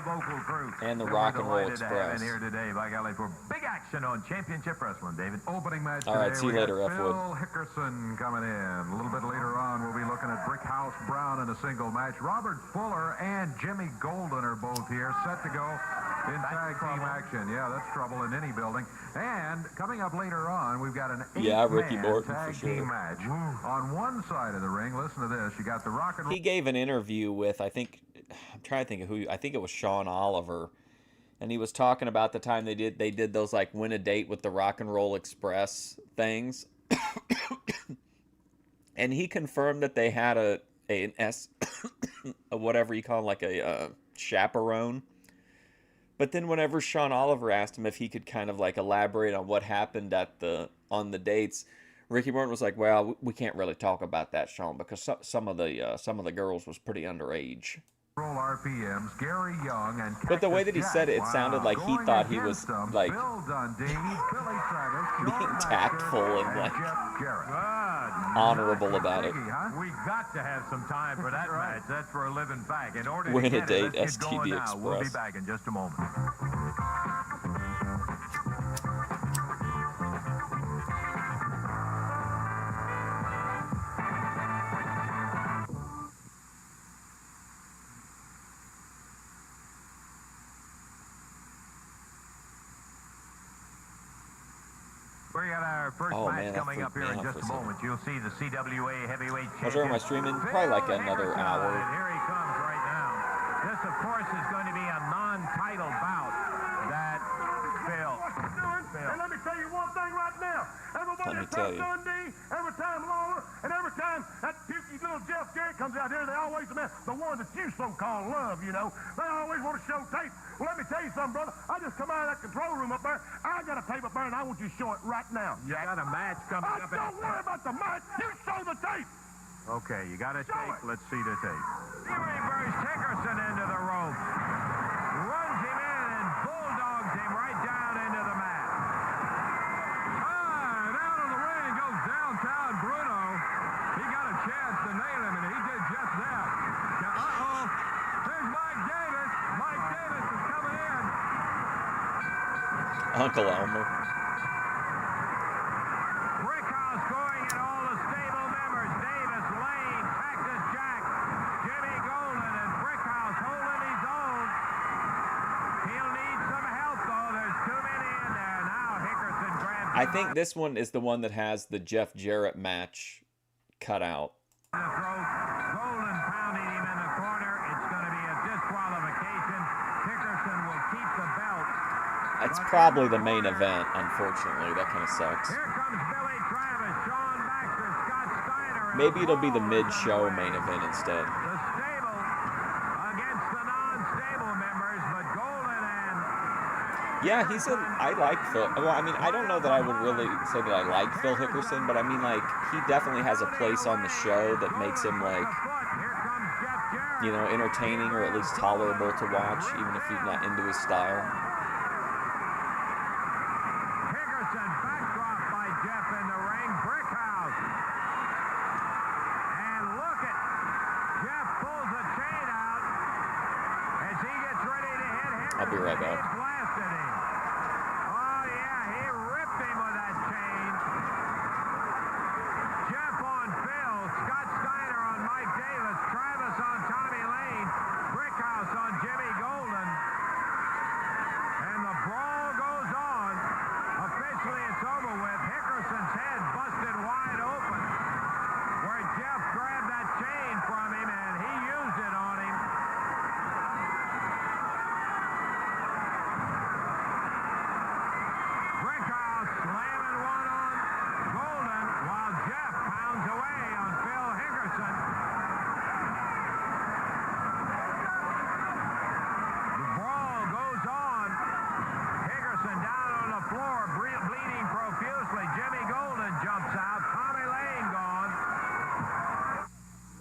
Vocal crew. And the Rock and Roll Express. In here today, by golly, for big action on Championship Wrestling, David. Opening match All right, see you later, F. Wood. Phil Hickerson coming in. A little bit later on, we'll be looking at Brickhouse Brown in a single match. Robert Fuller and Jimmy Golden are both here, set to go in tag team action. Yeah, that's trouble in any building. And coming up later on, we've got an Ricky Morton tag for sure. team match. On one side of the ring, listen to this, you got the Rock and Roll. He gave an interview with, I'm trying to think of who, I think it was Sean Oliver, and he was talking about the time they did those like win a date with the Rock and Roll Express things, and he confirmed that they had a whatever you call it, like a chaperone. But then whenever Sean Oliver asked him if he could kind of like elaborate on what happened on the dates, Ricky Morton was like, "Well, we can't really talk about that, Sean, because some of the girls was pretty underage." RPMs, Gary Young and but the way that he said it, it sounded like he thought he was like being tactful and like honorable about it. We got to have some time for that match. That's for a living fact. In order Win to a get date, it, let's get going STD now. We'll be Express. back in just a moment. We got our first match coming up here in just a moment. You'll see the CWA heavyweight champion. Where am I streaming? Probably like another hour. And here he comes right now. This, of course, is going to be a non-title bout that Phil. And let me tell you one thing right now. Everybody that's from Dundee, every time Lawler, and every time that pukey little Jeff Jarrett comes out here, they always demand the one that you so-called love, you know. They always want to show tape. Well, let me tell you something, brother. I just come out of that control room up there. I got a tape up there, and I want you to show it right now. You got a match coming up. Don't worry about the match. You show the tape. Okay, you got a tape. Let's see the tape. He reversed Hickerson into the rope. Runs him in and bulldogs him right down into the mat. Down on the ring goes downtown Bruno. He got a chance to nail him, and he did just that. Uh-oh. There's Mike Davis. Mike Davis is coming in. Uncle Elmer. Brickhouse going in all the stable members. Davis, Lane, Cactus Jack, Jimmy Golden, and Brickhouse holding his own. He'll need some help, though. There's too many in there. Now Hickerson grabs I think this one is the one that has the Jeff Jarrett match cut out. the throat. Golden pounding him in the corner. It's going to be a disqualification. Hickerson will keep the belt. It's probably the main event, unfortunately. That kind of sucks. Here comes Billy Travis, Sean Baxter, Scott Steiner. and Maybe it'll be the Paul mid-show Ray. main event instead. The stable against the non-stable members, but Golden and... Yeah, I like Phil. Well, I mean, I don't know that I would really say that I like Phil Hickerson, but I mean, like, he definitely has a place on the show that makes him, like, Here comes Jeff Jarrett. you know, entertaining or at least tolerable to watch, even if he's not into his style. Hickerson backdrop by Jeff in the ring. Brickhouse. And look at Jeff pulls the chain out as he gets ready to hit Hickerson. I'll be right back. He blasted him. Oh, yeah, he ripped him with that chain. Jeff on Phil. Scott Steiner on Mike Davis. Travis on Tommy Lane. Brickhouse on Jimmy Golden. And the brawl goes on. Officially, it's over with. Hickerson's head busted wide open. Where Jeff grabbed that chain from him, and he used it on him.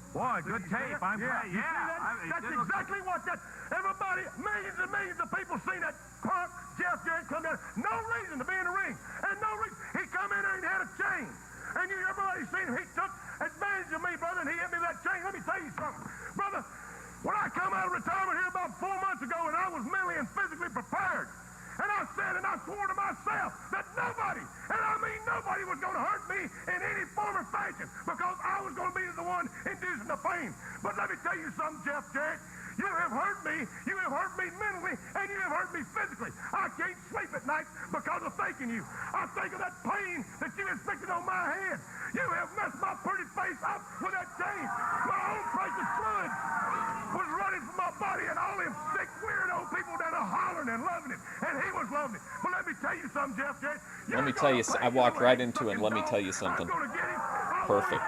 Boy, good tape. I'm glad. You see that? That's exactly what that. Everybody, millions and millions of people seen that punk Jeff Jarrett come down. No reason to be in the ring, and no reason. He come in there and had a chain, and everybody seen him. He took advantage of me, brother, and he hit me with that chain. Let me tell you something, brother. When I come out of retirement here about 4 months ago, and I was mentally and physically prepared. And I said and I swore to myself that nobody, and I mean nobody, was going to hurt me in any form or fashion because I was going to be the one inducing the pain. But let me tell you something, Jeff Jarrett. You have hurt me. You have hurt me mentally, and you have hurt me physically. I can't sleep at night because of thinking you. I think of that pain that you inflicted on my head. You have messed my pretty face up with that chain. My own precious blood was running from my body, and all them sick, weirdo people that are hollering and loving it, and he was loving it. But let me tell you something, Jeff Jarrett. Let me tell you, I walked right into it, and let me tell you something. Perfect.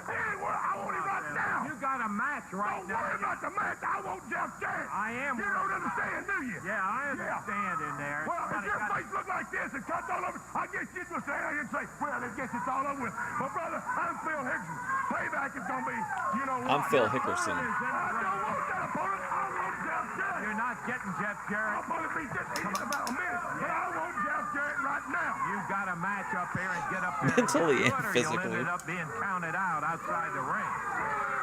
Anywhere, I want him right now. You got a match right Don't now. worry about the match. I want Jeff Jarrett. I am. You don't understand, do you? Yeah, I understand in there. Well, if your face look like this and cuts all over, I guess you'd just stand here and say, well, I guess it's all over with. But, brother, I'm Phil Hickerson. Payback is going to be, you know what? I'm Phil Hickerson. I don't want that opponent. I want Jeff Jarrett. You're not getting Jeff Jarrett. I'm going to be just in about a minute. But I want Jeff Jarrett right now. You got a match up here and get up there. Mentally and You'll physically. end up being counted out outside the ring.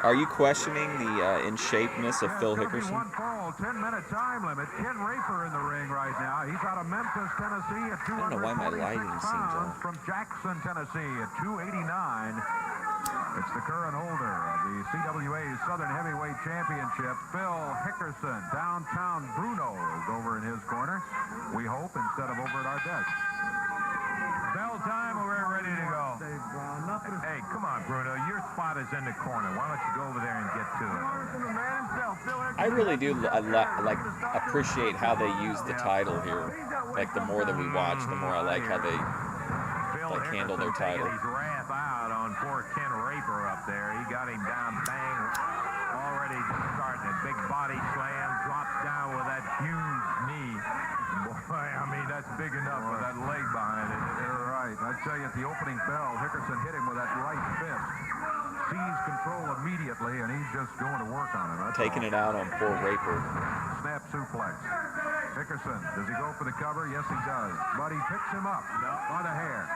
Are you questioning the in-shapeness of Phil Hickerson? One fall, 10-minute time limit. Ken Raper in the ring right now. He's out of Memphis, Tennessee at 246 I don't know why my lighting seems pounds. off. From Jackson, Tennessee at 289. It's the current holder of the CWA Southern Heavyweight Championship, Phil Hickerson. Downtown Bruno is over in his corner. We hope, instead of over at our desk. Bell time, we're ready to go. Hey, come on, Bruno. Your spot is in the corner. Why don't you go over there and get to it? I really do like appreciate how they use the title here. Like the more that we watch, the more I like how they like handle their title. His wrath out on poor Ken Raper up there. He got him down, bang, already starting a big body slam, drops down with that huge knee. Boy, I mean, that's big enough with that leg behind it. You're right. I tell you, at the opening bell, Hickerson hit him with that right fist. Seized control immediately, and he's just going to work on him. That's Taking all. it out on poor Raper. Snap suplex. Hickerson, does he go for the cover? Yes, he does. But he picks him up by the hair.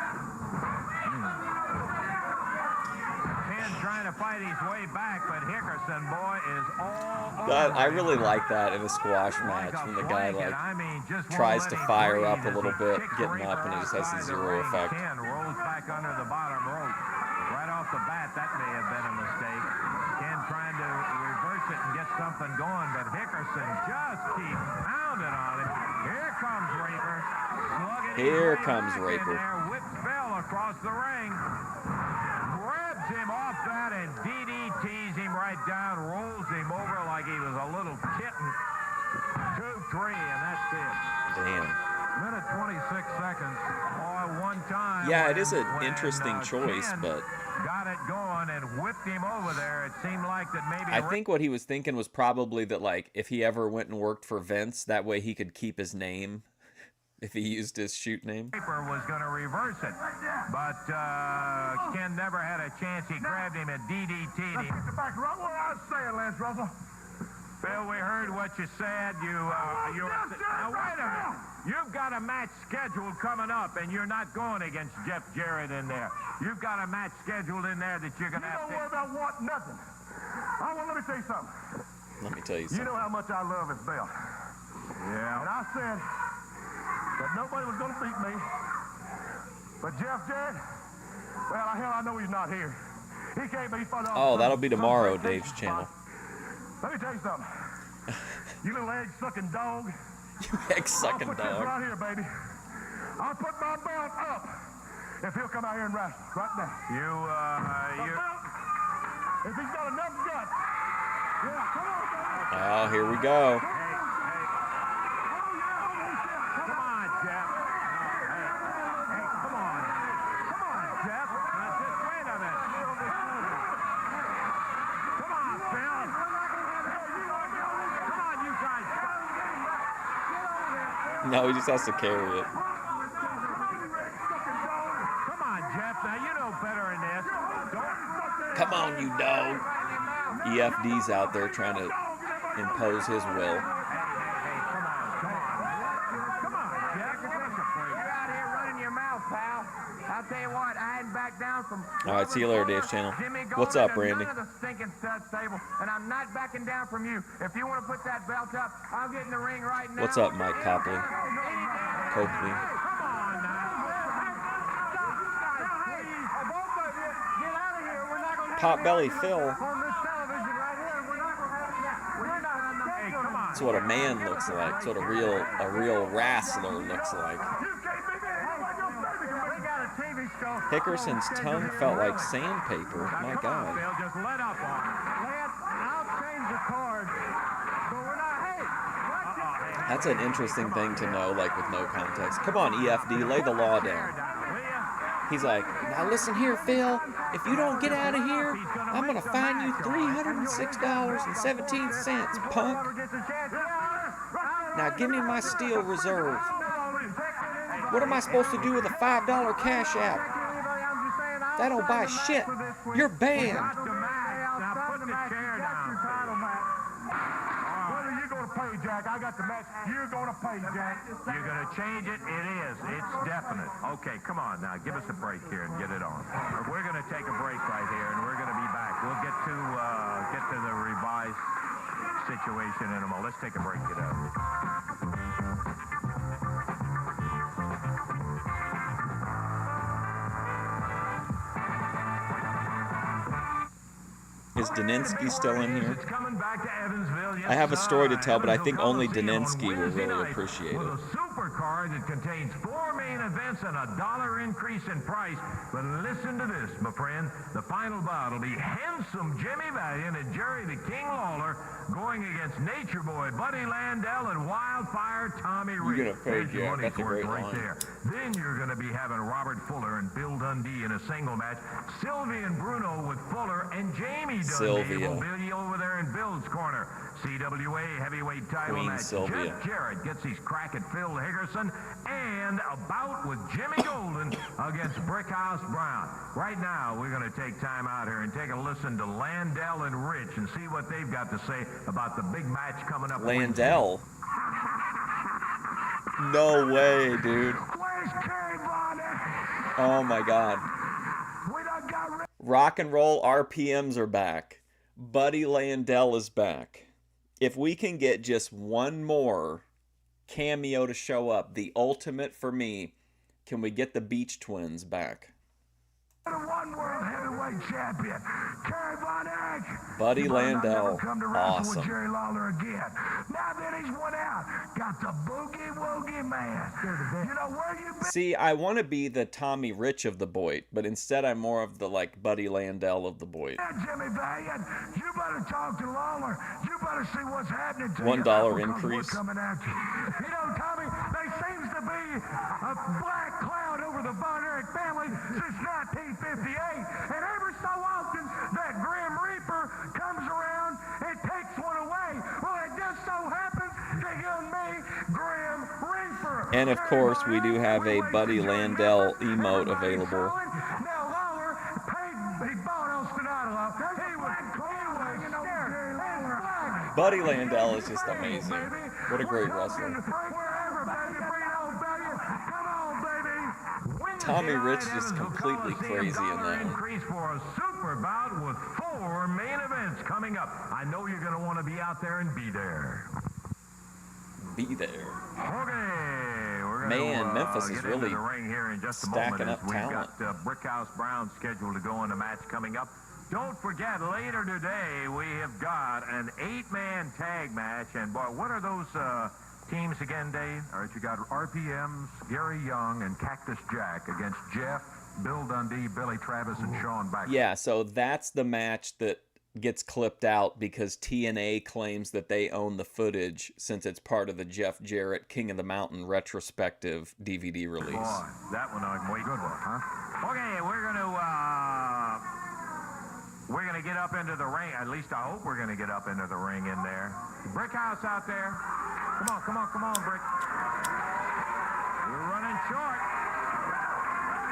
Ken trying to fight his way back, but Hickerson, boy, is all That, over I him. really like that in a squash match when the guy like tries to fire up a little bit, getting up, and it just has a zero effect. Ken rolls back under the bottom rope. Right off the bat, that may have been a mistake. Ken trying to reverse it and get something going, but Hickerson just keeps pounding on it. Here comes Raper. Here comes Raper. There, whips Bell across the ring. Grabs him off that and DDTs him right down, rolls him over like he was a little kitten. 2-3, and that's it. Damn. Minute 26 seconds. Boy, one time. Yeah, it is an when, interesting choice, Ken but got it going and whipped him over there. It seemed like that maybe. I think what he was thinking was probably that like if he ever went and worked for Vince, that way he could keep his name if he used his shoot name. Raper was going to reverse it, but Ken never had a chance. He grabbed him and DDT'd Let's him. get back right where I was saying, Lance Russell. Phil, we heard what you said. Now wait a minute. You've got a match scheduled coming up, and you're not going against Jeff Jarrett in there. You've got a match scheduled in there that you're going to have Don't to. worry about what, nothing. Let me tell you something. Let me tell you You something. know how much I love his belt. Yeah. And I said that nobody was going to beat me. But Jeff Jarrett, well, hell, I know he's not here. He can't be fought off. Oh, that'll be tomorrow, Dave's channel. Let me tell you something. You little egg-sucking dog. You egg-sucking I'll put this dog. right here, baby. I'll put my belt up if he'll come out here and wrestle right now. The belt, if he's got enough guts. Yeah, come on, baby. Oh, here we go. Come on, Jeff. Hey, come on. Come on, Jeff. Now, just wait a minute. Come on, Phil. Come on, you guys. No, he just has to carry it. Come on, Jeff. Now, you know better than this. Come on, you dog. EFD's out there trying to impose his will. I'll tell you what, I hadn't backed down from. All right, see you later, Dave's channel. What's up, Randy? None of the stinking stud stable, and I'm not backing down from you. If you want to put that belt up, I'll get in the ring right now. What's up, Mike Copley? Copley. Potbelly Phil. That's what a man looks like. That's what a real wrestler looks like. Hickerson's tongue felt like sandpaper. My God. Just let up on it. I'll change the card, but we're not. Hey, That's an interesting thing to know, like with no context. Come on, EFD, lay the law down. He's like, now listen here, Phil. If you don't get out of here, I'm gonna fine you $306.17, punk. Now give me my steel reserve. What am I supposed to do with a $5 cash app? That don't buy shit. You're banned. Now put the chair down. What are you going to pay, Jack? I got the match. You're going to pay, Jack. You're going to change it? It is. It's definite. Okay, come on now. Give us a break here and get it on. We're going to take a break right here, and we're going to be back. We'll get to the revised situation in a moment. Let's take a break. Get out. Is Daninsky still in here? It's coming back to Evansville. Yes, I have a story to tell, but I think Evansville only Coliseum Daninsky will on Wednesday really night appreciate with it. a super card that contains 4 main events and a $1 increase in price. But listen to this, my friend. The final bout will be handsome Jimmy Valiant and Jerry the King Lawler going against Nature Boy Buddy Landell and Wildfire Tommy Reed. You're gonna pay, There's your Jack. money's That's a worth great right line. there. Then you're going to be having Robert Fuller and Bill Dundee in a single match. Sylvia and Bruno with Fuller and Jamie Dundee Sylvia. will be over there in Bill's corner. CWA heavyweight title Queen match. Sylvia. Jeff Jarrett gets his crack at Phil Hickerson, and a bout with Jimmy Golden against Brickhouse Brown. Right now, we're going to take time out here and take a listen to Landell and Rich and see what they've got to say about the big match coming up. Landell? No way, dude. Where's Kerry Bonner? Oh my God. We done got rid Rock and roll RPMs are back. Buddy Landell is back. If we can get just one more cameo to show up, the ultimate for me, can we get the Beach Twins back? of one world heavyweight champion, Kerry Bonner. Buddy He might not Landell, never come to wrestle awesome. with Jerry Lawler again. Now that he's won out, got the boogie woogie man. You know where you been? See, I want to be the Tommy Rich of the Boyd, but instead I'm more of the like Buddy Landell of the Boyd. Jimmy Valiant, you better talk to Lawler. You better see what's happening to $1 you. Because increase. We're coming at you. You know, Tommy, there seems to be a black cloud over the Von Erich family since 1958. And every so often, that Grim Reaper comes around and takes one away. Well, it just so happens to give me Grim Reaper. And of course, we do have a Buddy Landell emote available. Now, Lawler he bought us tonight. He was Buddy Landell is just amazing. What a great wrestler. Wherever, baby, bring it on, baby. Come on, baby. Tommy Rich is completely crazy in that one. Increase for a super bout with 4 main events coming up. I know you're going to want to be out there and be there. Be there. Okay, we're going Man, Memphis is get really into the ring here in just a stacking moment. up We've talent. got Brickhouse Brown scheduled to go in the match coming up. Don't forget, later today we have got an 8-man tag match, and boy, what are those teams again, Dave? All right, you got RPMs, Gary Young, and Cactus Jack against Jeff, Bill Dundee, Billy Travis, and Sean Baxter. Yeah, so that's the match that gets clipped out because TNA claims that they own the footage since it's part of the Jeff Jarrett King of the Mountain retrospective DVD release. Boy, that one I'm way good one, huh? Okay, we're gonna get up into the ring. At least I hope we're gonna get up into the ring in there. Brickhouse out there. Come on, Brick. We're running short.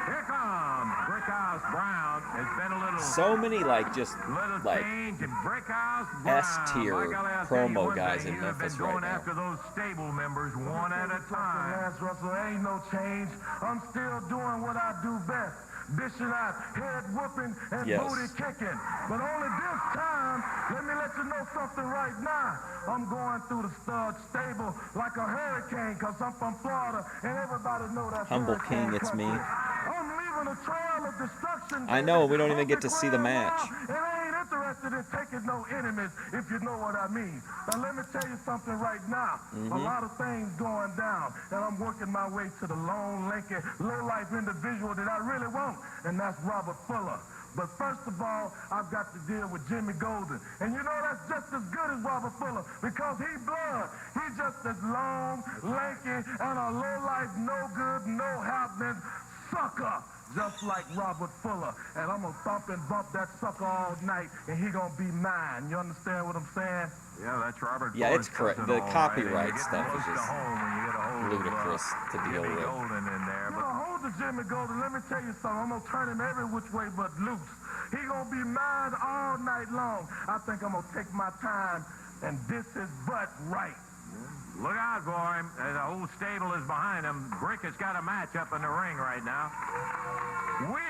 Here comes Brickhouse Brown. It's been a little... So many, like, just, little like, change in Brickhouse Brown. S-tier I'll tell you promo one guys thing, in you have Memphis been going right now. after those stable members one at a time. Lance Russell, ain't no change. I'm still doing what I do best. Dishing out head whooping and Yes. booty kicking. But only this time, let me let you know something right now. I'm going through the stud stable like a hurricane because I'm from Florida and everybody know that's Humble hurricane King, it's me. country. I'm leaving a trail of destruction. I know, we don't even get to see the match. And I ain't interested in taking no enemies, if you know what I mean. Now, let me tell you something right now. A lot of things going down, and I'm working my way to the lone, lanky, low-life individual that I really want, and that's Robert Fuller. But first of all, I've got to deal with Jimmy Golden. And you know that's just as good as Robert Fuller because he blood. He's just as long, lanky, and a low-life, no-good, no-happening sucker. Just like Robert Fuller. And I'm going to thump and bump that sucker all night, and he going to be mine. You understand what I'm saying? Yeah, that's Robert Yeah, Fuller's it's correct. cousin, The all copyright right. And you get stuff close is to just home when you get a hold of, ludicrous to deal Jimmy with. Golden in there. You know, hold the Jimmy Golden. Let me tell you something. I'm going to turn him every which way but loose. He going to be mine all night long. I think I'm going to take my time and diss his butt right. Look out for him. The whole stable is behind him. Brick has got a match up in the ring right now. We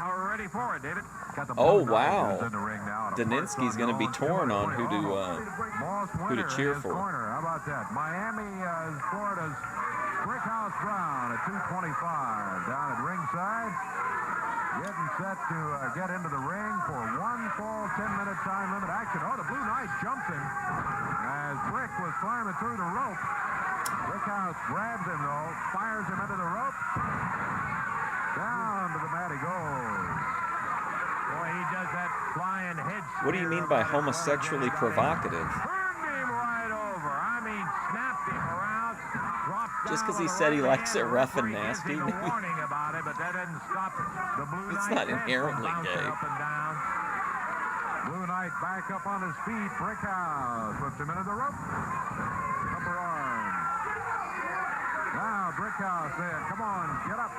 are ready for it, David. Got the Oh, Blue wow. Knights in the ring now. Daninsky's going to be torn on who to cheer for. Corner. How about that? Miami is Florida's Brickhouse Brown at 225 down at ringside. Getting set to get into the ring for one full 10-minute time limit action. Oh, the Blue Knight jumps him as Brick was climbing through the rope. Brickhouse grabs him, though, fires him into the rope. Down to the mat he goes. Boy, he does that flying head What do you mean by homosexually provocative? Turned him right over. I mean, snapped him around. Dropped Just down 'cause he with a said he right likes hand. it rough and The referee gives nasty, him a maybe. warning about it, but that doesn't stop the Blue It's Knight not head from inherently bouncing gay. up and down. Blue Knight back up on his feet. Brickhouse whips him into the rope. Upper arm. Now Brickhouse saying, come on, get up.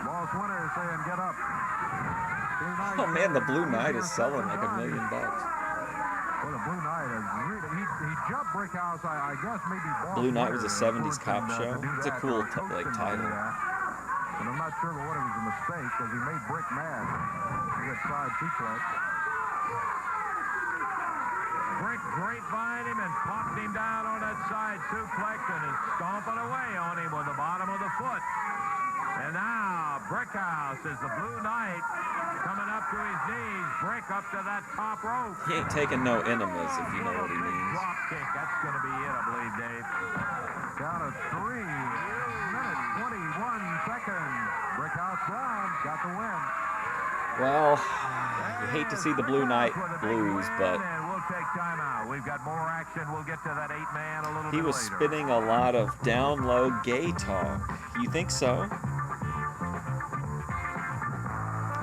Boss Winter saying, get up. Blue Knight Oh man, the saying, Blue "I'm Knight here is selling like for $1 million. Well, the Blue Knight is really, he jumped Brickhouse, I guess maybe Boss Blue Knight was a Winter 70s cop forced him, show. to do It's a that, cool or coached like him to do title. that. And I'm not sure what it was a mistake because he made Brick mad. He got side suplex. Brick grapevine him and popped him down on that side suplex and is stomping away on him with the bottom of the foot. And now Brickhouse is the Blue Knight coming up to his knees. Brick up to that top rope. He ain't taking no enemas, if you know what he Big means. drop kick. That's going to be it, I believe, Dave. Down to 3 minutes, 21 seconds. Brickhouse Brown got the win. Well, you hate to see the Blue Knight lose, but And we'll take time out. We've got more action. We'll get to that 8-man a little he bit was later. spitting a lot of down low gay talk. You think so?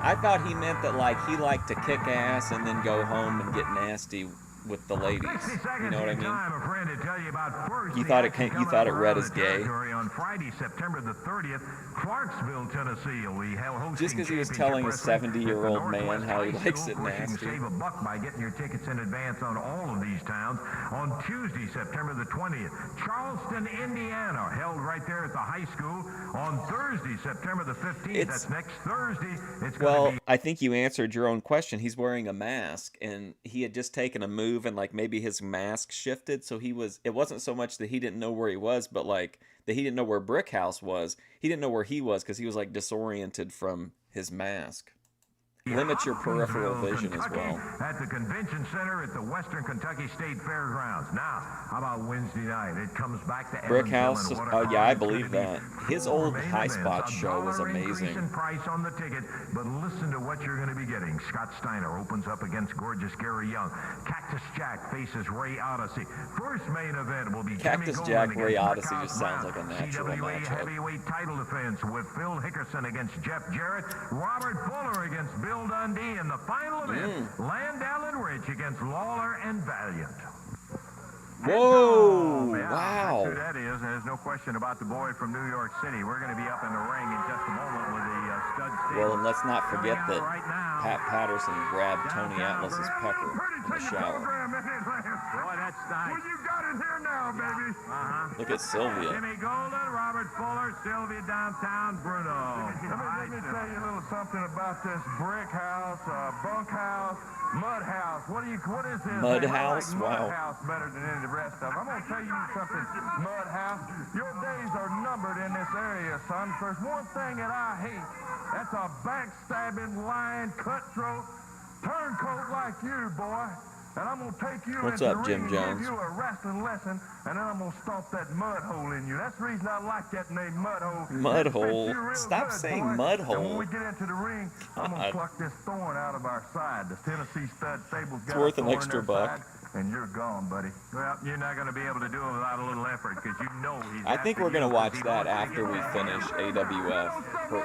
I thought he meant that like he liked to kick ass and then go home and get nasty with the ladies. 60 You seconds know what I in mean? time, a friend, to tell you about first. You the thought it action came- you coming thought up it read around as the gay? territory on Friday, September the 30th, Clarksville, Tennessee. We have hosting Just 'cause he was championship telling a wrestling 70-year-old at the man Northwest how he High likes School. it Of course, you nasty. can save a buck by getting your tickets in advance on all of these towns. On Tuesday, September the 20th, Charleston, Indiana, held right there at the high school. On Thursday, September the 15th, that's next Thursday, it's going Well, to be I think you answered your own question. He's wearing a mask, and he had just taken a move, and like maybe his mask shifted, so it wasn't so much that he didn't know where he was, but like that he didn't know where Brickhouse was. He didn't know where he was because he was like disoriented from his mask. Limits your peripheral vision as well. At the Convention Center at the Western Kentucky State Fairgrounds. Now, how about Wednesday night? It comes back to Brickhouse, Evansville, and what a yeah, I card it's believe gonna be. that. His 4 old main High events, Spot a show was $1 increase amazing. in price on the ticket, but listen to what you're going to be getting. Scott Steiner opens up against gorgeous Gary Young. Cactus Jack faces Ray Odyssey. First main event will be Cactus Jimmy Jack, Golden Ray against Odyssey Brickhouse just sounds Brown. like a natural CWA matchup. heavyweight title defense with Phil Hickerson against Jeff Jarrett. Robert Fuller against Bill Dundee. And the final event, Landell and Rich against Lawler and Valiant. Whoa! Yeah, Wow. that's who that is. There's no question about the boy from New York City. We're going to be up in the ring in just a moment with the stud steel. Well, and let's not forget that right now. Pat Patterson grabbed Tony Atlas's pecker in the shower. Boy, that's nice. Well, you got it here now, baby. Look at Sylvia. Jimmy Golden, Robert Fuller, Sylvia downtown, Bruno. Let me tell you a little something about this brick house, bunk house, mud house. What is this? Mud thing? I house? like Wow. Mud house better than any of the rest of them. I'm gonna tell you something, mud house. Your days are numbered in this area, son. If there's one thing that I hate, that's a backstabbing, lying, cutthroat, turncoat like you, boy. And I'm gonna take you What's into up, the ring Jim and Jones? give you a wrestling lesson, and then I'm gonna stomp that mud hole in you. That's the reason I like that name, mud hole. Mud It fits hole. you real Stop good, saying boy. mud And when hole. we get into the ring, I'm gonna God. pluck this thorn out of our side. The Tennessee stud stable's got worth a an thorn in extra their buck. side, and you're gone, buddy. Well, you're not going to be able to do it without a little effort because you know he's I think after we're gonna you, watch 'cause he that wants to after get we that. finish AWF,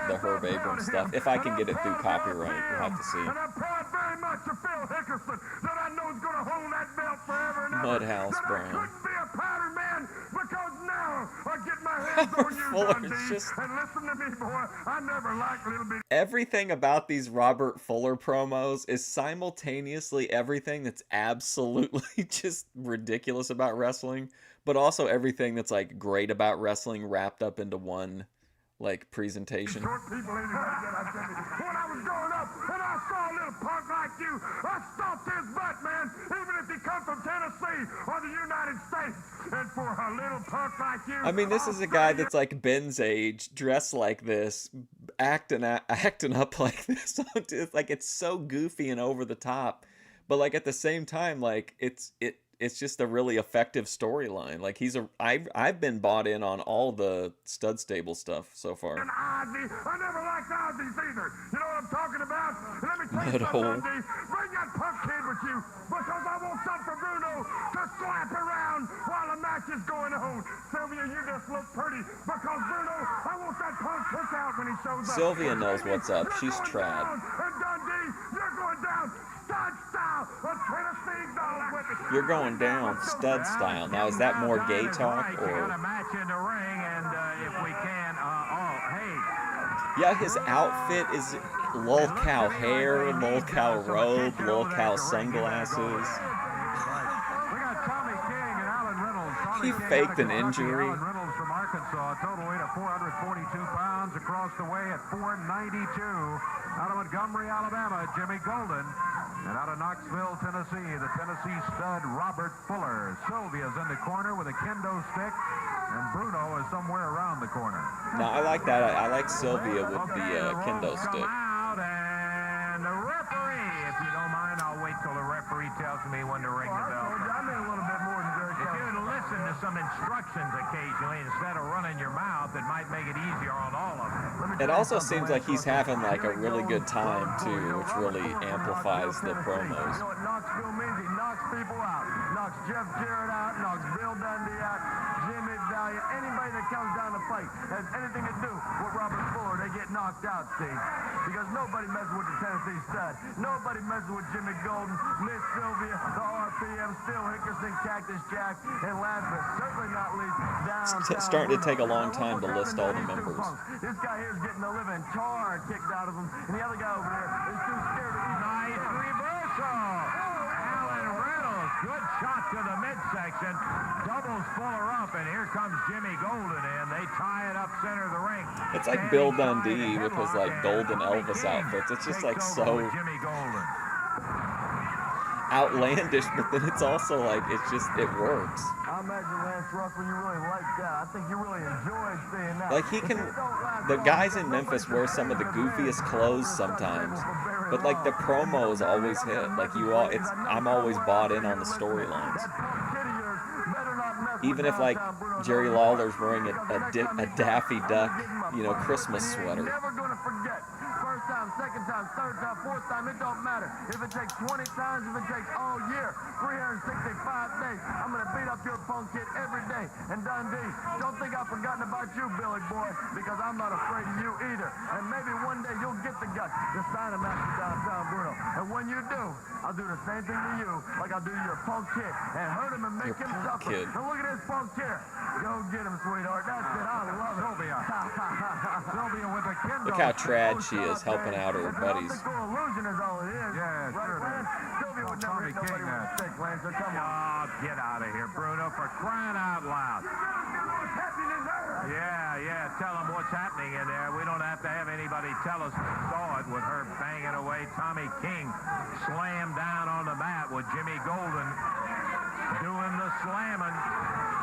the Herb Abrams stuff. If I can get it through copyright, we'll have to see. And I'm proud very much of Phil Hickerson that I know is going to hold that belt forever and ever. Mudhouse that Brown. I couldn't be a powder man because now I get my hands on you, Fuller's Dundee. just- And listen to me, boy. I never liked little bitty. Everything about these Robert Fuller promos is simultaneously everything that's absolutely just ridiculous about wrestling, but also everything that's like great about wrestling wrapped up into one like presentation. Short people anyway, that I tell you. When I was growing up and I saw a little punk like you, I stomped his butt, man, even if he come from Tennessee or the United States. And for a little punk like you, I mean, this is a guy that's like Ben's age, dressed like this, acting up like this. It's like it's so goofy and over the top, but like at the same time, like it's just a really effective storyline. Like I've been bought in on all the stud stable stuff so far. And Ozzy, I never liked Ozzy's either. You know what I'm talking about? And let me tell you Mud hole. something, Dundee. Bring that punk kid with you because I want something for Bruno to slap around while the match is going on. Sylvia, you just look pretty because Bruno, I want that punk kick out when he shows up. Sylvia knows what's up. You're She's going trad. down, and Dundee, you're going down stud style of Tennessee Dollar Whipping. You're going down stud style. Now is that more gay talk We got or? a match in the ring, and if we can, hey. Yeah, his outfit is lol cow hair, lol cow robe, lol cow sunglasses. We got Tommy King and Alan Reynolds. Tommy He King faked out of an Kentucky, injury. Alan Reynolds from Arkansas, total weight of 442 pounds, across the way at 492. Out of Montgomery, Alabama, Jimmy Golden. And out of Knoxville, Tennessee, the Tennessee stud Robert Fuller. Sylvia's in the corner with a kendo stick, and Bruno is somewhere around the corner. Now I like that. I like Sylvia with the kendo stick. Come out, and the referee, if you don't mind, I'll wait till the referee tells me when to ring the bell. I mean a little bit more than Jerry If you would listen to some instructions occasionally instead of running your mouth, it might make it easier on all of them. It also seems like he's having like a really good time too, which really amplifies the promos. You know what Knoxville means? He knocks people out. Knocks Jeff Jarrett out, knocks Bill Dundee out, Jimmy Valiant, anybody that comes down to fight has anything to do with Robert Fuller, they get knocked out, Steve. Because nobody messes with the Tennessee stud. Nobody messes with Jimmy Golden, Miss Sylvia, the RPM, Phil Hickerson, Cactus Jack, and last but certainly not least, downtown. Starting to take a long time to list all the members. This guy here is getting the living tar kicked out of him, and the other guy over there is too scared to eat. Nice reversal. Alan Reynolds, good shot to the midsection. Doubles Fuller up, and here comes Jimmy Golden in. They tie it up center of the ring. It's like Bill Dundee with his like golden Elvis outfits. It's just like so Jimmy Golden. outlandish, but then it's also like it works. I imagine Lance Russell, you really like that. I think you really enjoyed seeing that. Like he can, the guys in Memphis wear some of the goofiest clothes sometimes, but like the promos always hit. Like I'm always bought in on the storylines. Even if like Jerry Lawler's wearing a Daffy Duck, Christmas sweater. Never gonna forget. First time time, second time, third time, fourth time, it don't matter. If it takes 20 times, if it takes all year, 365 days, I'm going to beat up your punk kid every day. And Dundee, don't think I've forgotten about you, Billy boy, because I'm not afraid of you either. And maybe one day you'll get the guts to sign a match in downtown Bruno. And when you do, I'll do the same thing to you like I'll do to your punk kid and hurt him and make him suffer. Kid. Now look at this punk here. Go get him, sweetheart. That's it. I love it. Sylvia with the kendo. Look how trad she is helping out her buddies. Optical illusion is all it is. Yeah, right, sure it Lance? is. Sylvia would never Tommy hit nobody King, with a stick, Lance. So come on. Oh, get out of here, Bruno, for crying out loud. Yeah, tell them what's happening in there. We don't have to have anybody tell us we saw it with her banging away. Tommy King slammed down on the mat with Jimmy Golden doing the slamming.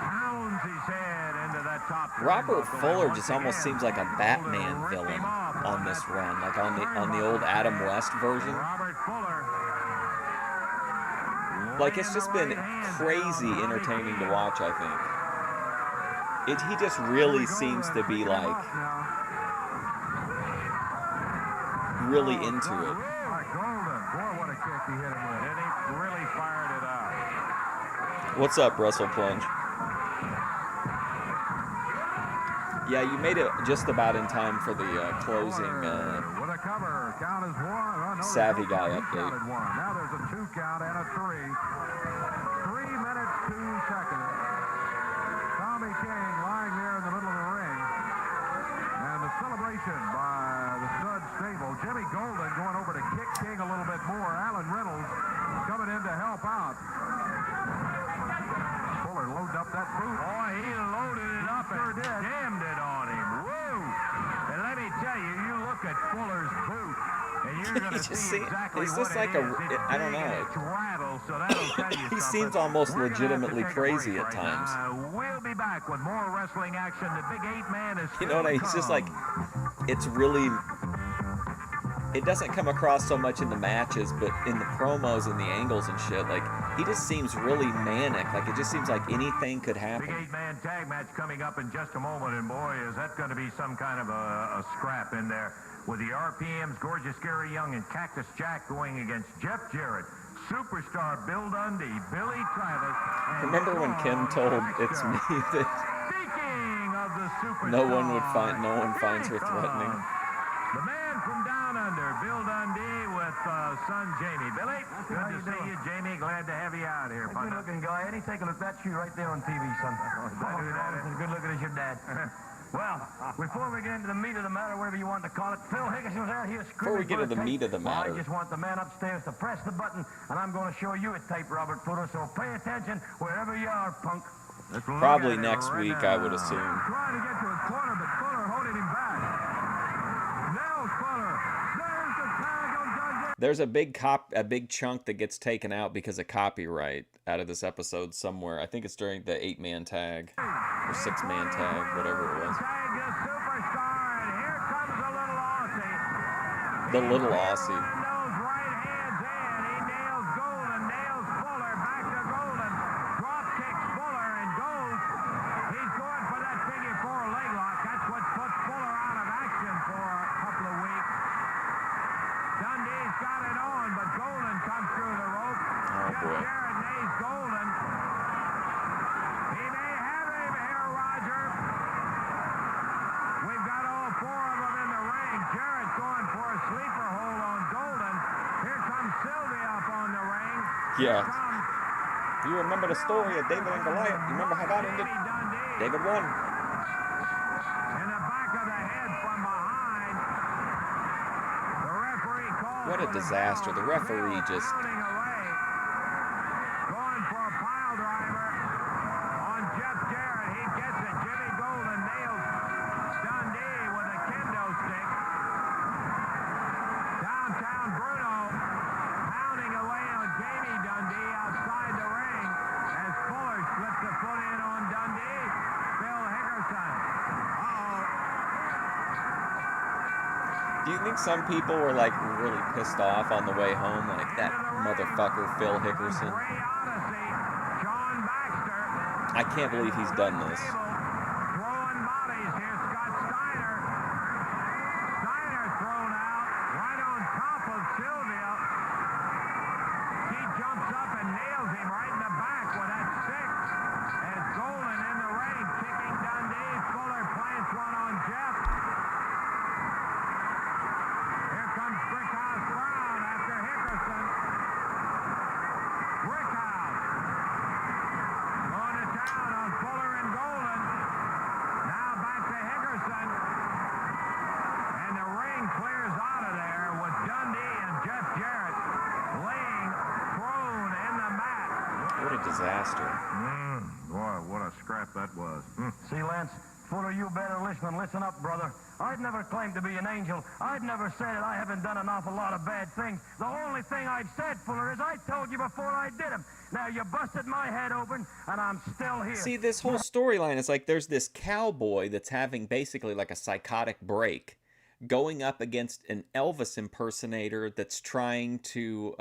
Pounds his head into that top. Robert turnbuckle. Fuller And just once almost again, seems like a Golden Batman ripped villain him off on this that run, like on the old Adam West version. Robert Fuller. Like, it's just been crazy entertaining to watch, I think. He just really seems to be, like, really into it. Golden. Boy, what a kick he hit him with. And he really fired it up. What's up, Russell Plunge? Yeah, you made it just about in time for the closing with a cover. Count is one. Oh, no, Savvy Guy he update. counted one. Now there's a 2 count and a 3. 3 minutes, 2 seconds. Tommy King lying there in the middle of the ring. And the celebration by the Stud Stable. Jimmy Golden going over to kick King a little bit more. Alan Reynolds coming in to help out. Fuller loading up that boot. Boy, he loaded it up and jammed it on him. Woo! And let me tell you, you look at Fuller's boot, and you're going to see exactly he's what just it like is. a, It's I don't big and know. it's rattled, so that'll tell you He something. seems almost We're gonna have to legitimately take a crazy break at right times. now. We'll be back with more wrestling action. The big 8-man is You know what I mean? It's just like, it's really, it doesn't come across so much in the matches, but in the promos and the angles and shit, like, he just seems really manic. Like, it just seems like anything could Big happen. 8-man tag match coming up in just a moment, and boy, is that going to be some kind of a scrap in there with the RPMs, Gorgeous Gary Young and Cactus Jack going against Jeff Jarrett, Superstar Bill Dundee, Billy Travis, and Remember when Ken told It's Me that Speaking of the Superstar, no one finds her threatening? The man from down under, Bill Dundee, with son Jamie. Billy, good to see you, Jamie. Glad to have you out here, partner. Good-looking guy. Eddie, take a look at that shoe right there on TV, son. As good looking as your dad. Well, before we get into the meat of the matter, whatever you want to call it, Phil Hickerson was out here screaming. Before we get into the meat of the matter. I just want the man upstairs to press the button, and I'm going to show you a tape, Robert Fuller, so pay attention wherever you are, punk. Probably next week, I would assume. Trying to get to his corner, but Fuller holding him back. Nails Fuller. There's the tag on Dundee. There's a big chunk that gets taken out because of copyright out of this episode somewhere. I think it's during the 8-man tag or 6-man tag, whatever it was. Tag is Superstar, and here comes the little Aussie. The little Aussie. Those right hands in. He nails Golden, nails Fuller, back to Golden. Drop kicks Fuller and goes. He's going for that figure 4 leg lock. That's what puts Fuller out of action for a couple of weeks. Dundee's got it on, but Golden comes through the rope. Oh, boy. Jarrett nails Golden. He may have him here, Roger. We've got all 4 of them in the ring. Jarrett going for a sleeper hold on Golden. Here comes Sylvia up on the ring. Yeah. Here comes You remember the story of David and Goliath? You remember how that ended? Jamie Dundee. David won. In the back of the head from behind. The referee calls What a for the disaster. bell. The referee Bill just... pounding away. Going for a pile driver on Jeff Jarrett. He gets it. Jimmy Golden nails Dundee with a kendo stick. Downtown Bruno pounding away on Jamie Dundee outside the ring as Fuller slips a foot in on Dundee. Phil Hickerson. Do you think some people were, like, really pissed off on the way home? Like, that motherfucker, Phil Hickerson. Ray Odyssey, John Baxter. I can't believe he's done this. Throwing bodies here. Scott Steiner. Steiner thrown out right disaster. Boy, what a scrap that was. See, Lance, Fuller, you better listen and listen up, brother. I've never claimed to be an angel. I've never said that I haven't done an awful lot of bad things. The only thing I've said, Fuller, is I told you before I did them. Now, you busted my head open, and I'm still here. See, this whole storyline is like there's this cowboy that's having basically like a psychotic break, going up against an Elvis impersonator that's trying to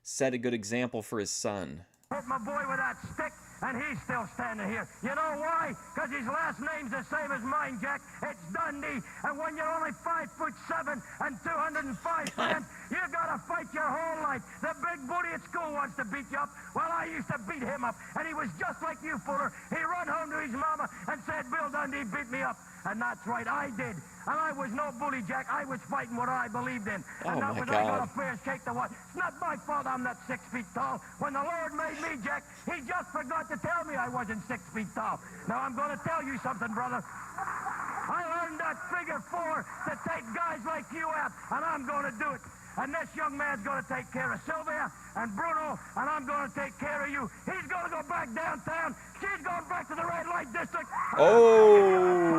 set a good example for his son. Hit my boy with that stick, and he's still standing here. You know why? Because his last name's the same as mine, Jack. It's Dundee. And when you're only 5'7" and 205 pounds, you gotta fight your whole life. The big booty at school wants to beat you up. Well, I used to beat him up, and he was just like you, Fuller. He run home to his mama and said, Bill Dundee beat me up. And that's right, I did. And I was no bully, Jack. I was fighting what I believed in. And that was I got a fair shake to what. It's not my fault I'm not 6 feet tall. When the Lord made me, Jack, he just forgot to tell me I wasn't 6 feet tall. Now, I'm going to tell you something, brother. I learned that figure 4 to take guys like you out, and I'm going to do it. And this young man's going to take care of Sylvia and Bruno, and I'm going to take care of you. He's going to go back downtown. She's going back to the red light district. Oh,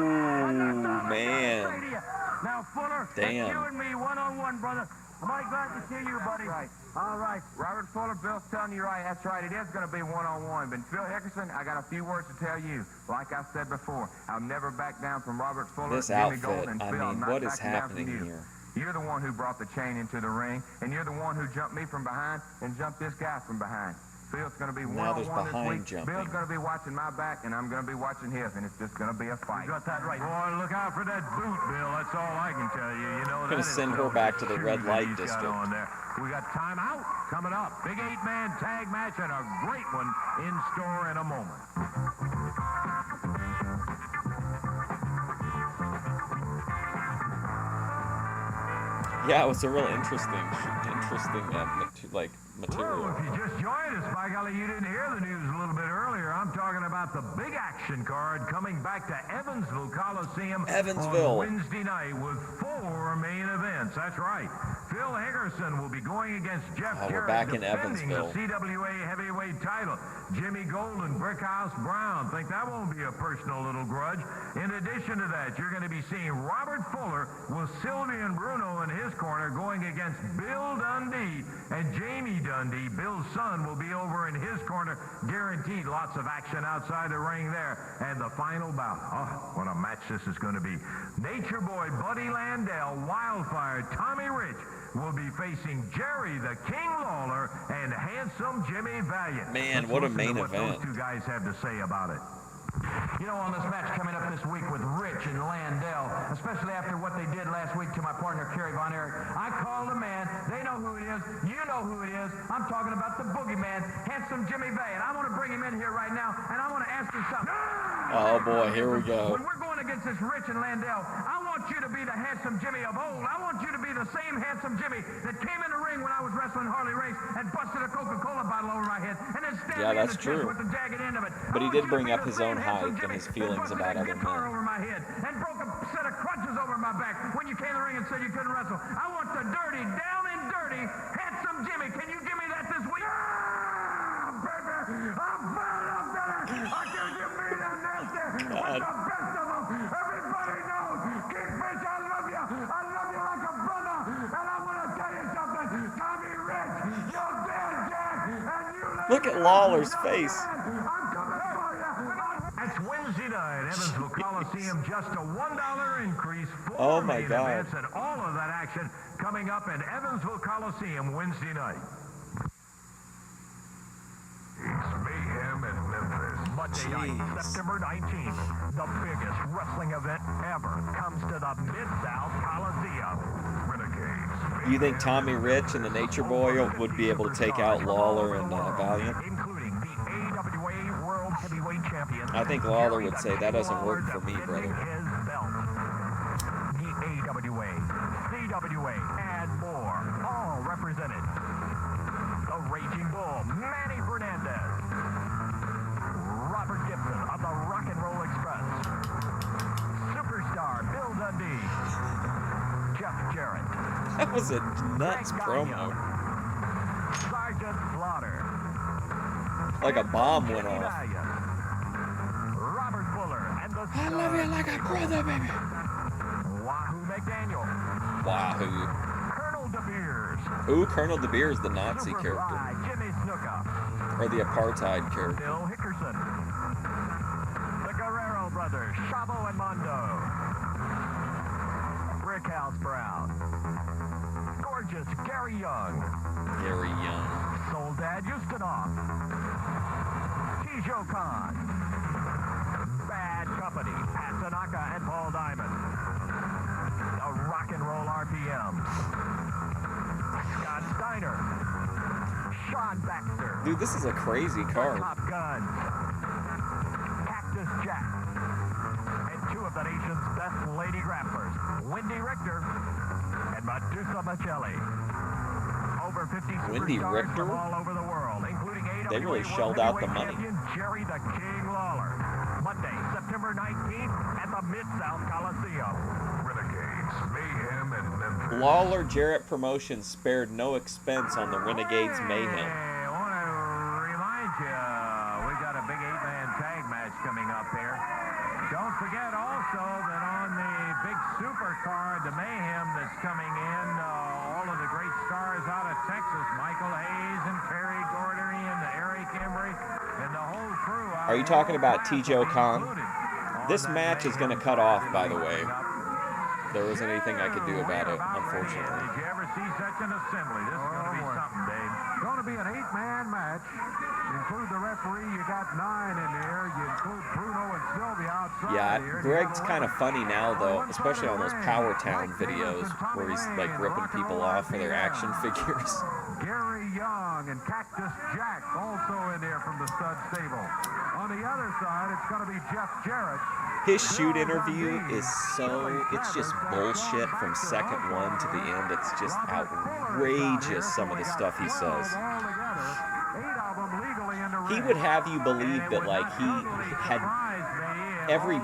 man. Now, Fuller, damn. It's you and me one-on-one, brother. Am I glad to see you, buddy? Right. All right. Robert Fuller, Bill's telling you right. That's right. It is going to be one-on-one. But Phil Hickerson, I got a few words to tell you. Like I said before, I'll never back down from Robert Fuller, This Jimmy outfit, Golden, and I Phil. mean, I'm not what is backing down from happening you. here? You're the one who brought the chain into the ring, and you're the one who jumped me from behind and jumped this guy from behind. Phil's going to be Now there's one-on-one this behind week. jumping. Bill's going to be watching my back, and I'm going to be watching his, and it's just going to be a fight. You got that right. Boy, look out for that boot, Bill. That's all I can tell you. You know, Gonna send her back to the red light district. On there. We got timeout coming up. Big 8-man tag match and a great one in store in a moment. Yeah, it was a real interesting Well, material. if you just joined us, by golly, you didn't hear the news a little bit earlier. I'm talking about the big action card coming back to Evansville Coliseum Evansville. on Wednesday night with 4 main events. That's right. Phil Hickerson will be going against Jeff Oh, we're Jarrett, back in defending the Evansville. CWA heavyweight title. Jimmy Golden, Brickhouse Brown. Think that won't be a personal little grudge. In addition to that, you're going to be seeing Robert Fuller with Sylvia and Bruno in his corner going against Bill Dundee and Jamie Dundee. Bill's son will be over in his corner. Guaranteed lots of action outside the ring there. And the final bout. Oh, what a match this is going to be. Nature Boy Buddy Landell, Wildfire Tommy Rich will be facing Jerry the King Lawler and Handsome Jimmy Valiant. Man, Let's what a listen to main what event. those two guys have to say about it. You know, on this match coming up this week with Rich and Landell, especially after what they did last week to my partner, Kerry Von Erich, I called a man. They know who it is. You know who it is. I'm talking about the boogeyman, Handsome Jimmy Valiant. I want to bring him in here right now, and I want to ask you something. Oh, boy, here we go. When we're going against this Rich and Landell, I want you to be the Handsome Jimmy of old. I want you to be the same Handsome Jimmy that came in the ring when I was wrestling Harley Race and busted a Coca-Cola bottle over my head and then stabbed me in the chest with the jagged end of it. But he I want did you to bring be up the his same own Handsome height Jimmy and his that feelings busted about that other guitar men. over my head and broke a set of crutches over my back when you came in the ring and said you couldn't wrestle. I want the dirty, down and dirty, Handsome Jimmy. Can you give me that this week? Baby, I'm fired up there. I can give me that nasty with the best of them. Everybody knows. Kingfish, I love you. I love you like a brother. And I want to tell you something. Tommy Rich, you're dead, Jack. And you Look at Lawler's face. I'm coming for you. That's Wednesday night, Evansville Coliseum. Just a $1 increase. 4 Oh, my main God. events and all of that action coming up in Evansville Coliseum Wednesday night. It's mayhem in Memphis. Monday night, September 19th. The biggest wrestling event ever comes to the Mid-South Coliseum. Renegades. You think Tommy Rich and the Nature Boy would be able to take out Lawler and Valiant? Including the AWA World Heavyweight Champion. I think Lawler would say that doesn't work for me, brother. His belt. The AWA, CWA, and more, all represented. The Raging Bull, Manny Fernandez. Robert Gibson of the Rock and Roll Express. Superstar Bill Dundee. Jeff Jarrett. That was a nuts promo. Sergeant Slaughter. Like a bomb went off. Robert Fuller and the I love you like a brother, baby. Wahoo McDaniel. Wahoo. Colonel De Beers. Ooh, Colonel De Beers, the Nazi character. Superfly Jimmy Snuka. Or the apartheid character. Bill Hickerson. The Guerrero brothers, Chavo and Mondo. Brickhouse Brown. Gorgeous Gary Young. Gary Young. Soul Dad Ustinov. Tijo Khan. Bad Company, Pat Tanaka and Paul Diamond. The Rock and Roll RPMs. Scott Steiner. Sean Baxter. Dude, this is a crazy card. Top Guns. Cactus Jack. And two of the nation's best lady grapplers, Wendy Richter and Medusa Michelli. Over 50 Wendy superstars Richter? from all over the world, including AWA They really World shelled out the Heavyweight money. Champion Jerry the King Lawler. Monday, September 19th at the Mid-South Coliseum. Renegades, Mayhem, and Memphis. Lawler Jarrett Promotions spared no expense on the Renegades Mayhem. Hey, I want to remind you, we got a big 8-man tag match coming up here. Don't forget also that on the big super card, the Mayhem that's coming in, all of the great stars out of Texas, Michael Hayes and Terry Gordery and Eric Embry and the whole crew. Are you talking about Tijo Khan? This match is going to cut off, by the way. There wasn't anything I could do about it, unfortunately. Did you ever see such an assembly? This is going to be something, Dave. It's going to be an 8-man match. Include the referee, you got 9 in there. You include Bruno and Sylvia outside Yeah, here. Greg's kind of funny now, though, especially on those Power Town videos where he's like ripping people off for their action figures. Gary Young and Cactus Jack also in there from the stud stable. On the other side, it's going to be Jeff Jarrett. His shoot interview is it's just bullshit from second one to the end. It's just outrageous, some of the stuff he says. He would have you believe that, like, he had every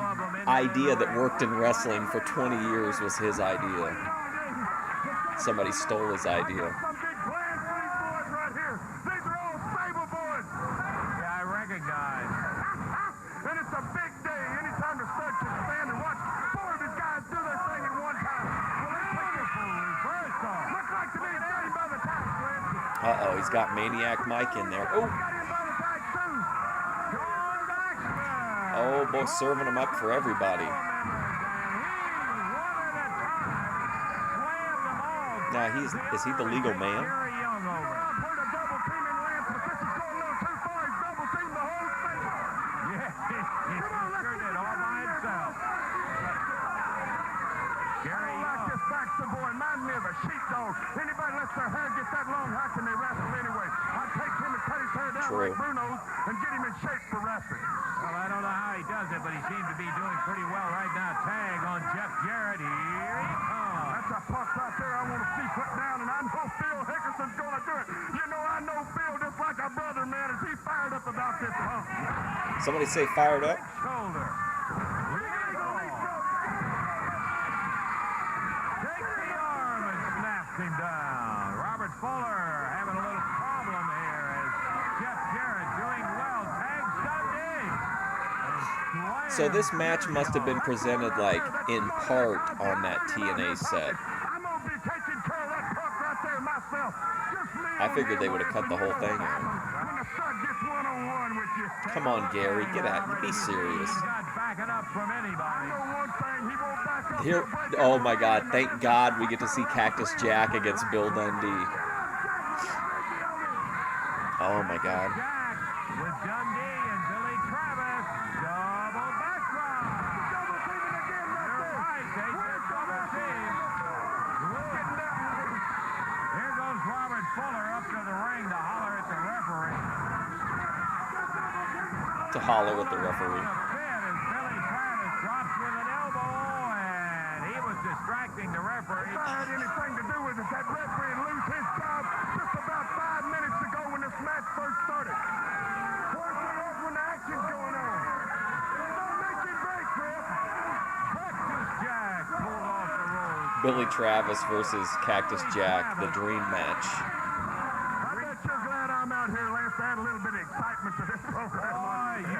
idea that worked in wrestling for 20 years was his idea. Somebody stole his idea. Yeah, I recognize. And it's a big day. Anytime the stud can stand and watch 4 of his guys do their thing at one time. Well, they put this first off. Looks like to me it's got him by the tag, Glenn. Uh-oh, he's got Maniac Mike in there. Oh, Got him by the tag, too. John Baxter. oh boy, serving him up for everybody. Now, is he the legal man? Gary Young over. I've heard of double teaming Lance, but this is going a little too far. He's double teamed the whole thing. Yeah, he sure did all by himself. Gary I like Young. this Baxter boy. Remind me of a sheepdog. Anybody lets their hair get that long, how can they wrestle anyway? I'd take him and cut his hair down True. like Bruno's and get him in shape for wrestling. Well, I don't know how he does it, but he seems to be doing pretty well right now. Tag on Jeff Jarrett. Here he comes. That's a puck right there I want to see put down, and I know Bill Hickerson's going to do it. You know, I know Bill just like a brother, man. Is he fired up about this punk? Somebody say fired up? Shoulder. Takes the arm and snaps him down. Robert Fuller having a little problem here as Jeff Jarrett doing well. Tags Dundee. So this match must have been presented, like, in part on that TNA set. I'm going to be taking care of that puck right there myself. Just me I figured they would have cut the whole thing out. When the stud gets one-on-one with you. Come on, Gary, get out. Be serious. He's not backing up from I anybody. know one thing, he won't back up. Here, oh my God! Thank God we get to see Cactus Jack against Bill Dundee. Oh my God! Jack with Dundee and Billy Travis. Double backdrop. Double teaming again right You're there. right, Dave. Where's the Double team. Getting down. Here goes Robert Fuller up to the ring to holler at the referee. To holler at the referee. A fit as Billy Travis drops with an elbow, and he was distracting the referee. If I had anything to do with it, that referee would lose his job just about 5 minutes ago when this match first started. Where's the ref when the action's going on? Don't make it break, Griff. Cactus Jack pulled off the ropes. Billy Travis versus Cactus Jack, the dream match. I bet you're glad I'm out here, Lance, to add a little bit of excitement to this program.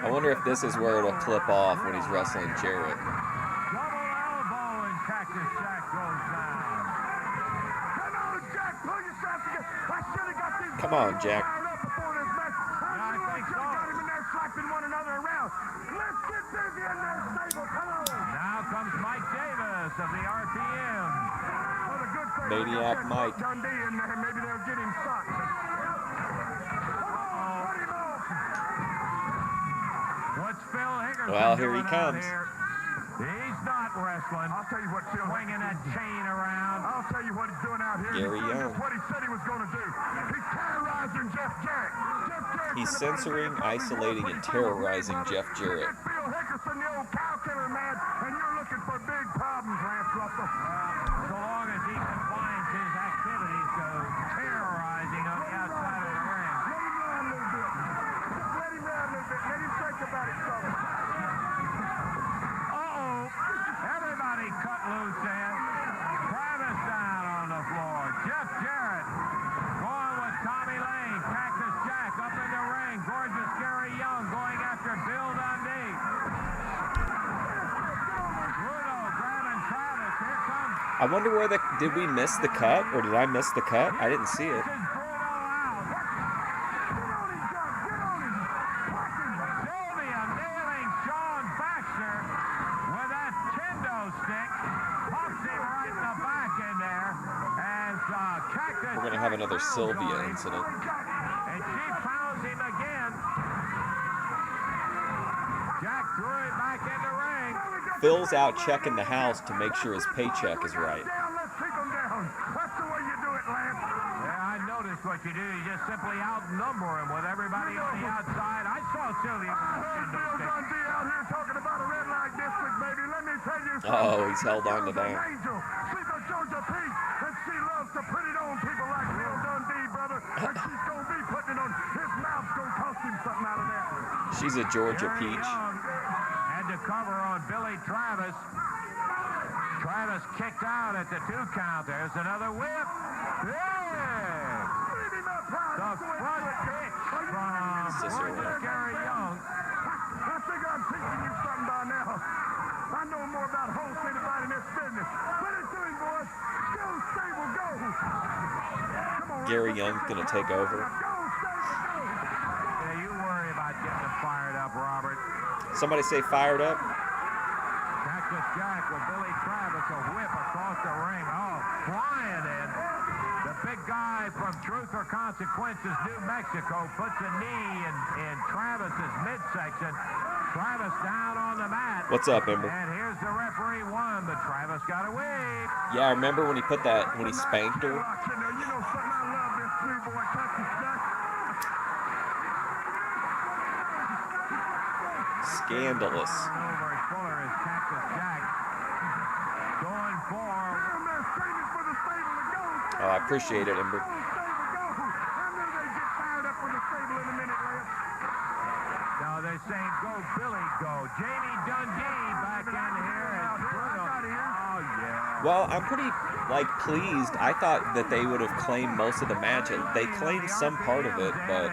I wonder if this is where it'll clip off when he's wrestling Jarrett. Double elbow and Cactus Jack goes down. Come on, Jack, pull yourself together. I should have got these Come on, Jack. fired up before this match. I think so. Got him in there slapping one another around. Let's get busy in there, stable. Come on. Now comes Mike Davis of the RPM. Well, the good thing Maniac is Mike. Dundee in there. Maybe they'll get him sucked. What's Phil Hickerson Well, here he doing comes. out here? He's not wrestling. I'll tell you what, Phil. Swinging that chain around. I'll tell you what he's doing out here. Gary he's doing Young. just what he said he was going to do. He's terrorizing Jeff Jarrett. Jeff Jarrett's He's in the censoring, body. isolating, and terrorizing Jeff Jarrett. Get Phil Hickerson, the old cow killer, man, and you're looking for big problems, Lance Russell. So long as he confines his activities to terrorizing on the outside of the ring. Let him run a little bit. Just let him run a little bit. Let him think about it, fellas. Uh-oh. Everybody cut loose then. Travis down on the floor. Jeff Jarrett going with Tommy Lane. Cactus Jack up in the ring. Gorgeous Gary Young going after Bill Dundee. Bruno grabbing Travis. Here comes. I wonder where did we miss the cut, or did I miss the cut? I didn't see it. This is Bruno out. Sylvia nailing Sean Baxter with that kendo stick. Pops him right in the back in there as Cactus. We're gonna have another Jack Sylvia going. incident. And she pounds him again. Jack threw it back in the ring. Phil's out checking the house to make sure his paycheck is right. Let's keep him down. That's the way you do it, Lance. Yeah, I noticed what you do. You just simply outnumber him with everybody on the outside. I saw Sylvia. I heard Bill Dundee out here talking about a red light district, baby. Let me tell you something. Oh, he's held on to She's an that. angel. She's a Georgia peach, and she loves to put it on people like Bill Dundee, brother. And she's going to be putting it on. His mouth's going to cost him something out of that. She's a Georgia Gary peach. Young had to cover on Billy Travis. Travis kicked out at the 2 count. There's another whip. Yeah! The front kick from Gorgeous Gary Young. I think I'm teaching you something by now. I know more about wholesale about in this business. Put it to him, boys. Go, stable, go. Come on, Gary Young's gonna take over. Go, stable, go. Yeah, you worry about getting them fired up, Robert. Somebody say fired up. Cactus Jack with Billy Travis, a whip across the ring. Oh, flying in. The big guy from Truth or Consequences, New Mexico, puts a knee in Travis's midsection. Travis down on the mat. What's up, Ember? And here's the referee one, but Travis got away. Yeah, I remember when he put that, when he spanked her. You know something, I love this new boy, Cactus Jack. Scandalous. Over as Fuller as Cactus Jack going for. Damn, they're screaming for the stable to go. Oh, I appreciate it, Ember. Go, stable, go. I knew they'd get fired up for the stable in a minute, Lance. Now they're saying go Billy, go. Jamie Dundee back in here. And Bruno. Oh yeah. Well, I'm pretty, pleased. I thought that they would have claimed most of the match. They claimed some part of it, but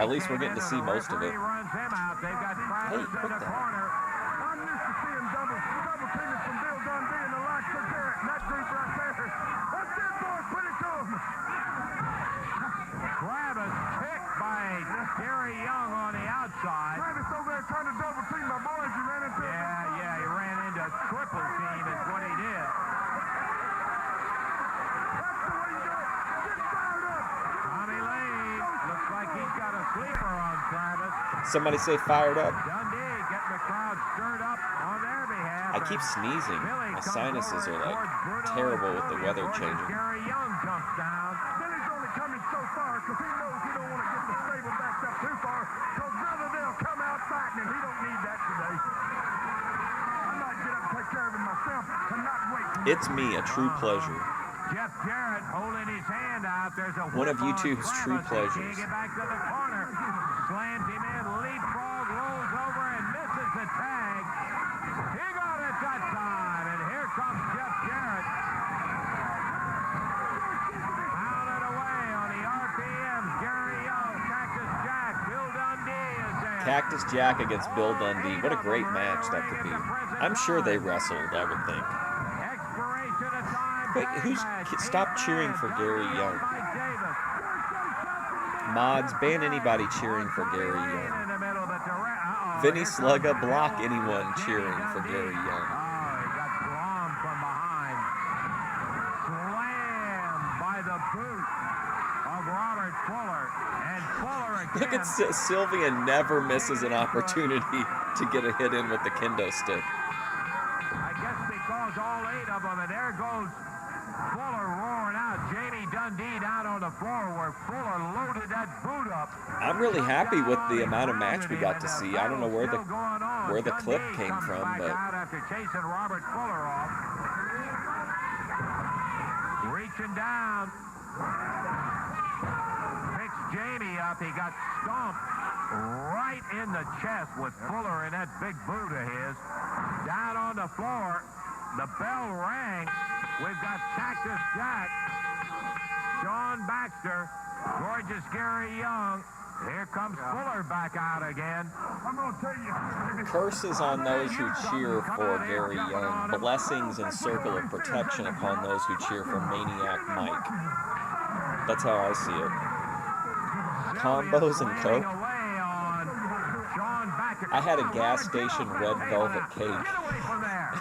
at least we're getting to see most of it. Runs him out. They've got Travis in the corner. I'm used to seeing double teaming from Bill Dundee and the likes of Jarrett and that group right there. That's it, boys. Put it to him. Travis kicked by Gary Young on the outside. Travis over there trying to double team my boys. You ran into Yeah, he ran into a triple team is what he did. That's the way you do it. Get fired up. Tommy Lane looks like he's got a sleeper on Travis. Somebody say fired up. Dundee getting the crowd stirred up on their behalf. I keep sneezing. Billy My comes sinuses over are towards Bruno terrible and with the Sylvia. weather Gorgeous changing. Gary Young jumps down. Billy's only coming so far because he knows he don't want to get the stable backed up too far because brother, they'll come out fighting and he don't need that today. I might get up and take care of him myself and not wait. It's me, a true pleasure. Jeff Jarrett holding his hand out. There's a One of whip on YouTube's true Travis. He pleasures. can't get back to the corner. Slams him in. Leapfrog rolls over and misses the tag. He got it that time. And here comes Jeff Jarrett. Pounded away on the RPM. Gary Young, Cactus Cactus Jack against Bill Dundee. What a great match that could be. I'm sure they wrestled, I would think. Wait, stop cheering for Gary Young. Mods, ban anybody cheering for Gary Young. Vinny Slugga, block anyone cheering for Gary Young. He got glommed from behind. Slammed by the boot of Robert Fuller. And Fuller again. Look at Sylvia never misses an opportunity to get a hit in with the kendo stick. I guess because all 8 of them, and there goes Fuller roaring out. Jamie Dundee down on the floor where Fuller loaded that boot up. I'm really happy with the amount of match we got to see. I don't know where the clip came from, but after chasing Robert Fuller off, reaching down, picks Jamie up. He got stomped right in the chest with Fuller and that big boot of his. Down on the floor, the bell rang. We've got Cactus Jack, Sean Baxter, gorgeous Gary Young. Here comes Fuller back out again. I'm going to tell you. curses on those who cheer for Gary Young, blessings and circle of protection upon those who cheer for Maniac Mike. That's how I see it. Combos and Coke. I had a gas station red velvet cake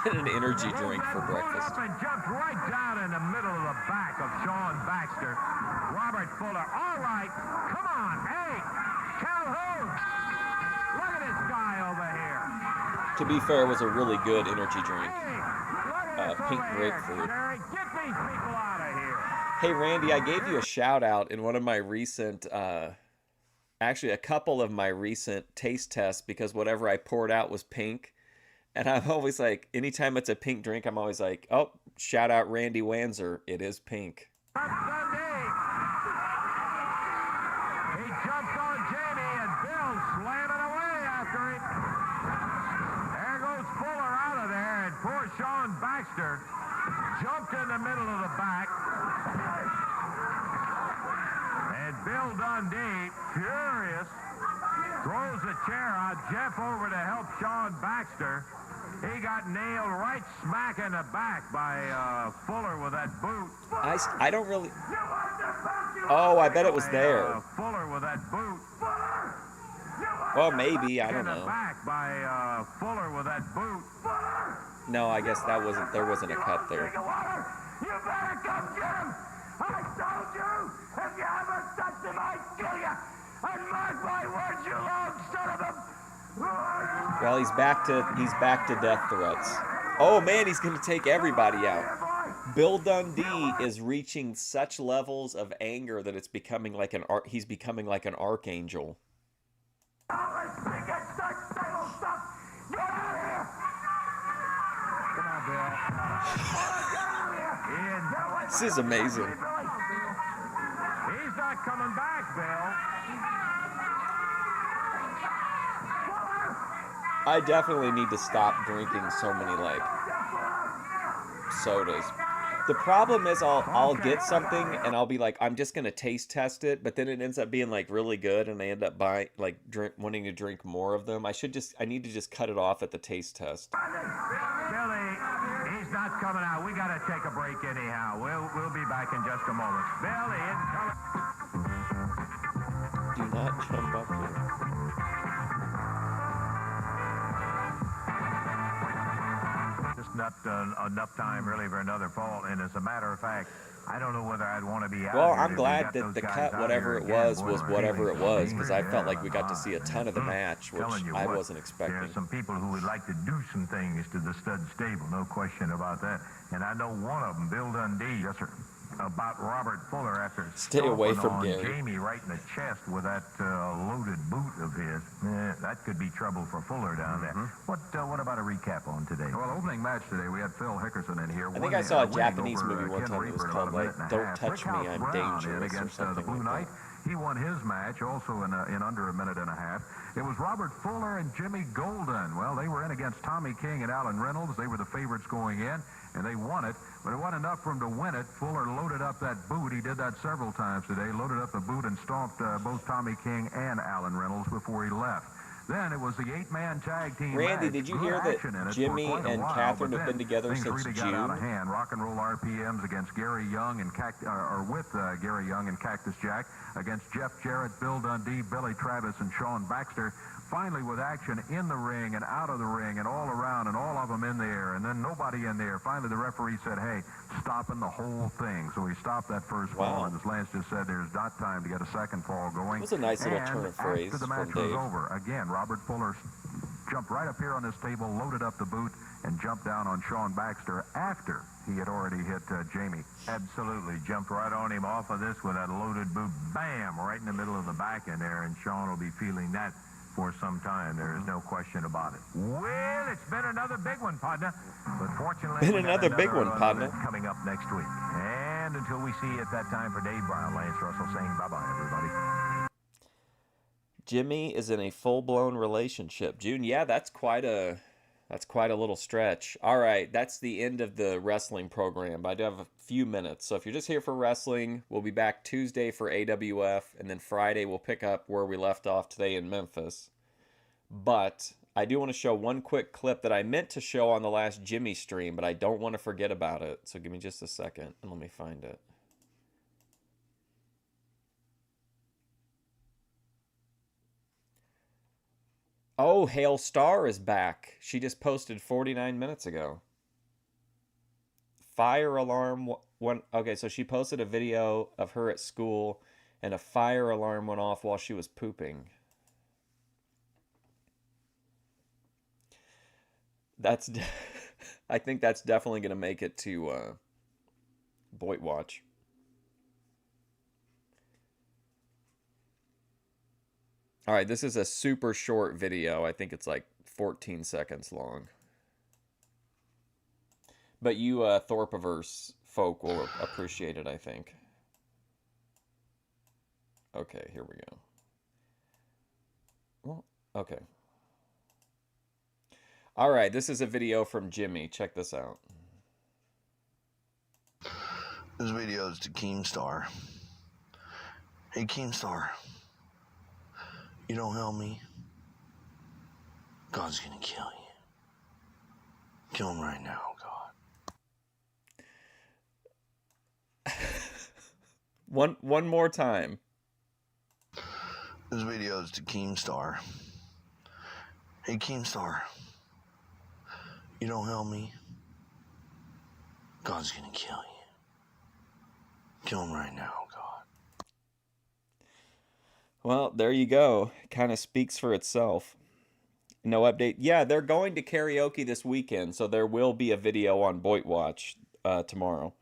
and an energy drink for breakfast. And jumped right down in the middle of the back of Sean Baxter. Robert Fuller, all right, come on, hey, Calhoun, look at this guy over here. To be fair, it was a really good energy drink. Pink grapefruit. Jerry, get these people out of here. Hey, Randy, I gave you a shout out in one of my recent, actually a couple of my recent taste tests because whatever I poured out was pink. And I'm always like, anytime it's a pink drink, I'm always like, oh, shout out Randy Wanzer. It is pink. That's Dundee. He jumps on Jamie and Bill slamming away after him. There goes Fuller out of there, and poor Sean Baxter jumped in the middle of the back. And Bill Dundee, furious, throws the chair out. Jeff over to help Sean Baxter. He got nailed right smack in the back by Fuller with that boot. I don't really... Oh, I bet it was there. Fuller with that boot. Well, maybe. I don't In the know. back by Fuller with that boot. No, I guess that wasn't... There wasn't a cut there. You better come get him! I told you! If you ever touch him, I'd kill you! And mark my words, you long son of a... Well, he's back to death threats. Oh man, he's gonna take everybody out. Bill Dundee is reaching such levels of anger that it's becoming like he's becoming like an archangel. Get out of here! Come on, Bill. This is amazing. He's not coming back, Bill. I definitely need to stop drinking so many like sodas. The problem is I'll get something and I'll be like, I'm just gonna taste test it, but then it ends up being like really good and I end up wanting to drink more of them. I need to just cut it off at the taste test. Billy, he's not coming out. We got to take a break anyhow. We'll be back in just a moment. Billy isn't coming. Do not jump up here. Just not enough time really for another fall. And as a matter of fact, I don't know whether I'd want to be out. Well, here I'm if we glad got that those the guys cut, out whatever here it again. was Boy, whatever it was, because I felt yeah, like we got to see a ton of the match, which telling you I what, wasn't expecting. There's some people who would like to do some things to the stud stable, no question about that. And I know one of them, Bill Dundee, yes, sir, about Robert Fuller after Stay away from on Gary. Jamie right in the chest with that loaded boot of his. That could be trouble for Fuller down there. What about a recap on today? Well, opening match today, we had Phil Hickerson in here. I think I saw a Japanese movie one time that was called like "Don't Touch Me, I'm Dangerous" or something like that. He won his match also in under a minute and a half. It was Robert Fuller and Jimmy Golden. Well, they were in against Tommy King and Alan Reynolds. They were the favorites going in, and they won it. But it wasn't enough for him to win it. Fuller loaded up that boot. He did that several times today. Loaded up the boot and stomped both Tommy King and Alan Reynolds before he left. Then it was the 8-man tag team Randy, match. did you Good hear that action in it for Jimmy quite a and while, Catherine but have been then together things since really got out of June? hand. Rock and Roll RPMs against Gary Young and with Gary Young and Cactus Jack against Jeff Jarrett, Bill Dundee, Billy Travis, and Sean Baxter. Finally, with action in the ring and out of the ring and all around and all of them in the air, and then nobody in there. Finally, the referee said, hey, stopping the whole thing. So he stopped that first fall, and as Lance just said, there's not time to get a second fall going. It was a nice little turn of phrase after the match from was Dave. over, again, Robert Fuller jumped right up here on this table, loaded up the boot, and jumped down on Sean Baxter after he had already hit Jamie. Absolutely. Jumped right on him off of this with that loaded boot. Bam! Right in the middle of the back in there, and Sean will be feeling that for some time. There is no question about it. Well, it's been another big one, partner. But fortunately, Been another big one, partner. Coming up next week. And until we see you at that time, for Dave Brown, Lance Russell saying bye-bye, everybody. Jimmy is in a full-blown relationship. June, yeah, that's quite a little stretch. All right, that's the end of the wrestling program. But I do have a few minutes. So if you're just here for wrestling, we'll be back Tuesday for AWF, and then Friday we'll pick up where we left off today in Memphis. But I do want to show one quick clip that I meant to show on the last Jimmy stream, but I don't want to forget about it. So give me just a second, and let me find it. Oh, Hale Star is back. She just posted 49 minutes ago. Fire alarm went... Okay, so she posted a video of her at school, and a fire alarm went off while she was pooping. That's... I think that's definitely going to make it to Boyd Watch. All right, this is a super short video. I think it's like 14 seconds long. But you Thorpiverse folk will appreciate it, I think. Okay, here we go. Well, okay. All right, this is a video from Jimmy. Check this out. This video is to Keemstar. Hey, Keemstar. You don't help me, God's gonna kill you. Kill him right now, God. One more time. This video is to Keemstar. Hey, Keemstar. You don't help me, God's gonna kill you. Kill him right now, God. Well, there you go. Kind of speaks for itself. No update. Yeah, they're going to karaoke this weekend, so there will be a video on Boyd Watch tomorrow.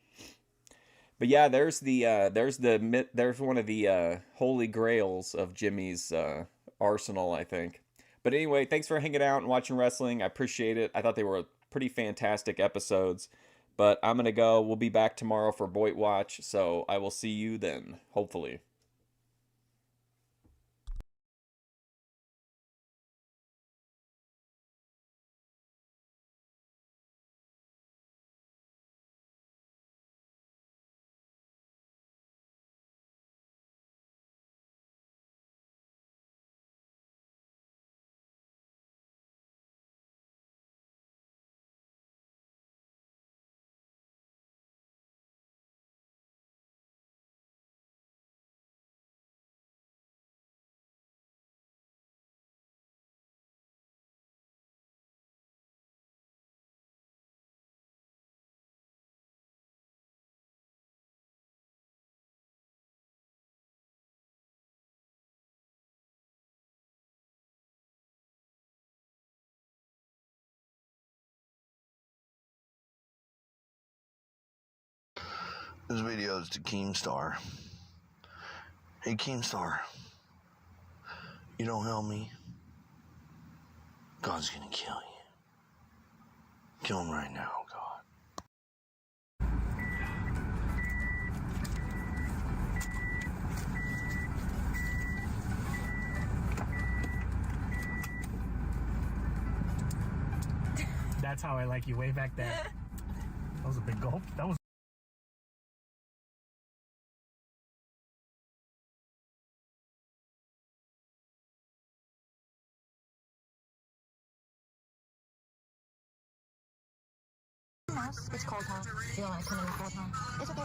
But yeah, there's one of the holy grails of Jimmy's arsenal, I think. But anyway, thanks for hanging out and watching wrestling. I appreciate it. I thought they were pretty fantastic episodes. But I'm gonna go. We'll be back tomorrow for Boyd Watch, so I will see you then, hopefully. This video is to Keemstar. Hey, Keemstar. You don't help me, God's gonna kill you. Kill him right now, God. That's how I like you way back there. That was a big gulp. That was house? It's cold, huh? You don't want to come in the cold, huh? It's okay.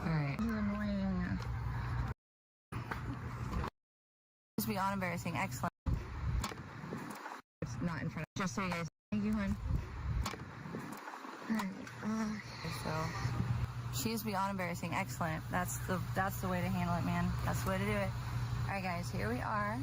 Alright. You're annoying. Just beyond embarrassing. Excellent. It's not in front of. Just so you guys. Thank you, hon. Alright. So, she is beyond embarrassing. Excellent. That's the way to handle it, man. That's the way to do it. Alright, guys. Here we are.